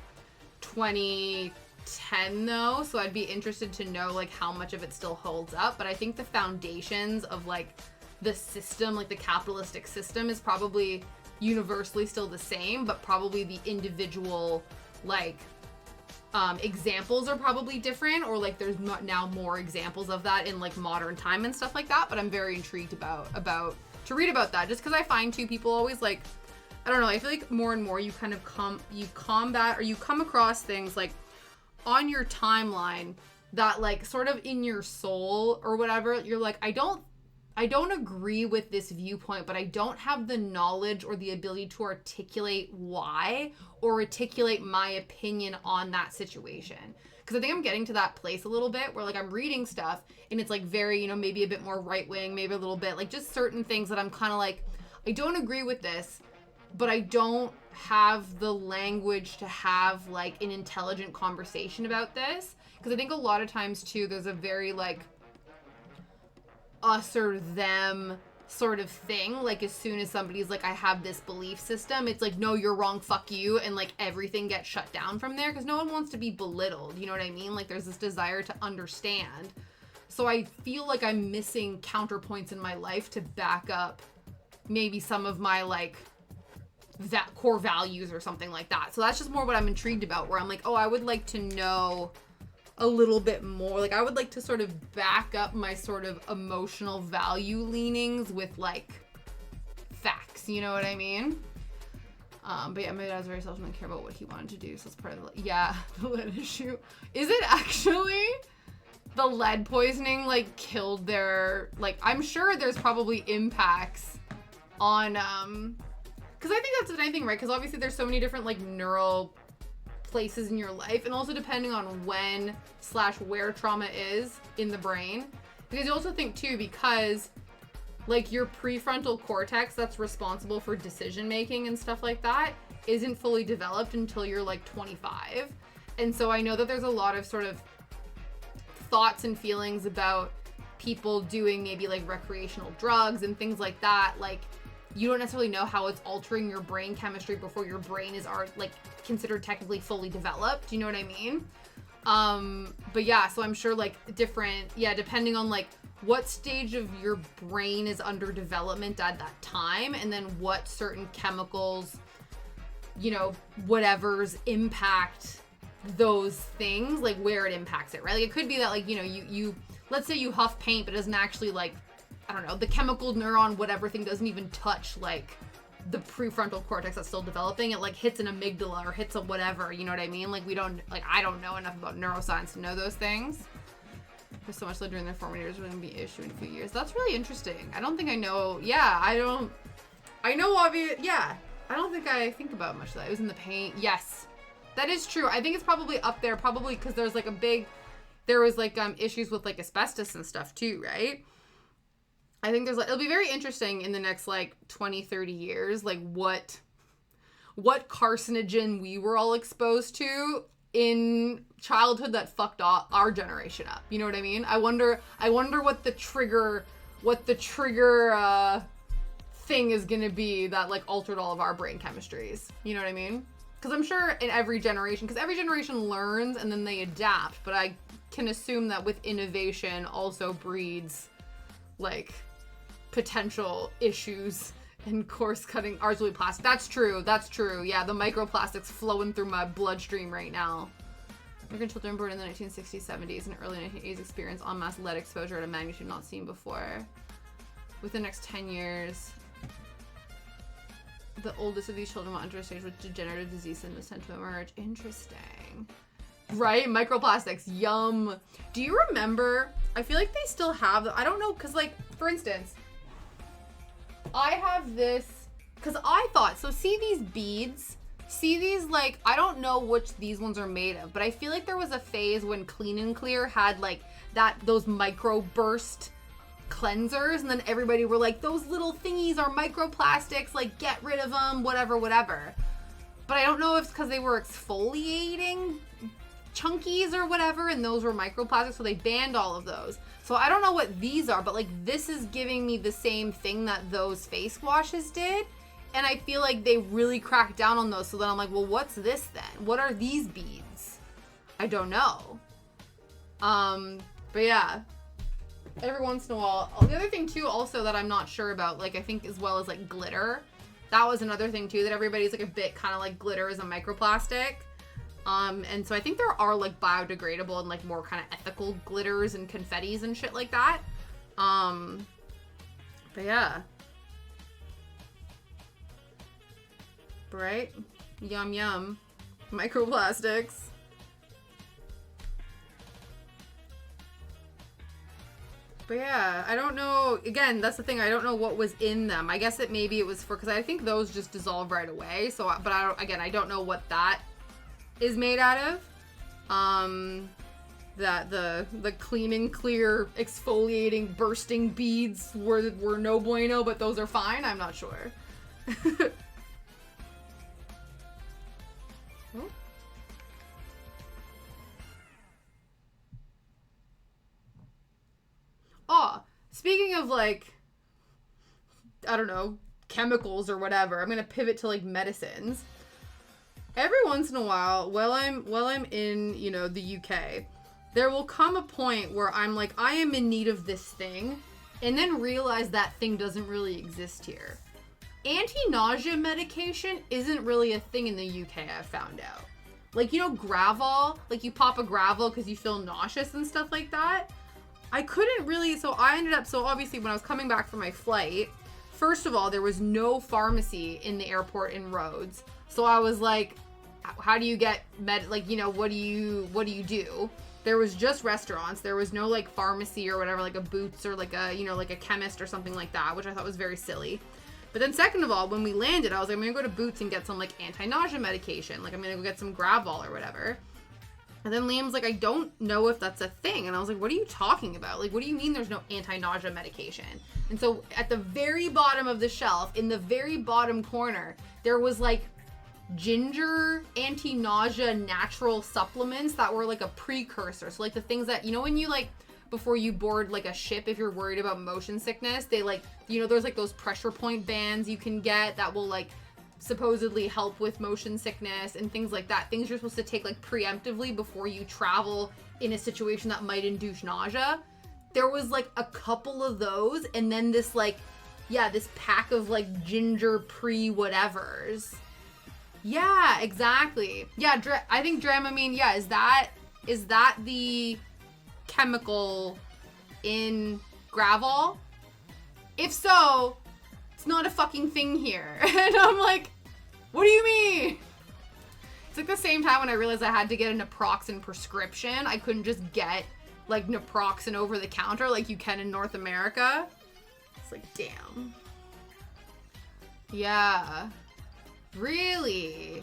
S1: 2010 though, so I'd be interested to know like how much of it still holds up. But I think the foundations of like the system, like the capitalistic system, is probably universally still the same, but probably the individual like examples are probably different, or like there's now more examples of that in like modern time and stuff like that. But I'm very intrigued about to read about that, just because I find too people always like, I don't know, I feel like more and more you kind of come across things like on your timeline that like sort of in your soul or whatever, you're like, I don't agree with this viewpoint, but I don't have the knowledge or the ability to articulate why or articulate my opinion on that situation. Because I think I'm getting to that place a little bit where like I'm reading stuff and it's like very, you know, maybe a bit more right wing, maybe a little bit like just certain things that I'm kind of like, I don't agree with this, but I don't have the language to have like an intelligent conversation about this. Because I think a lot of times too, there's a very like us or them sort of thing. Like as soon as somebody's like, I have this belief system, it's like, no, you're wrong, fuck you, and like everything gets shut down from there because no one wants to be belittled, you know what I mean? Like there's this desire to understand. So I feel like I'm missing counterpoints in my life to back up maybe some of my like that core values or something like that. So that's just more what I'm intrigued about, where I'm like, oh, I would like to know a little bit more. Like I would like to sort of back up my sort of emotional value leanings with like facts, you know what I mean? But yeah, my dad's very selfish and care about what he wanted to do, so it's part of the the lead issue. Is it actually the lead poisoning like killed their, like, I'm sure there's probably impacts on because I think that's the nice thing, right? Because obviously there's so many different like neural places in your life, and also depending on when / where trauma is in the brain. Because you also think too, because like your prefrontal cortex that's responsible for decision making and stuff like that isn't fully developed until you're like 25. And so I know that there's a lot of sort of thoughts and feelings about people doing maybe like recreational drugs and things like that. Like, you don't necessarily know how it's altering your brain chemistry before your brain is like considered technically fully developed. Do you know what I mean? But yeah, so I'm sure like different, depending on like what stage of your brain is under development at that time, and then what certain chemicals, you know, whatever's impact those things, like where it impacts it, right? Like it could be that like, you know, you let's say you huff paint, but it doesn't actually like, I don't know, the chemical neuron, whatever thing doesn't even touch like the prefrontal cortex that's still developing. It like hits an amygdala or hits a whatever, you know what I mean? Like I don't know enough about neuroscience to know those things. There's so much during their formative years, we're going to be issue in a few years. That's really interesting. I don't think I know. Yeah, I know obvious. Yeah, I don't think I think about much of that. It was in the paint. Yes, that is true. I think it's probably up there, probably because there's like there was like issues with like asbestos and stuff too, right? I think it'll be very interesting in the next like 20, 30 years, like what carcinogen we were all exposed to in childhood that fucked our generation up. You know what I mean? I wonder what the trigger thing is going to be that like altered all of our brain chemistries. You know what I mean? Because I'm sure in every generation learns and then they adapt, but I can assume that with innovation also breeds like potential issues and course cutting arguably plastic. That's true. Yeah, the microplastics flowing through my bloodstream right now. American children born in the 1960s, 70s, and early 1980s experience en masse lead exposure at a magnitude not seen before. Within the next 10 years, the oldest of these children will enter a stage with degenerative disease and is tend to emerge. Interesting. Right? Microplastics. Yum. Do you remember? I feel like they still have, I don't know, because like, for instance, I have this, because I thought, so see these beads? See these, like, I don't know which these ones are made of, but I feel like there was a phase when Clean and Clear had, like, those microburst cleansers, and then everybody were like, those little thingies are microplastics, like, get rid of them, whatever. But I don't know if it's because they were exfoliating chunkies or whatever, and those were microplastics, so they banned all of those. So I don't know what these are, but like this is giving me the same thing that those face washes did, and I feel like they really cracked down on those. So then I'm like, well, what's this then? What are these beads? I don't know. But yeah, every once in a while. The other thing too, also that I'm not sure about, like I think as well as like glitter, that was another thing too that everybody's like a bit kind of like glitter is a microplastic. And so I think there are like biodegradable and like more kind of ethical glitters and confettis and shit like that. But yeah. Right? Yum yum. Microplastics. But yeah, I don't know. Again, that's the thing. I don't know what was in them. I guess maybe it was for, because I think those just dissolve right away. So, but I don't know what that is made out of. That the Clean and Clear exfoliating bursting beads were no bueno, but those are fine. I'm not sure. Oh, speaking of like, I don't know, chemicals or whatever, I'm gonna pivot to like medicines. Every once in a while, while I'm in, you know, the UK, there will come a point where I'm like, I am in need of this thing, and then realize that thing doesn't really exist here. Anti-nausea medication isn't really a thing in the UK, I've found out. Like, you know, Gravol, like you pop a Gravol because you feel nauseous and stuff like that. I couldn't really, so obviously when I was coming back from my flight, first of all, there was no pharmacy in the airport in Rhodes. So I was like, how do you get like, you know, what do you do? There was just restaurants. There was no like pharmacy or whatever, like a Boots or like a, you know, like a chemist or something like that, which I thought was very silly. But then second of all, when we landed, I was like, I'm gonna go to Boots and get some like anti-nausea medication. Like I'm gonna go get some Gravol or whatever. And then Liam's like, I don't know if that's a thing. And I was like, what are you talking about? Like, what do you mean there's no anti-nausea medication? And so at the very bottom of the shelf, in the very bottom corner, there was like ginger anti-nausea natural supplements that were like a precursor. So like the things that, you know, when you like, before you board like a ship, if you're worried about motion sickness, they like, you know, there's like those pressure point bands you can get that will like supposedly help with motion sickness and things like that. Things you're supposed to take like preemptively before you travel in a situation that might induce nausea. There was like a couple of those, and then this like, yeah, this pack of like ginger pre-whatevers. Yeah, exactly. Yeah, I think Dramamine, yeah, is that the chemical in Gravol? If so, it's not a fucking thing here. And I'm like, what do you mean? It's like the same time when I realized I had to get a naproxen prescription. I couldn't just get like naproxen over the counter like you can in North America. It's like, damn. Yeah. Really?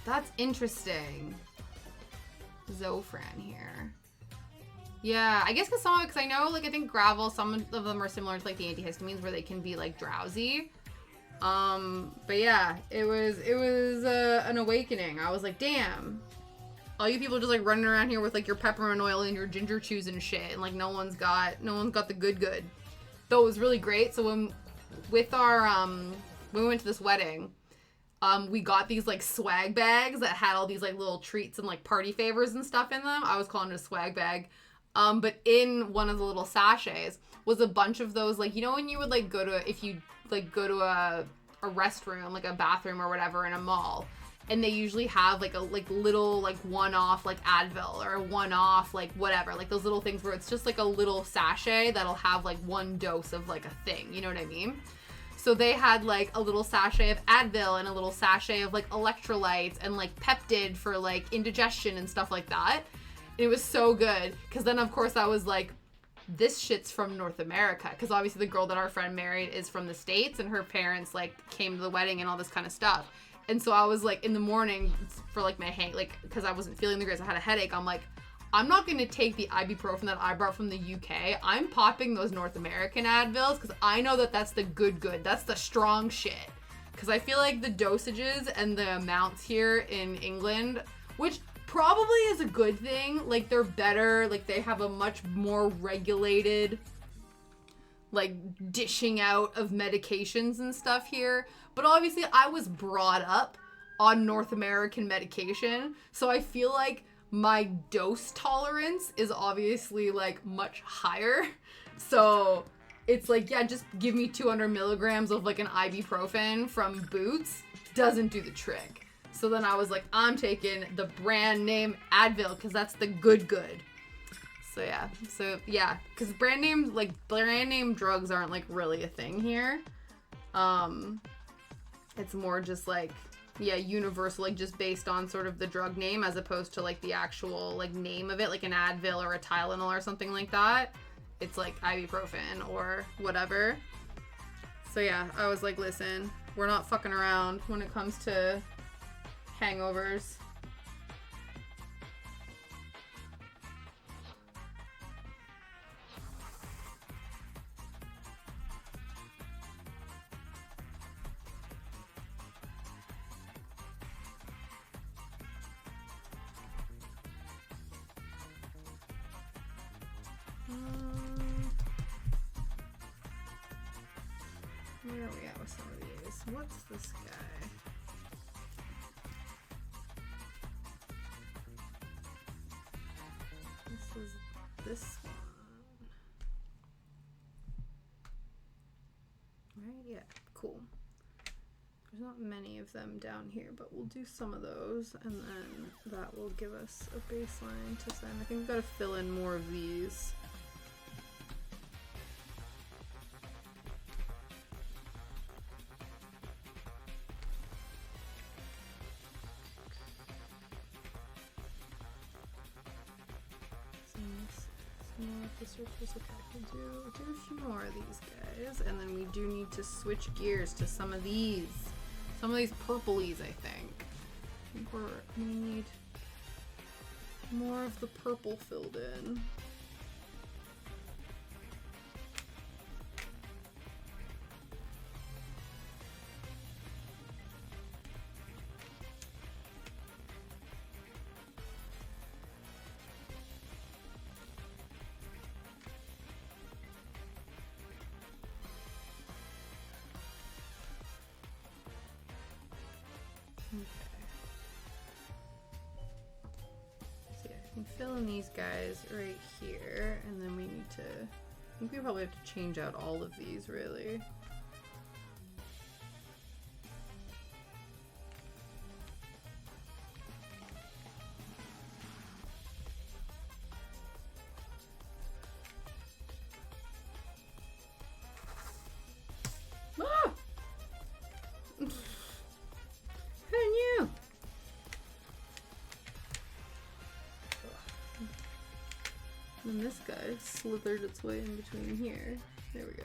S1: That's interesting. Zofran here. Yeah, I guess because I know, like, I think Gravol, some of them are similar to, like, the antihistamines where they can be, like, drowsy. But yeah, it was an awakening. I was like, damn. All you people just, like, running around here with, like, your peppermint oil and your ginger chews and shit, and, like, no one's got the good. Though it was really great. So when we went to this wedding, we got these, like, swag bags that had all these, like, little treats and, like, party favors and stuff in them. I was calling it a swag bag. But in one of the little sachets was a bunch of those, like, you know when you would, like, if you, like, go to a restroom, like, a bathroom or whatever in a mall, and they usually have, like, a, like, little, like, one-off, like, Advil or a one-off, like, whatever, like, those little things where it's just, like, a little sachet that'll have, like, one dose of, like, a thing, you know what I mean? So they had, like, a little sachet of Advil and a little sachet of, like, electrolytes and, like, Peptid for, like, indigestion and stuff like that. It was so good, because then, of course, I was like, this shit's from North America, because obviously the girl that our friend married is from the States, and her parents, like, came to the wedding and all this kind of stuff. And so I was, like, in the morning, for, like, my because I wasn't feeling the great, I had a headache, I'm like, I'm not going to take the ibuprofen that I brought from the UK. I'm popping those North American Advils, because I know that that's the good. That's the strong shit. Because I feel like the dosages and the amounts here in England, which probably is a good thing. Like, they're better. Like, they have a much more regulated, like, dishing out of medications and stuff here. But obviously, I was brought up on North American medication. So I feel like my dose tolerance is obviously, like, much higher. So it's like, yeah, just give me 200 milligrams of, like, an ibuprofen from Boots. Doesn't do the trick. So then I was like, I'm taking the brand name Advil, because that's the good. So yeah, because brand name drugs aren't, like, really a thing here. It's more just, like, yeah, universal, like, just based on sort of the drug name as opposed to, like, the actual, like, name of it, like an Advil or a Tylenol or something like that. It's like ibuprofen or whatever. So yeah, I was like, listen, we're not fucking around when it comes to hangovers. Where are we at with some of these? What's this guy? This is this one. Right? Yeah, cool. There's not many of them down here, but we'll do some of those, and then that will give us a baseline to send. I think we've got to fill in more of these. The surface, okay, we'll do a few more of these guys. guys. And then we do need to switch gears to some of these. Some of these purplies, I think. We need more of the purple filled in. Fill in these guys right here, and then we need to, I think we probably have to change out all of these, really. Ah! Who knew? And this guy slithered its way in between here. There we go.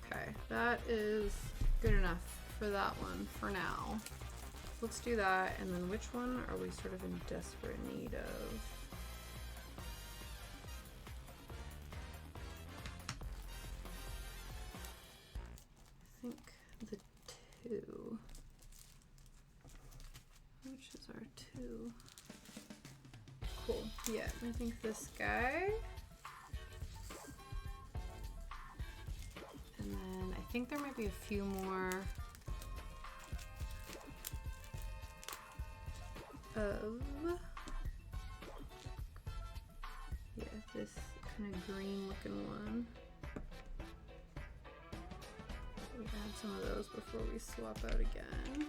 S1: Okay, that is good enough for that one for now. Let's do that, and then which one are we sort of in desperate need of? I think the 2. Which is our 2? Cool, yeah, I think this guy. And then I think there might be a few more of, yeah, this kind of green looking one. We add some of those before we swap out again.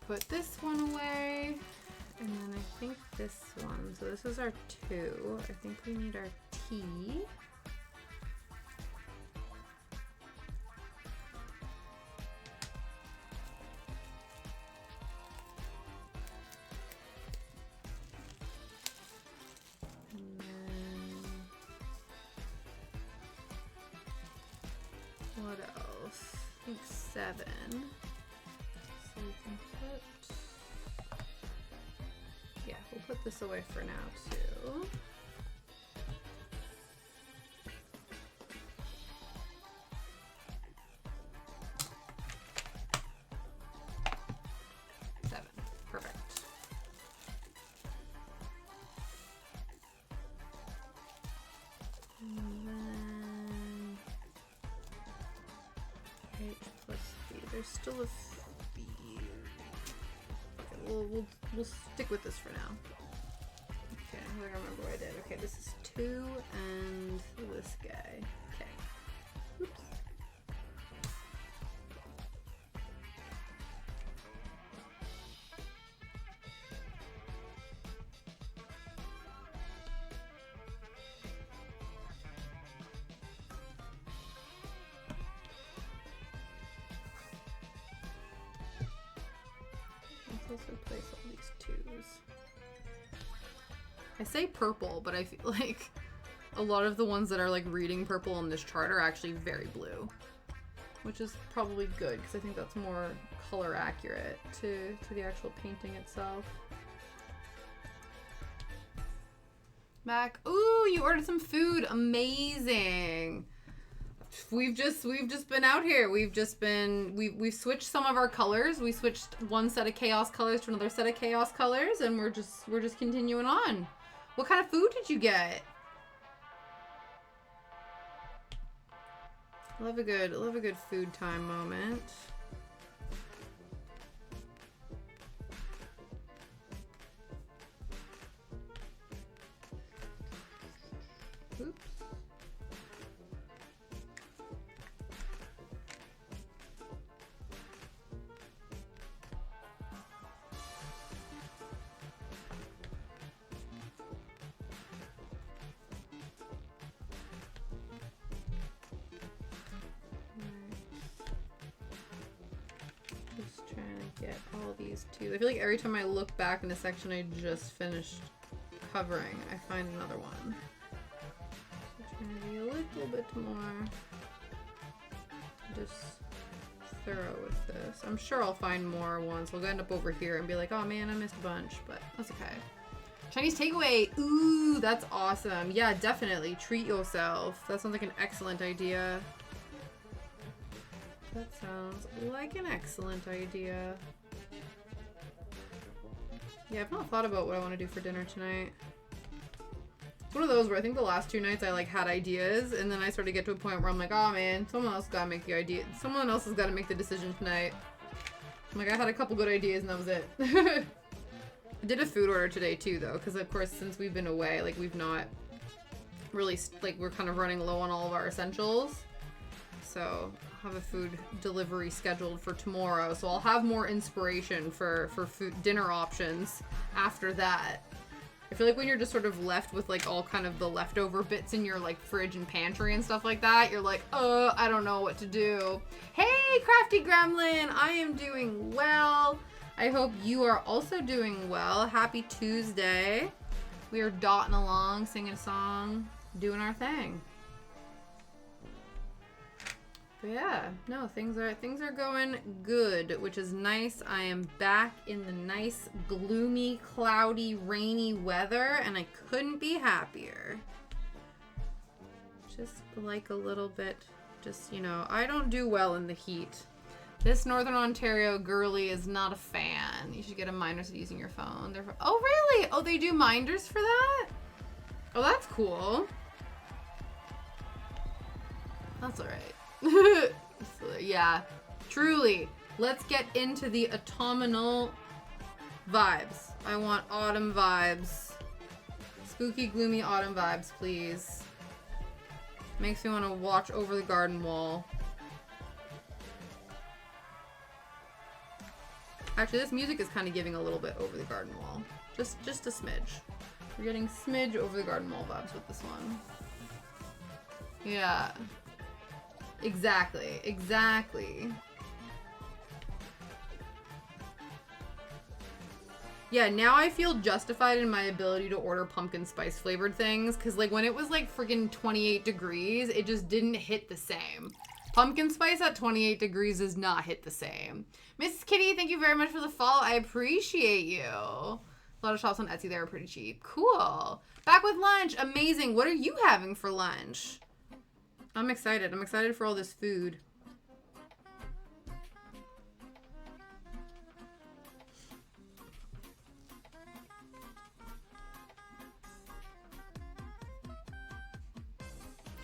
S1: Put this one away, and then I think this one, so this is our 2. I think we need our T. And then, what else? I think 7. So we can put, yeah, we'll put this away for now too. Perfect. And then H plus B. There's still a B. Okay, we'll stick with this for now. Okay, I don't remember what I did. Okay, this is 2 and this guy. Okay. Oops. Let's replace all these 2s. I say purple, but I feel like a lot of the ones that are like reading purple on this chart are actually very blue, which is probably good because I think that's more color accurate to the actual painting itself. Mac, ooh, you ordered some food. Amazing. We've just been out here. We've switched some of our colors. We switched one set of chaos colors to another set of chaos colors, and we're just continuing on. What kind of food did you get? Love a good food time moment. Oops. Get all these too. I feel like every time I look back in the section I just finished covering, I find another one. So trying to be a little bit more just thorough with this. I'm sure I'll find more ones. We'll end up over here and be like, oh man, I missed a bunch, but that's okay. Chinese takeaway. Ooh, that's awesome. Yeah, definitely. Treat yourself. That sounds like an excellent idea. That sounds like an excellent idea. Yeah, I've not thought about what I want to do for dinner tonight. It's one of those where I think the last 2 nights I like had ideas, and then I sort of get to a point where I'm like, oh man, someone else gotta make the idea. Someone else has gotta make the decision tonight. I'm like, I had a couple good ideas and that was it. I did a food order today too though, because of course since we've been away, like we've not really, like we're kind of running low on all of our essentials. So have a food delivery scheduled for tomorrow, so I'll have more inspiration for food dinner options after that. I feel like when you're just sort of left with like all kind of the leftover bits in your like fridge and pantry and stuff like that, you're like, I don't know what to do. Hey, Crafty Gremlin, I am doing well. I hope you are also doing well. Happy Tuesday. We are dotting along, singing a song, doing our thing. But yeah, no, things are going good, which is nice. I am back in the nice, gloomy, cloudy, rainy weather, and I couldn't be happier. Just like a little bit, just, you know, I don't do well in the heat. This Northern Ontario girly is not a fan. You should get a minder for using your phone. Oh, really? Oh, they do minders for that? Oh, that's cool. That's all right. Yeah, truly. Let's get into the autumnal vibes. I want autumn vibes. Spooky, gloomy autumn vibes, please. Makes me want to watch over the garden wall. Actually, this music is kind of giving a little bit over the garden wall. Just a smidge. We're getting smidge over the garden wall vibes with this one. Yeah. Exactly. Yeah, now I feel justified in my ability to order pumpkin spice flavored things, because like when it was like friggin' 28 degrees, it just didn't hit the same. Pumpkin spice at 28 degrees does not hit the same. Miss Kitty, thank you very much for the follow. I appreciate you. A lot of shops on Etsy, they were pretty cheap. Cool. Back with lunch. Amazing. What are you having for lunch? I'm excited. I'm excited for all this food.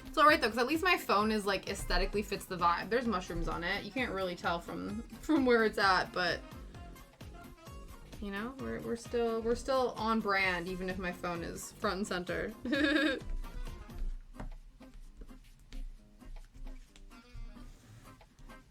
S1: It's alright though, because at least my phone is like aesthetically fits the vibe. There's mushrooms on it. You can't really tell from where it's at, but you know, we're still on brand even if my phone is front and center.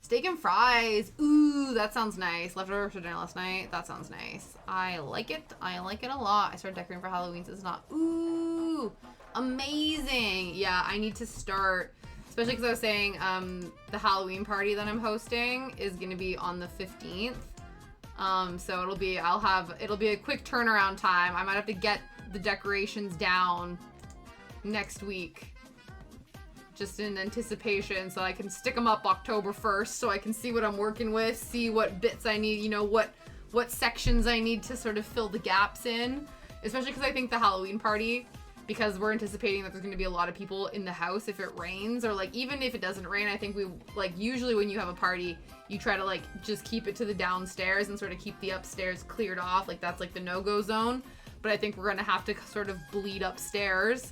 S1: Steak and fries. Ooh, that sounds nice. Leftovers for dinner last night. That sounds nice. I like it. I like it a lot. I started decorating for Halloween, so it's not. Ooh, amazing. Yeah, I need to start, especially because I was saying the Halloween party that I'm hosting is going to be on the 15th. So it'll be a quick turnaround time. I might have to get the decorations down next week, just in anticipation, so I can stick them up October 1st, so I can see what I'm working with, see what bits I need, you know, what sections I need to sort of fill the gaps in. Especially because I think the Halloween party, because we're anticipating that there's going to be a lot of people in the house if it rains, or like even if it doesn't rain, I think we, like, usually when you have a party, you try to like just keep it to the downstairs and sort of keep the upstairs cleared off, like that's like the no-go zone. But I think we're going to have to sort of bleed upstairs.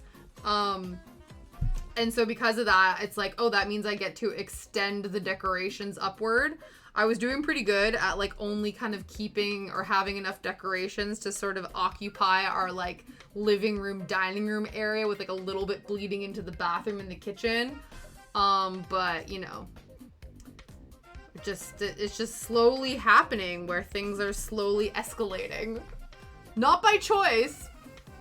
S1: And so because of that, it's like, oh, that means I get to extend the decorations upward. I was doing pretty good at like only kind of keeping or having enough decorations to sort of occupy our like living room, dining room area with like a little bit bleeding into the bathroom and the kitchen. But you know, it's just slowly happening where things are slowly escalating. Not by choice.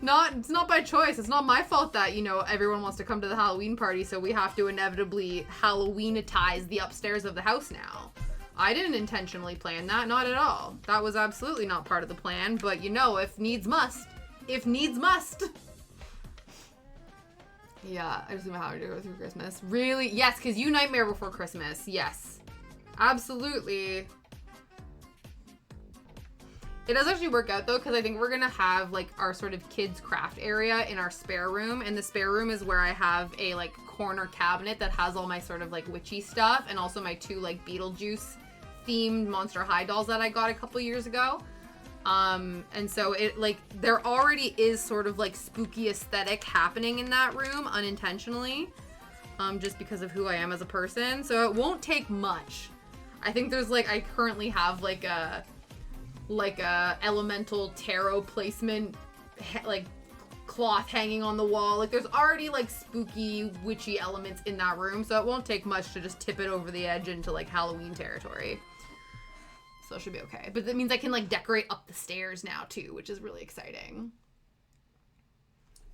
S1: It's not by choice. It's not my fault that, you know, everyone wants to come to the Halloween party, so we have to inevitably Halloweenitize the upstairs of the house now. I didn't intentionally plan that, not at all. That was absolutely not part of the plan, but you know, if needs must. If needs must. Yeah, I just don't know how to go through Christmas. Really? Yes, because you Nightmare Before Christmas. Yes. Absolutely. It does actually work out though, because I think we're gonna have like our sort of kids craft area in our spare room, and the spare room is where I have a like corner cabinet that has all my sort of like witchy stuff, and also my 2 like Beetlejuice themed Monster High dolls that I got a couple years ago. And so it like there already is sort of like spooky aesthetic happening in that room unintentionally, just because of who I am as a person. So it won't take much. I think there's like I currently have like a elemental tarot placement like cloth hanging on the wall. Like there's already like spooky witchy elements in that room, so it won't take much to just tip it over the edge into like Halloween territory. So it should be okay. But that means I can like decorate up the stairs now too, which is really exciting.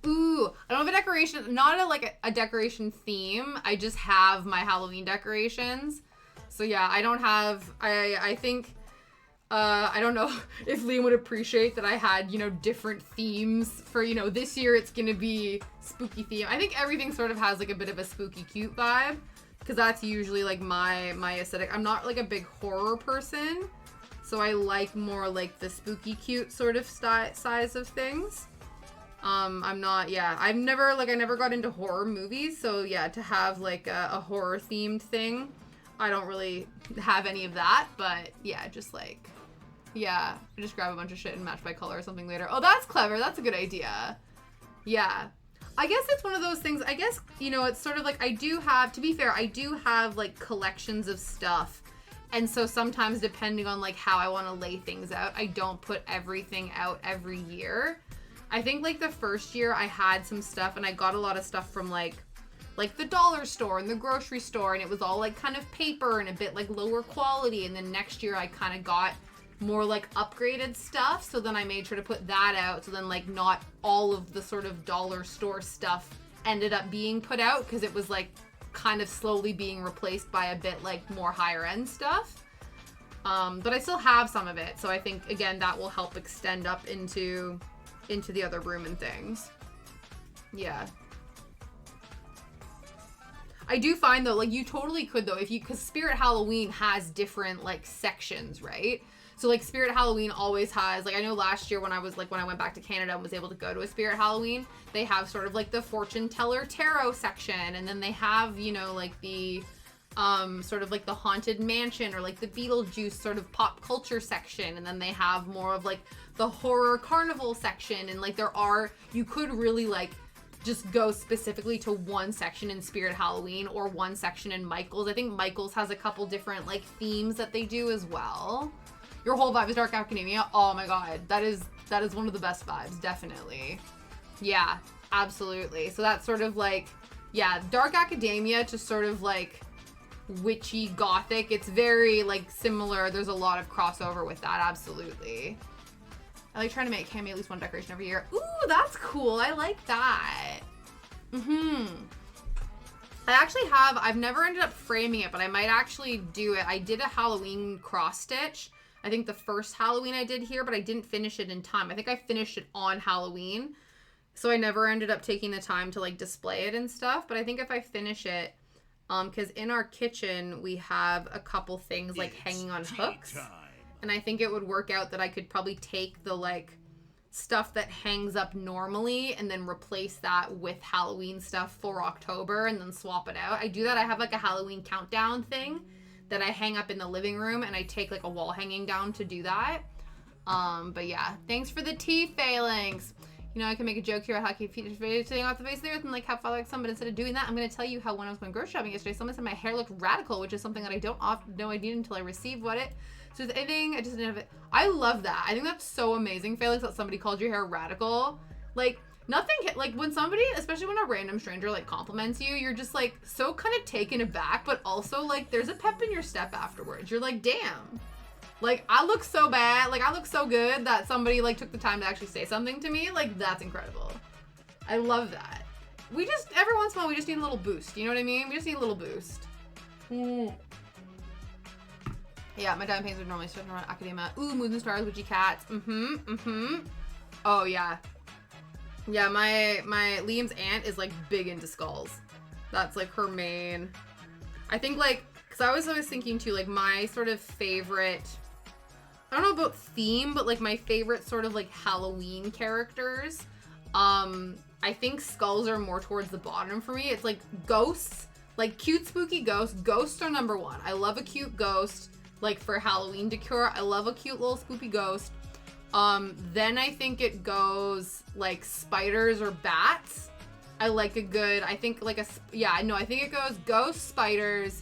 S1: Ooh, I don't have a decoration, not a decoration theme. I just have my Halloween decorations. So yeah, I don't have, I think, I don't know if Liam would appreciate that I had, you know, different themes for, you know, this year it's gonna be spooky theme. I think everything sort of has like a bit of a spooky cute vibe, because that's usually like my aesthetic. I'm not like a big horror person, so I like more like the spooky cute sort of size of things. I'm not, yeah, I never got into horror movies, so yeah, to have like a horror themed thing, I don't really have any of that, but yeah, just like, yeah, I just grab a bunch of shit and match by color or something later. Oh, that's clever. That's a good idea. Yeah. I guess it's one of those things, I guess, you know, it's sort of like, I do have, to be fair, I do have like collections of stuff. And so sometimes depending on like how I want to lay things out, I don't put everything out every year. I think like the first year I had some stuff, and I got a lot of stuff from like the dollar store and the grocery store, and it was all like kind of paper and a bit like lower quality. And then next year I kind of got more like upgraded stuff, so then I made sure to put that out, so then like not all of the sort of dollar store stuff ended up being put out, because it was like kind of slowly being replaced by a bit like more higher end stuff. But I still have some of it, so I think again that will help extend up into the other room and things. Yeah. I do find though, like you totally could though, because Spirit Halloween has different like sections, right? So like Spirit Halloween always has, like I know last year when I went back to Canada and was able to go to a Spirit Halloween, they have sort of like the fortune teller tarot section, and then they have, you know, like the sort of like the haunted mansion or like the Beetlejuice sort of pop culture section, and then they have more of like the horror carnival section, and like you could really like just go specifically to one section in Spirit Halloween or one section in Michael's. I think Michael's has a couple different like themes that they do as well. Your whole vibe is Dark Academia. Oh my god, that is one of the best vibes, definitely. Yeah, absolutely. So that's sort of like, yeah, Dark Academia to sort of like witchy gothic. It's very like similar. There's a lot of crossover with that, absolutely. I like trying to make Cammy at least one decoration every year. Ooh, that's cool. I like that. I've never ended up framing it, but I might actually do it. I did a Halloween cross stitch. I think the first Halloween I did here, but I didn't finish it in time. I think I finished it on Halloween, so I never ended up taking the time to like display it and stuff. But I think if I finish it, because in our kitchen we have a couple things like hanging on hooks, and I think it would work out that I could probably take the like stuff that hangs up normally and then replace that with Halloween stuff for October and then swap it out. I do that. I have like a Halloween countdown thing that I hang up in the living room, and I take like a wall hanging down to do that. But yeah, thanks for the tea, Phalanx. You know, I can make a joke here about how I keep sitting off the face of the earth and like have father like son, but instead of doing that, I'm going to tell you how when I was going grocery shopping yesterday, someone said my hair looked radical, which is something that I don't often know I need until I receive what it. So is anything, I just didn't have it. I love that. I think that's so amazing, Felix, that somebody called your hair radical. Like, nothing, like when somebody, especially when a random stranger like compliments you, you're just like so kind of taken aback, but also like there's a pep in your step afterwards. You're like, damn. Like, I look so bad, like, I look so good that somebody, like, took the time to actually say something to me. Like, that's incredible. I love that. We just, every once in a while, we just need a little boost. You know what I mean? We just need a little boost. Yeah, my diamond paintings would normally start around academia. Ooh, moons and stars, witchy cats. Oh, yeah. Yeah, my Liam's aunt is, like, big into skulls. That's, like, her main. I think, like, because I was always thinking, too, like, my sort of favorite... I don't know about theme, but like my favorite sort of like Halloween characters. I think skulls are more towards the bottom for me. It's like ghosts, like cute spooky ghosts. Ghosts are number one. I love a cute ghost, like for Halloween decor. I love a cute little spoopy ghost. Then I think it goes like spiders or bats. I like a good, I think like I think it goes ghosts, spiders,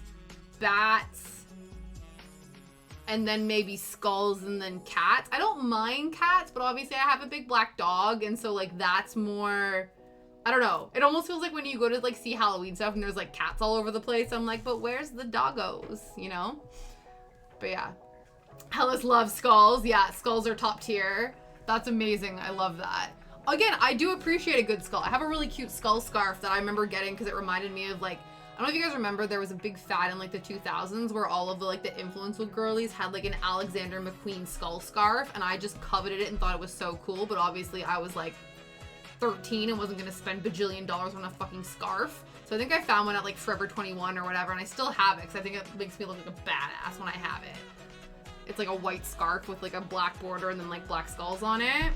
S1: bats, and then maybe skulls and then cats. I don't mind cats, but obviously I have a big black dog, and so like that's more, I don't know. It almost feels like when you go to like see Halloween stuff and there's like cats all over the place, I'm like, but where's the doggos, you know? But yeah. Hellas loves skulls. Yeah, skulls are top tier. That's amazing. I love that. Again, I do appreciate a good skull. I have a really cute skull scarf that I remember getting because it reminded me of like, I don't know if you guys remember, there was a big fad in like the 2000s where all of the like the influential girlies had like an Alexander McQueen skull scarf, and I just coveted it and thought it was so cool, but obviously I was like 13 and wasn't gonna spend bajillion dollars on a fucking scarf. So I think I found one at like Forever 21 or whatever, and I still have it because I think it makes me look like a badass when I have it. It's like a white scarf with like a black border and then like black skulls on it.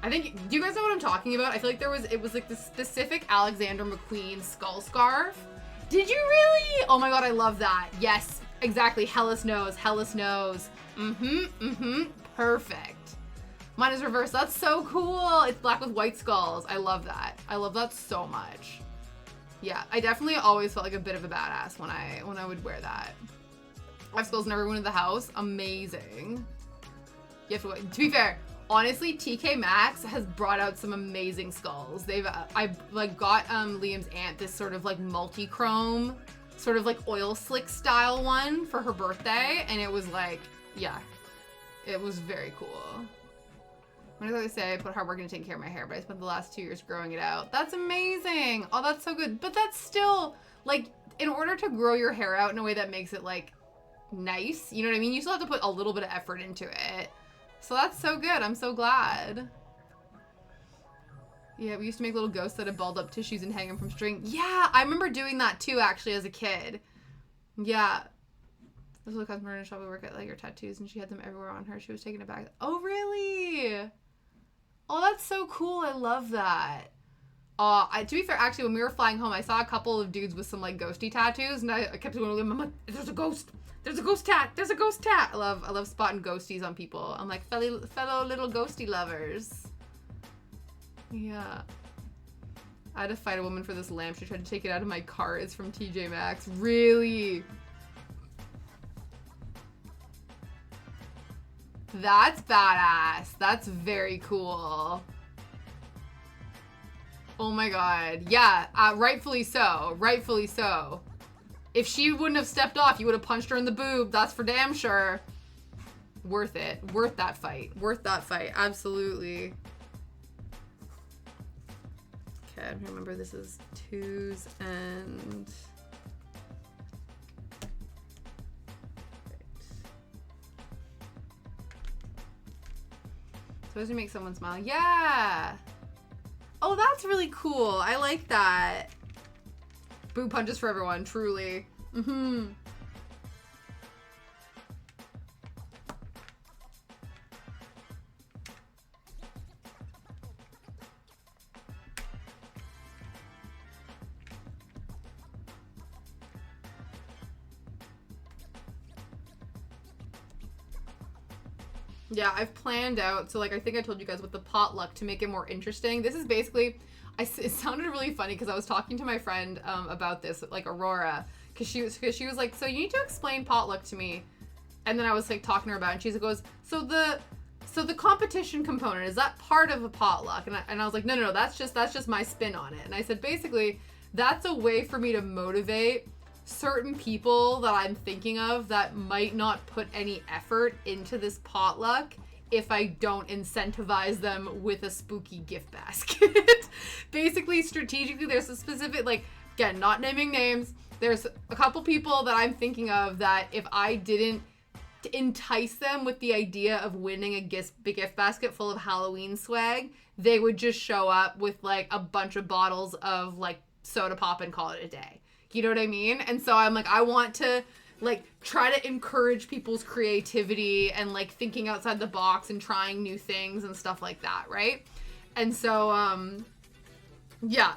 S1: I think, do you guys know what I'm talking about? I feel like it was like the specific Alexander McQueen skull scarf. Did you really? Oh my god, I love that. Yes, exactly. Hellas knows. Hellas knows. Perfect. Mine is reversed. That's so cool. It's black with white skulls. I love that. I love that so much. Yeah, I definitely always felt like a bit of a badass when I would wear that. I have skulls in everyone in the house. Amazing. You have to be fair. Honestly, TK Maxx has brought out some amazing skulls. I like got Liam's aunt this sort of like multi-chrome, sort of like oil slick style one for her birthday, and it was like, yeah, it was very cool. When did I say I put hard work into taking care of my hair, but I spent the last 2 years growing it out. That's amazing. Oh, that's so good. But that's still like, in order to grow your hair out in a way that makes it like nice, you know what I mean? You still have to put a little bit of effort into it. So that's so good. I'm so glad. Yeah, we used to make little ghosts that had balled up tissues and hang them from string. Yeah, I remember doing that too, actually, as a kid. Yeah. This was a customer in a shop we work at, like, her tattoos, and she had them everywhere on her. She was taken aback. Oh, really? Oh, that's so cool. I love that. To be fair, actually, when we were flying home, I saw a couple of dudes with some, like, ghosty tattoos, and I kept going to them. I'm like, there's a ghost. There's a ghost tat. There's a ghost tat. I love spotting ghosties on people. I'm like, fellow little ghosty lovers. Yeah. I had to fight a woman for this lamp. She tried to take it out of my car. It's from TJ Maxx. Really? That's badass. That's very cool. Oh my god. Yeah, rightfully so. Rightfully so. If she wouldn't have stepped off, you would have punched her in the boob. That's for damn sure. Worth it. Worth that fight. Worth that fight. Absolutely. Okay, remember this is 2s and... Supposed to make someone smile. Yeah! Oh, that's really cool. I like that. Boob punches for everyone, truly. Yeah, I've planned out, so like I think I told you guys with the potluck to make it more interesting. This is basically, it sounded really funny because I was talking to my friend about this, like Aurora, because she was like, so you need to explain potluck to me. And then I was like talking to her about it, and she goes, so the competition component, is that part of a potluck? And I was like, no, that's just my spin on it. And I said, basically, that's a way for me to motivate certain people that I'm thinking of that might not put any effort into this potluck if I don't incentivize them with a spooky gift basket. Basically, strategically, there's a specific, like, again, not naming names, there's a couple people that I'm thinking of that if I didn't entice them with the idea of winning a gift basket full of Halloween swag, they would just show up with, like, a bunch of bottles of, like, soda pop and call it a day. You know what I mean? And so I'm like, I want to, like, try to encourage people's creativity and, like, thinking outside the box and trying new things and stuff like that, right? And so, yeah.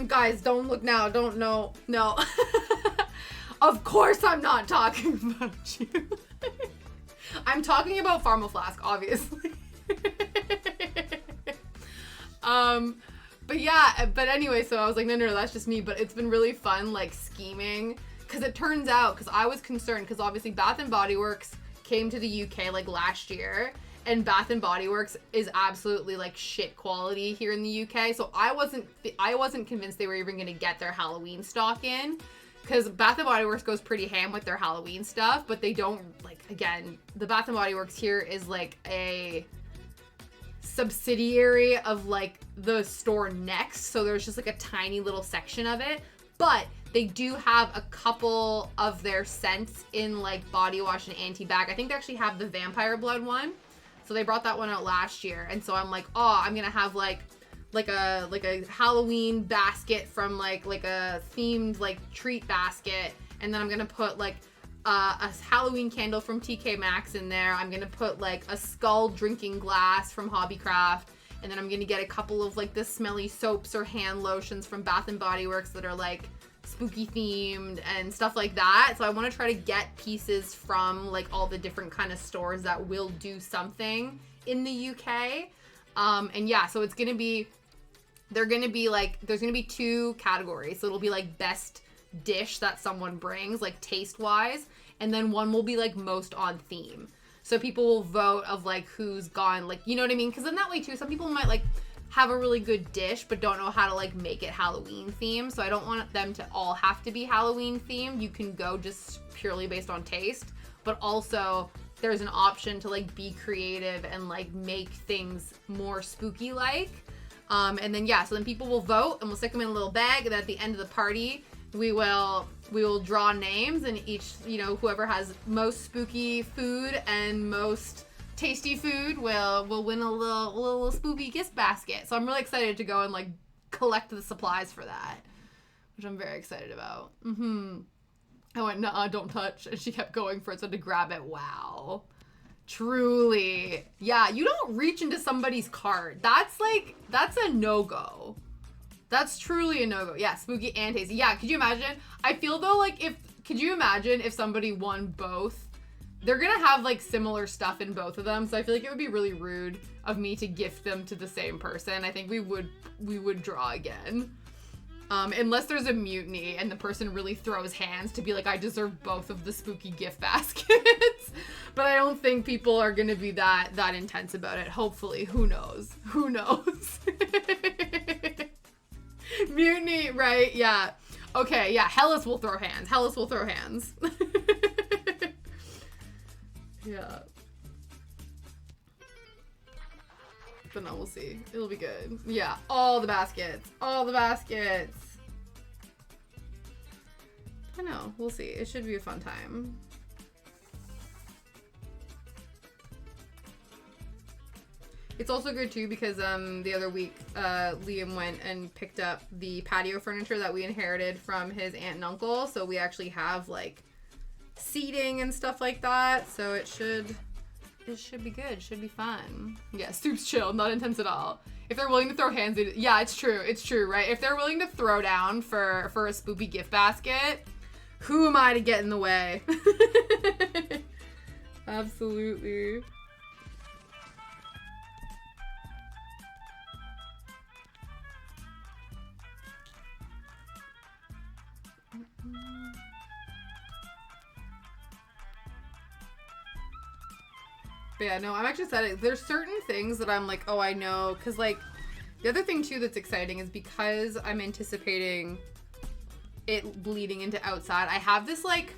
S1: Guys, don't look now. Don't know. No. Of course I'm not talking about you. I'm talking about Pharma Flask, obviously. But anyway, so I was like, no, that's just me. But it's been really fun, like, scheming. Because it turns out, because I was concerned, because obviously Bath & Body Works came to the UK, like, last year. And Bath & Body Works is absolutely, like, shit quality here in the UK. So I wasn't convinced they were even going to get their Halloween stock in. Because Bath & Body Works goes pretty ham with their Halloween stuff. But they don't, like, again, the Bath & Body Works here is, like, a subsidiary of, like, the store next. So there's just, like, a tiny little section of it. But they do have a couple of their scents in, like, body wash and anti-bac. I think they actually have the vampire blood one. So they brought that one out last year. And so I'm like, oh, I'm going to have, like a Halloween basket from, like a themed, like, treat basket. And then I'm going to put, like, a Halloween candle from TK Maxx in there. I'm going to put, like, a skull drinking glass from Hobbycraft. And then I'm going to get a couple of, like, the smelly soaps or hand lotions from Bath & Body Works that are, like, spooky themed and stuff like that. So I want to try to get pieces from, like, all the different kind of stores that will do something in the UK. And yeah, so it's going to be, there's going to be 2 categories. So it'll be, like, best dish that someone brings, like, taste wise. And then one will be, like, most on theme. So people will vote of, like, who's gone, like, you know what I mean? Because in that way too, some people might, like, have a really good dish but don't know how to, like, make it Halloween themed. So I don't want them to all have to be Halloween themed. You can go just purely based on taste, but also there's an option to, like, be creative and, like, make things more spooky like. And then yeah, so then people will vote and we'll stick them in a little bag, and at the end of the party we will draw names, and each, you know, whoever has most spooky food and most tasty food will win a little spooky gift basket. So I'm really excited to go and, like, collect the supplies for that, which I'm very excited about. I went, nuh-uh, don't touch, and she kept going for it, so I had to grab it. Wow. Truly. Yeah, you don't reach into somebody's cart. That's a no-go. That's truly a no-go. Yeah, spooky and tasty. Yeah, could you imagine? I feel though, like, could you imagine if somebody won both? They're gonna have, like, similar stuff in both of them, so I feel like it would be really rude of me to gift them to the same person. I think we would draw again. Unless there's a mutiny and the person really throws hands to be like, I deserve both of the spooky gift baskets. But I don't think people are gonna be that intense about it. Hopefully. Who knows? Who knows? Mutiny, right? Yeah. Okay, yeah, Hellas will throw hands. Hellas will throw hands. Yeah. But no, we'll see. It'll be good. Yeah, all the baskets. All the baskets. I know. We'll see. It should be a fun time. It's also good too because the other week Liam went and picked up the patio furniture that we inherited from his aunt and uncle. So we actually have, like, seating and stuff like that. So it should be good. It should be fun. Yeah, Soup's chill, not intense at all. If they're willing to throw hands, yeah, it's true. It's true, right? If they're willing to throw down for a spoopy gift basket, Who am I to get in the way? Absolutely. But yeah, no, I'm actually excited. There's certain things that I'm like, oh, I know. Because, like, the other thing, too, that's exciting is because I'm anticipating it bleeding into outside, I have this, like,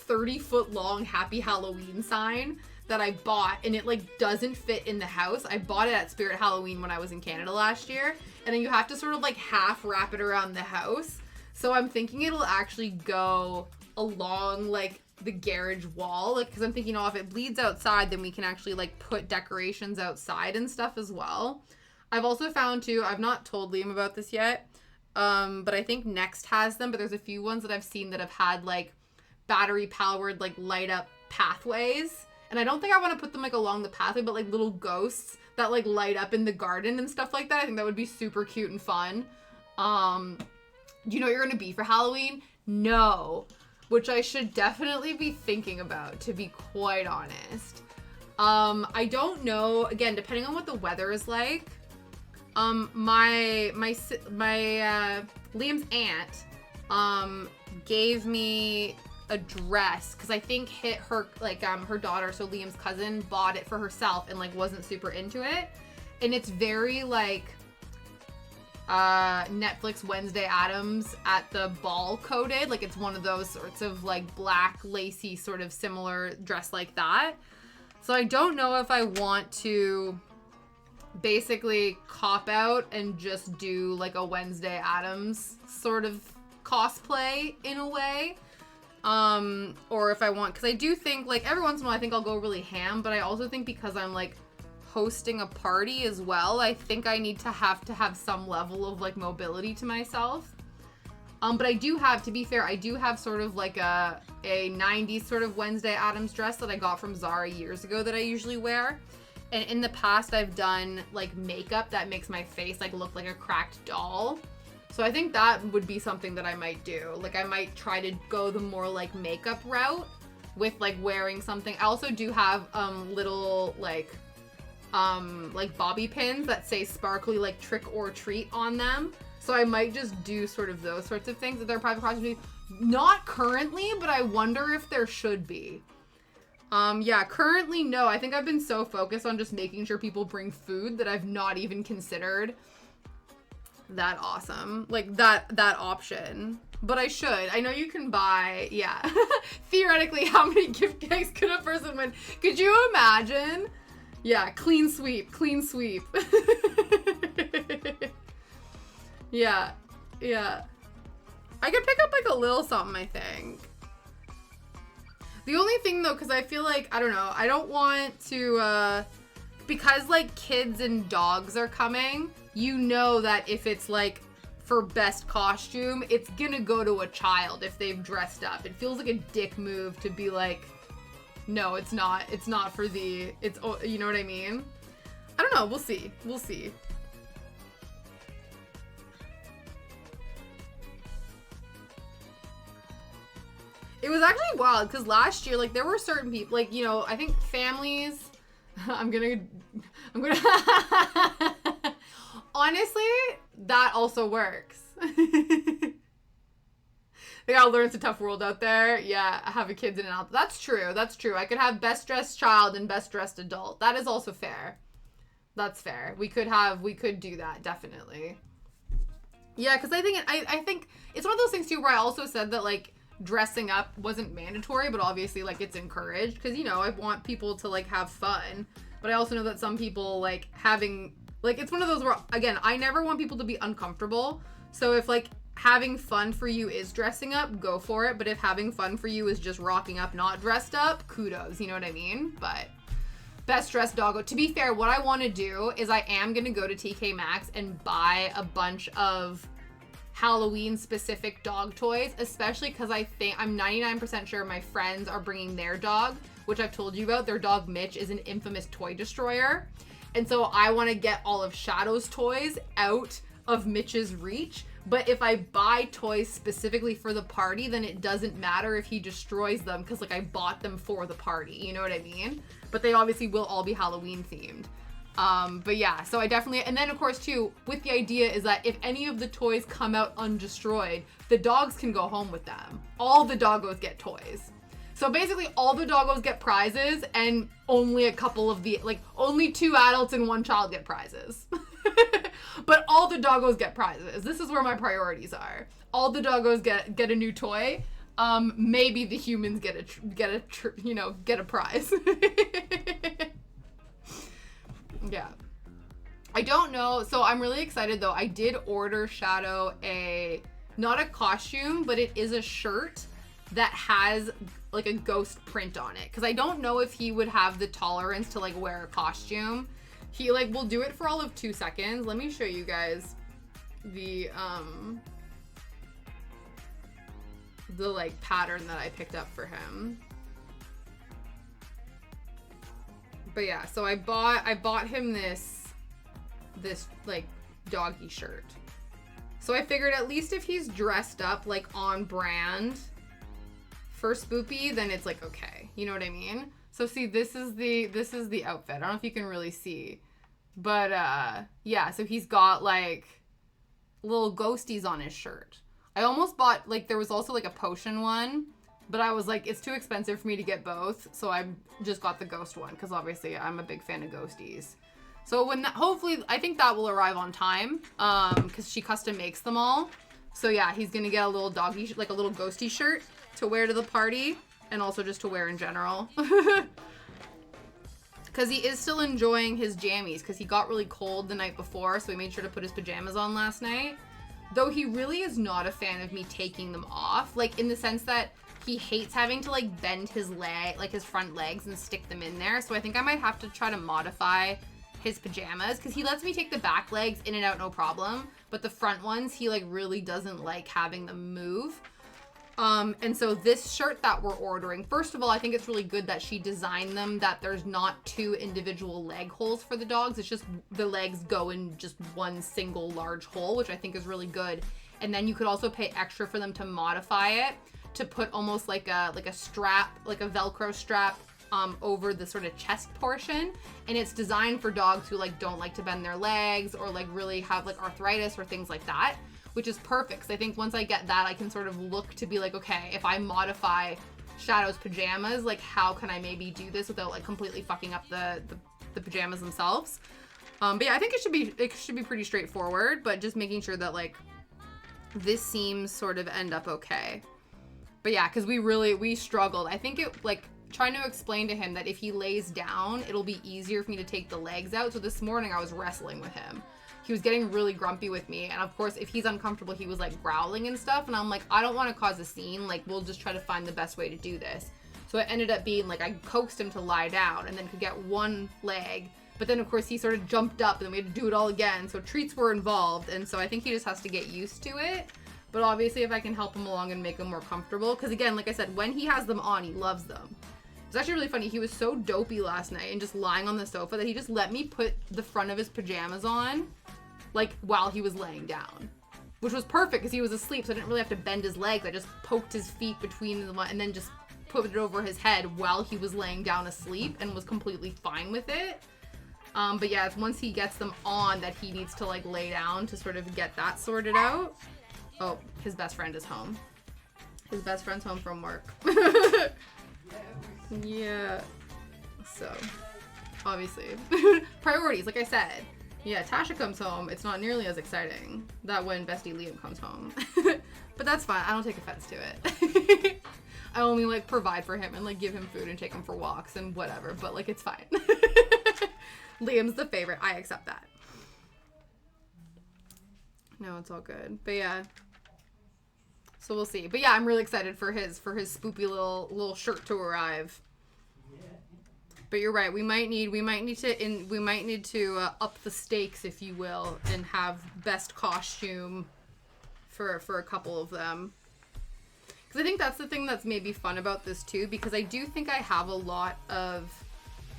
S1: 30-foot long Happy Halloween sign that I bought, and it, like, doesn't fit in the house. I bought it at Spirit Halloween when I was in Canada last year. And then you have to sort of, like, half wrap it around the house. So I'm thinking it'll actually go along, like, the garage wall, like, because I'm thinking, oh, if it bleeds outside, then we can actually, like, put decorations outside and stuff as well. I've also found, too, I've not told Liam about this yet, but I think Next has them, but there's a few ones that I've seen that have had, like, battery-powered, like, light-up pathways, and I don't think I want to put them, like, along the pathway, but, like, little ghosts that, like, light up in the garden and stuff like that. I think that would be super cute and fun. Do you know what you're gonna be for Halloween? No. Which I should definitely be thinking about, to be quite honest. I don't know, again, depending on what the weather is like. Liam's aunt, gave me a dress, because I think her daughter, so Liam's cousin, bought it for herself and, like, wasn't super into it. And it's very, like, Netflix Wednesday Addams at the ball coded. Like, it's one of those sorts of, like, black lacy sort of similar dress like that. So I don't know if I want to basically cop out and just do, like, a Wednesday Addams sort of cosplay in a way. Or if I want, because I do think, like, every once in a while I think I'll go really ham, but I also think because I'm, like, hosting a party as well, I think I need to have some level of, like, mobility to myself. But I do have, to be fair, I do have sort of like a 90s sort of Wednesday Addams dress that I got from Zara years ago that I usually wear. And in the past I've done, like, makeup that makes my face, like, look like a cracked doll. So I think that would be something that I might do. Like, I might try to go the more, like, makeup route with, like, wearing something. I also do have little, like bobby pins that say sparkly, like, trick or treat on them. So I might just do sort of those sorts of things. If they're private costumes, not currently, but I wonder if there should be. Yeah, currently, no. I think I've been so focused on just making sure people bring food that I've not even considered that awesome. Like, that option. But I should. I know you can buy, yeah. Theoretically, how many gift bags could a person win? Could you imagine? Yeah, clean sweep. Yeah. I could pick up, like, a little something, I think. The only thing, though, because I feel like, I don't know, I don't want to, because, like, kids and dogs are coming, you know that if it's, like, for best costume, it's gonna go to a child if they've dressed up. It feels like a dick move to be like, no, it's not for the, it's, you know what I mean? I don't know, we'll see. It was actually wild, because last year, like, there were certain people, like, you know, I think families, I'm gonna, honestly, that also works. They gotta learn it's a tough world out there. Yeah, having kids in and out. That's true. I could have best dressed child and best dressed adult. That is also fair. That's fair. We could do that, definitely. Yeah, because I think it's one of those things, too, where I also said that, like, dressing up wasn't mandatory, but obviously, like, it's encouraged, because, you know, I want people to, like, have fun, but I also know that some people, like, having, like, it's one of those where, again, I never want people to be uncomfortable, so if, like, having fun for you is dressing up, go for it, but if having fun for you is just rocking up not dressed up, kudos, you know what I mean? But best dressed doggo. To be fair, what I want to do is I am going to go to TK Maxx and buy a bunch of Halloween specific dog toys, especially because I'm 99% sure my friends are bringing their dog, which I've told you about. Their dog Mitch is an infamous toy destroyer, and so I want to get all of Shadow's toys out of Mitch's reach, But if I buy toys specifically for the party, then it doesn't matter if he destroys them because like I bought them for the party. You know what I mean? But they obviously will all be Halloween themed. But yeah, so I definitely, and then of course too, with the idea is that if any of the toys come out undestroyed, the dogs can go home with them. All the doggos get toys. So basically all the doggos get prizes and only a couple of the, like only 2 adults and 1 child get prizes. But all the doggos get prizes. This is where my priorities are. All the doggos get a new toy. Maybe the humans get a prize. Yeah. I don't know. So I'm really excited though. I did order Shadow not a costume, but it is a shirt that has like a ghost print on it. Cause I don't know if he would have the tolerance to like wear a costume. He like will do it for all of 2 seconds. Let me show you guys the like pattern that I picked up for him. But yeah, so I bought him this like doggy shirt. So I figured at least if he's dressed up like on brand for Spoopy, then it's like okay. You know what I mean? So see, this is the outfit. I don't know if you can really see. But yeah, so he's got like little ghosties on his shirt. I almost bought like there was also like a potion one. But I was like, it's too expensive for me to get both. So I just got the ghost one because obviously I'm a big fan of ghosties. So when that, hopefully, I think that will arrive on time because she custom makes them all. So yeah, he's going to get a little doggy, like a little ghosty shirt to wear to the party and also just to wear in general. Because he is still enjoying his jammies because he got really cold the night before. So we made sure to put his pajamas on last night. Though he really is not a fan of me taking them off. Like in the sense that he hates having to like bend his leg, like his front legs and stick them in there. So I think I might have to try to modify his pajamas because he lets me take the back legs in and out no problem. But the front ones, he like really doesn't like having them move. And so this shirt that we're ordering, first of all, I think it's really good that she designed them that there's not 2 individual leg holes for the dogs. It's just the legs go in just one single large hole, which I think is really good. And then you could also pay extra for them to modify it to put almost like a strap, like a Velcro strap over the sort of chest portion. And it's designed for dogs who like don't like to bend their legs or like really have like arthritis or things like that, which is perfect. Because I think once I get that, I can sort of look to be like, okay, if I modify Shadow's pajamas, like how can I maybe do this without like completely fucking up the pajamas themselves? But yeah, I think it should be pretty straightforward, but just making sure that like this seems sort of end up okay. But yeah, because we struggled. I think it like trying to explain to him that if he lays down, it'll be easier for me to take the legs out. So this morning I was wrestling with him. He was getting really grumpy with me. And of course, if he's uncomfortable, he was like growling and stuff. And I'm like, I don't want to cause a scene. Like, we'll just try to find the best way to do this. So it ended up being like, I coaxed him to lie down and then could get one leg. But then of course he sort of jumped up and then we had to do it all again. So treats were involved. And so I think he just has to get used to it. But obviously if I can help him along and make him more comfortable. Because again, like I said, when he has them on, he loves them. It's actually really funny. He was so dopey last night and just lying on the sofa that he just let me put the front of his pajamas on, like while he was laying down, which was perfect because he was asleep. So I didn't really have to bend his legs. I just poked his feet between them and then just put it over his head while he was laying down asleep and was completely fine with it. But yeah, it's once he gets them on that he needs to like lay down to sort of get that sorted out. Oh, his best friend is home. His best friend's home from work. Yeah. So, obviously. Priorities, like I said. Yeah, Tasha comes home. It's not nearly as exciting that when bestie Liam comes home. But that's fine. I don't take offense to it. I only like provide for him and like give him food and take him for walks and whatever. But like, it's fine. Liam's the favorite. I accept that. No, it's all good. But yeah. So we'll see. But yeah, I'm really excited for his spoopy little shirt to arrive. But you're right. We might need to up the stakes, if you will, and have best costume for a couple of them. Because I think that's the thing that's maybe fun about this too. Because I do think I have a lot of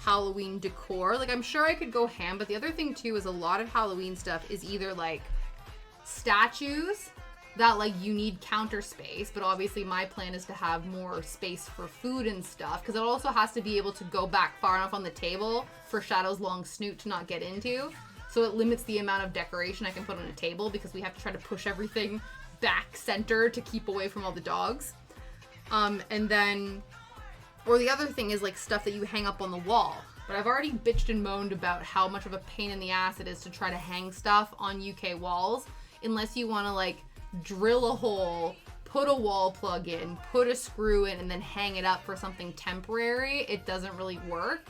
S1: Halloween decor. Like I'm sure I could go ham, but the other thing too is a lot of Halloween stuff is either like statues that like you need counter space, but obviously my plan is to have more space for food and stuff, because it also has to be able to go back far enough on the table for Shadow's long snoot to not get into. So it limits the amount of decoration I can put on a table, because we have to try to push everything back center to keep away from all the dogs. And then, or the other thing is like stuff that you hang up on the wall. But I've already bitched and moaned about how much of a pain in the ass it is to try to hang stuff on UK walls, unless you want to like drill a hole, put a wall plug in, put a screw in, and then hang it up for something temporary. It doesn't really work.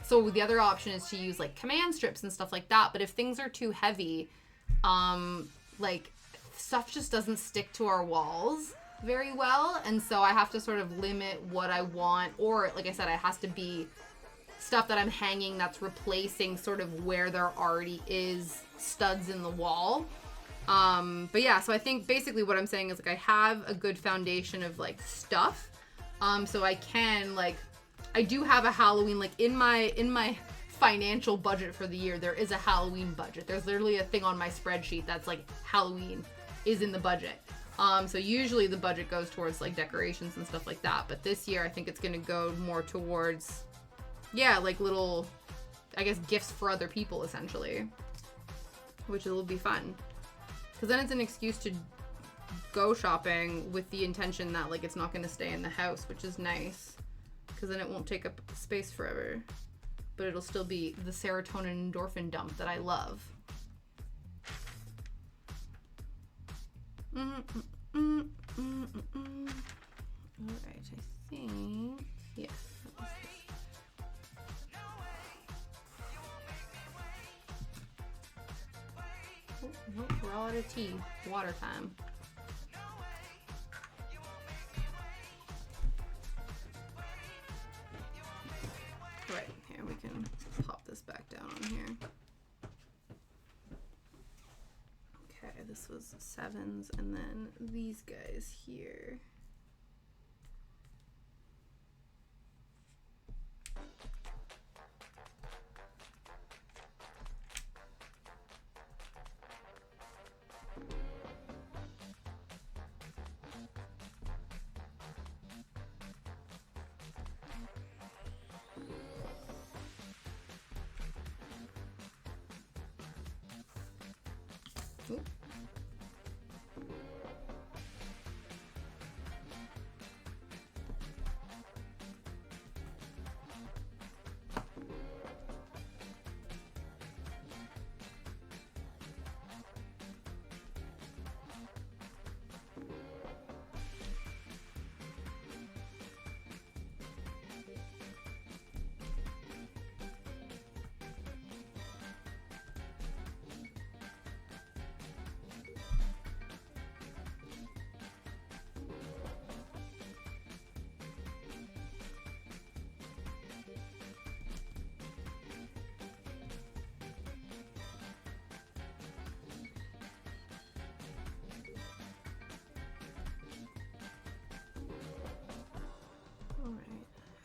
S1: So the other option is to use like command strips and stuff like that. But if things are too heavy, like stuff just doesn't stick to our walls very well. And so I have to sort of limit what I want, or like I said, it has to be stuff that I'm hanging that's replacing sort of where there already is studs in the wall. But yeah, so I think basically what I'm saying is like I have a good foundation of like stuff. So I can like, I do have a Halloween, like in my financial budget for the year, there is a Halloween budget. There's literally a thing on my spreadsheet that's like Halloween is in the budget. So usually the budget goes towards like decorations and stuff like that. But this year I think it's going to go more towards, yeah, like little, I guess, gifts for other people essentially, which will be fun. Because then it's an excuse to go shopping with the intention that like it's not going to stay in the house, which is nice. Because then it won't take up space forever. But it'll still be the serotonin endorphin dump that I love. Alright, I think... Yes. Oh, nope, we're all out of tea. Water time. Right, here we can pop this back down on here. Okay, this was 7s, and then these guys here. Ooh.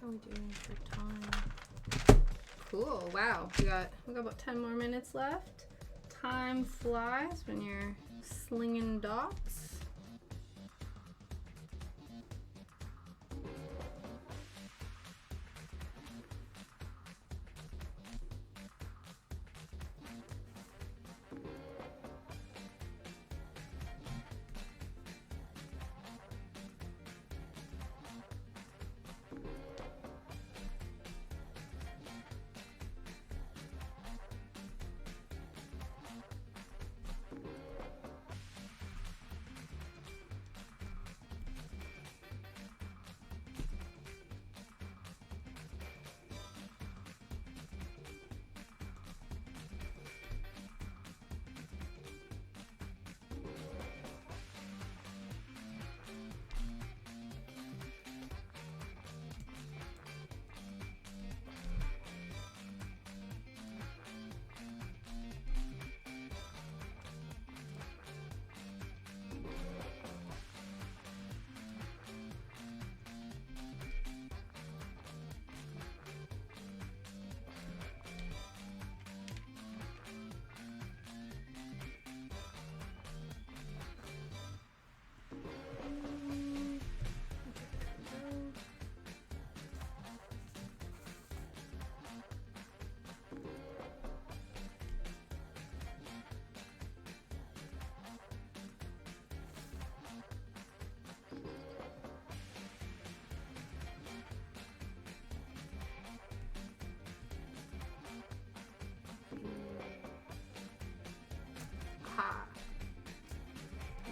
S1: How are we doing for time? Cool. Wow. We got about 10 more minutes left. Time flies when you're slinging dots.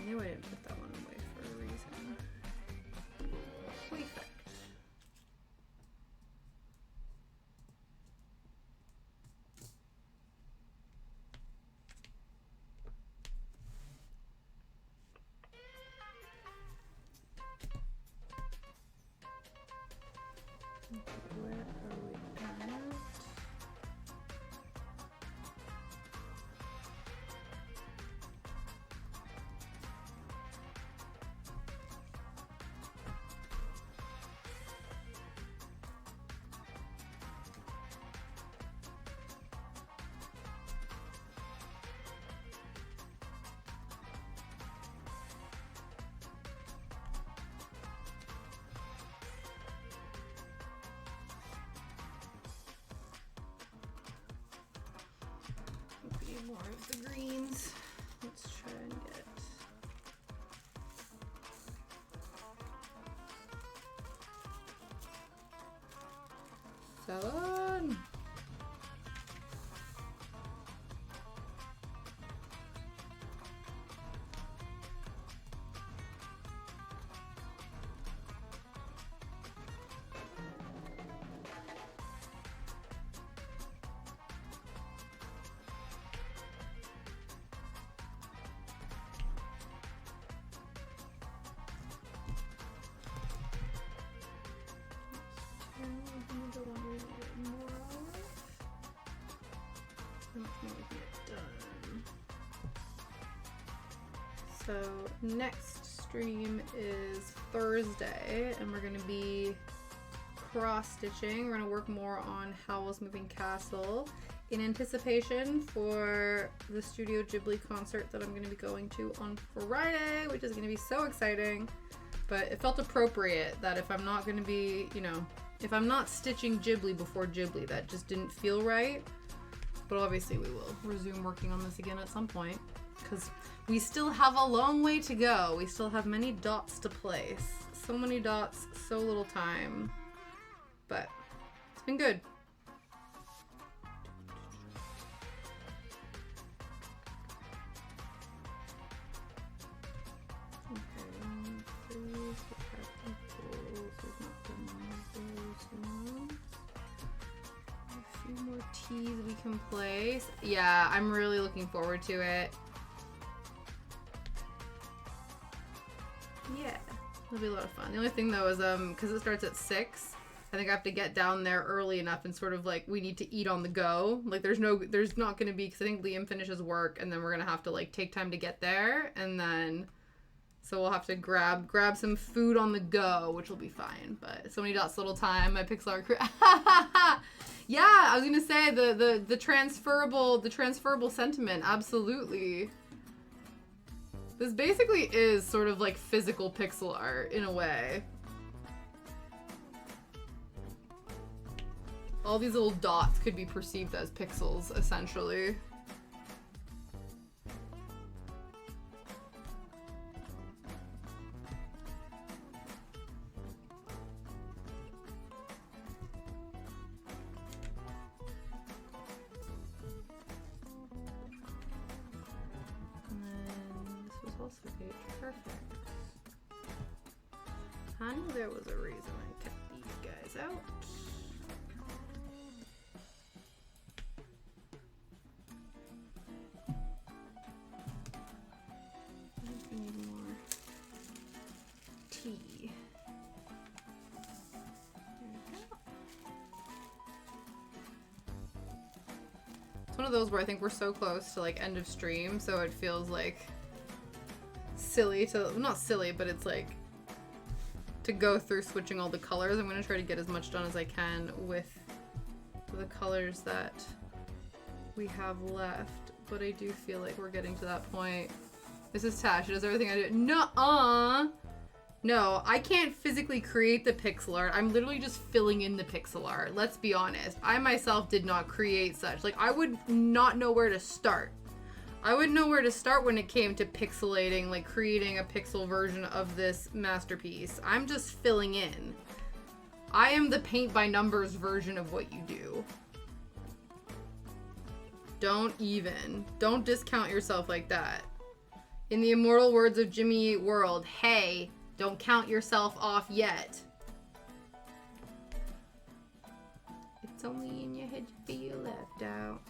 S1: knew I didn't put that one away for a reason. Perfect. Where are we at? More of the greens. Let's try and get salad. So next stream is Thursday, and we're going to be cross-stitching. We're going to work more on Howl's Moving Castle in anticipation for the Studio Ghibli concert that I'm going to be going to on Friday, which is going to be so exciting. But it felt appropriate that if I'm not going to be, you know, if I'm not stitching Ghibli before Ghibli, that just didn't feel right. But obviously we will resume working on this again at some point, because we still have a long way to go. We still have many dots to place. So many dots, so little time. But it's been good. More teas we can place. Yeah, I'm really looking forward to it. Yeah, it'll be a lot of fun. The only thing though is because it starts at 6, I think I have to get down there early enough and sort of like we need to eat on the go. Like there's not gonna be, because I think Liam finishes work and then we're gonna have to like take time to get there, and then so we'll have to grab some food on the go, which will be fine. But so many dots, little time. My pixel art crew. Yeah, I was gonna say the transferable sentiment. Absolutely. This basically is sort of like physical pixel art in a way. All these little dots could be perceived as pixels, essentially. Perfect. I knew there was a reason I kept these guys out. I need more tea. There we go. It's one of those where I think we're so close to like end of stream, so it feels like silly to, not silly, but it's like to go through switching all the colors. I'm going to try to get as much done as I can with the colors that we have left, but I do feel like we're getting to that point. This is Tash. She does everything I do. No, I can't physically create the pixel art. I'm literally just filling in the pixel art. Let's be honest. I myself did not create such. Like, I would not know where to start. I wouldn't know where to start when it came to pixelating, like creating a pixel version of this masterpiece. I'm just filling in. I am the paint by numbers version of what you do. Don't discount yourself like that. In the immortal words of Jimmy Eat World, hey, don't count yourself off yet. It's only in your head you feel left out.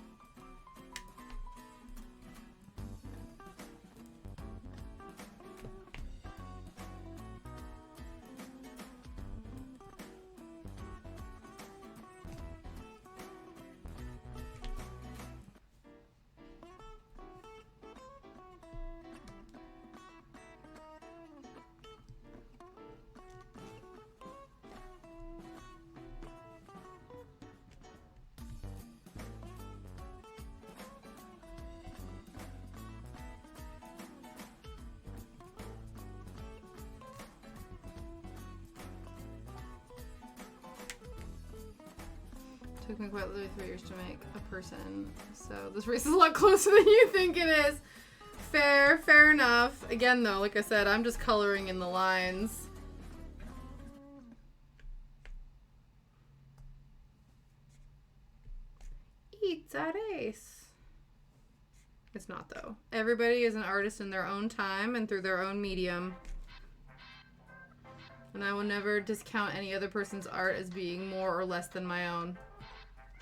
S1: Took me quite literally 3 years to make a person, so this race is a lot closer than you think it is. Fair enough. Again though, like I said, I'm just coloring in the lines. It's a race. It's not though. Everybody is an artist in their own time and through their own medium. And I will never discount any other person's art as being more or less than my own.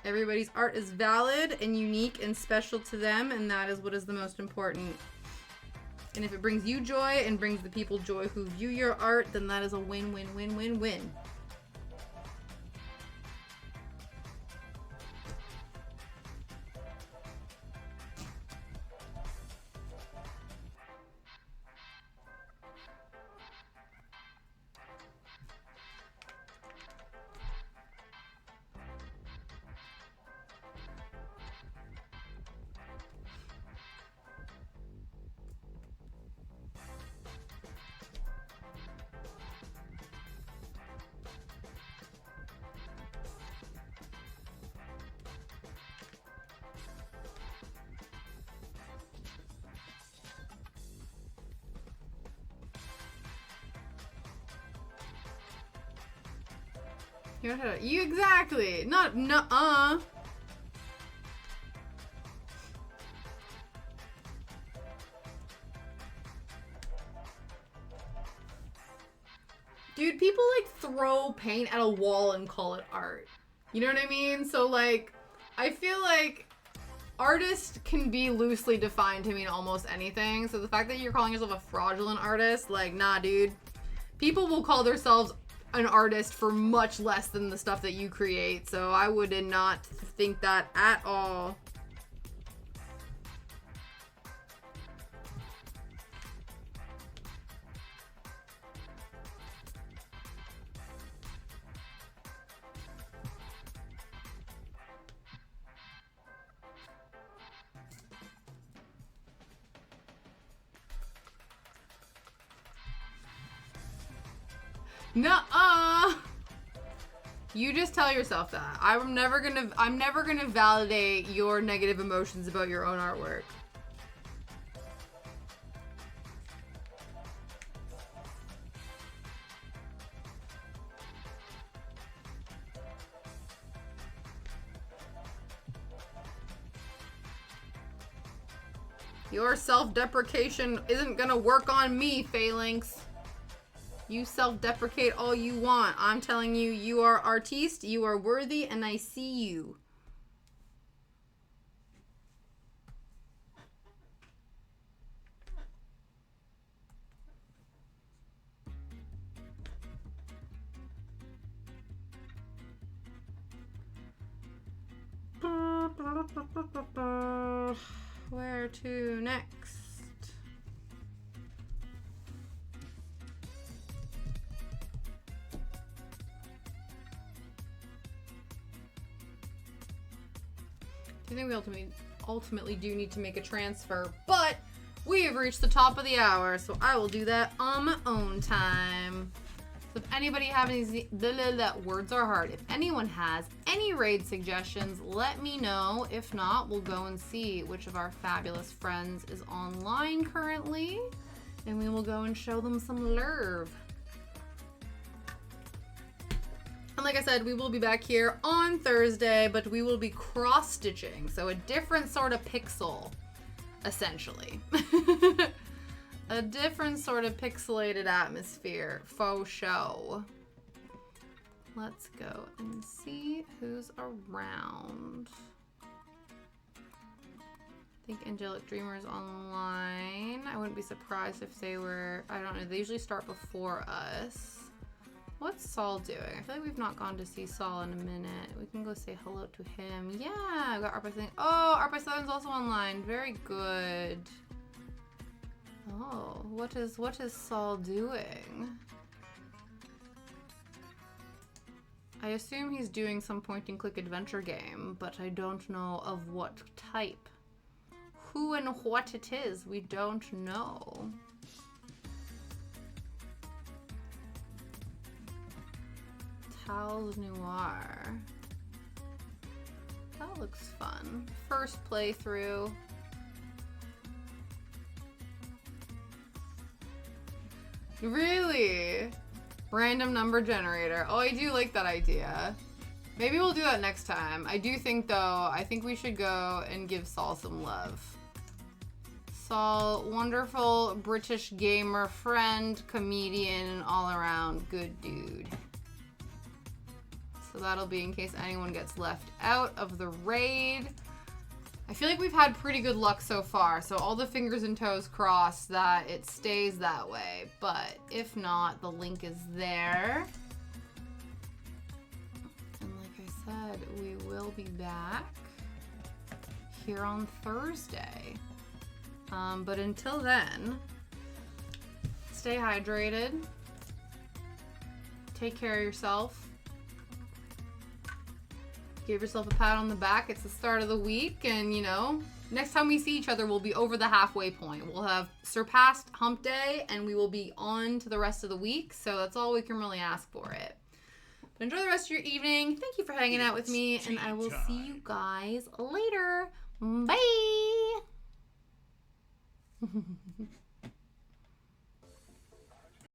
S1: Everybody's art is valid and unique and special to them, and that is what is the most important. And if it brings you joy and brings the people joy who view your art, then that is a win-win-win-win-win. You exactly. Not nuh-uh. Dude, people like throw paint at a wall and call it art. You know what I mean? So like, I feel like artist can be loosely defined to mean almost anything. So the fact that you're calling yourself a fraudulent artist, like, nah, dude. People will call themselves an artist for much less than the stuff that you create, so I would not think that at all. Nuh-uh. You just tell yourself that. I'm never gonna validate your negative emotions about your own artwork. Your self-deprecation isn't gonna work on me, Phalanx. You self-deprecate all you want. I'm telling you, you are artiste, you are worthy, and I see you. Where to next? I think we ultimately do need to make a transfer, but we have reached the top of the hour, so I will do that on my own time. So if anybody have any words are hard. If anyone has any raid suggestions, let me know. If not, we'll go and see which of our fabulous friends is online currently, and we will go and show them some love. And like I said, we will be back here on Thursday, but we will be cross-stitching, so a different sort of pixel, essentially. A different sort of pixelated atmosphere. Faux show. Let's go and see who's around. I think Angelic Dreamer's online. I wouldn't be surprised if they were, I don't know, they usually start before us. What's Saul doing? I feel like we've not gone to see Saul in a minute. We can go say hello to him. Yeah, I got Art by Seven. Oh, Art by Seven's also online. Very good. Oh, what is Saul doing? I assume he's doing some point and click adventure game, but I don't know of what type. Who and what it is, we don't know. Tal's Noir. That looks fun. First playthrough. Really? Random number generator. Oh, I do like that idea. Maybe we'll do that next time. I do think, though, I think we should go and give Saul some love. Saul, wonderful British gamer friend, comedian, and all-around good dude. So that'll be in case anyone gets left out of the raid. I feel like we've had pretty good luck so far, so all the fingers and toes crossed that it stays that way. But if not, the link is there. And like I said, we will be back here on Thursday. But until then, stay hydrated. Take care of yourself. Give yourself a pat on the back. It's the start of the week, and you know, next time we see each other, we'll be over the halfway point. We'll have surpassed hump day, and we will be on to the rest of the week, so that's all we can really ask for it. But enjoy the rest of your evening. Thank you for hanging out with me, and I will see you guys later. Bye!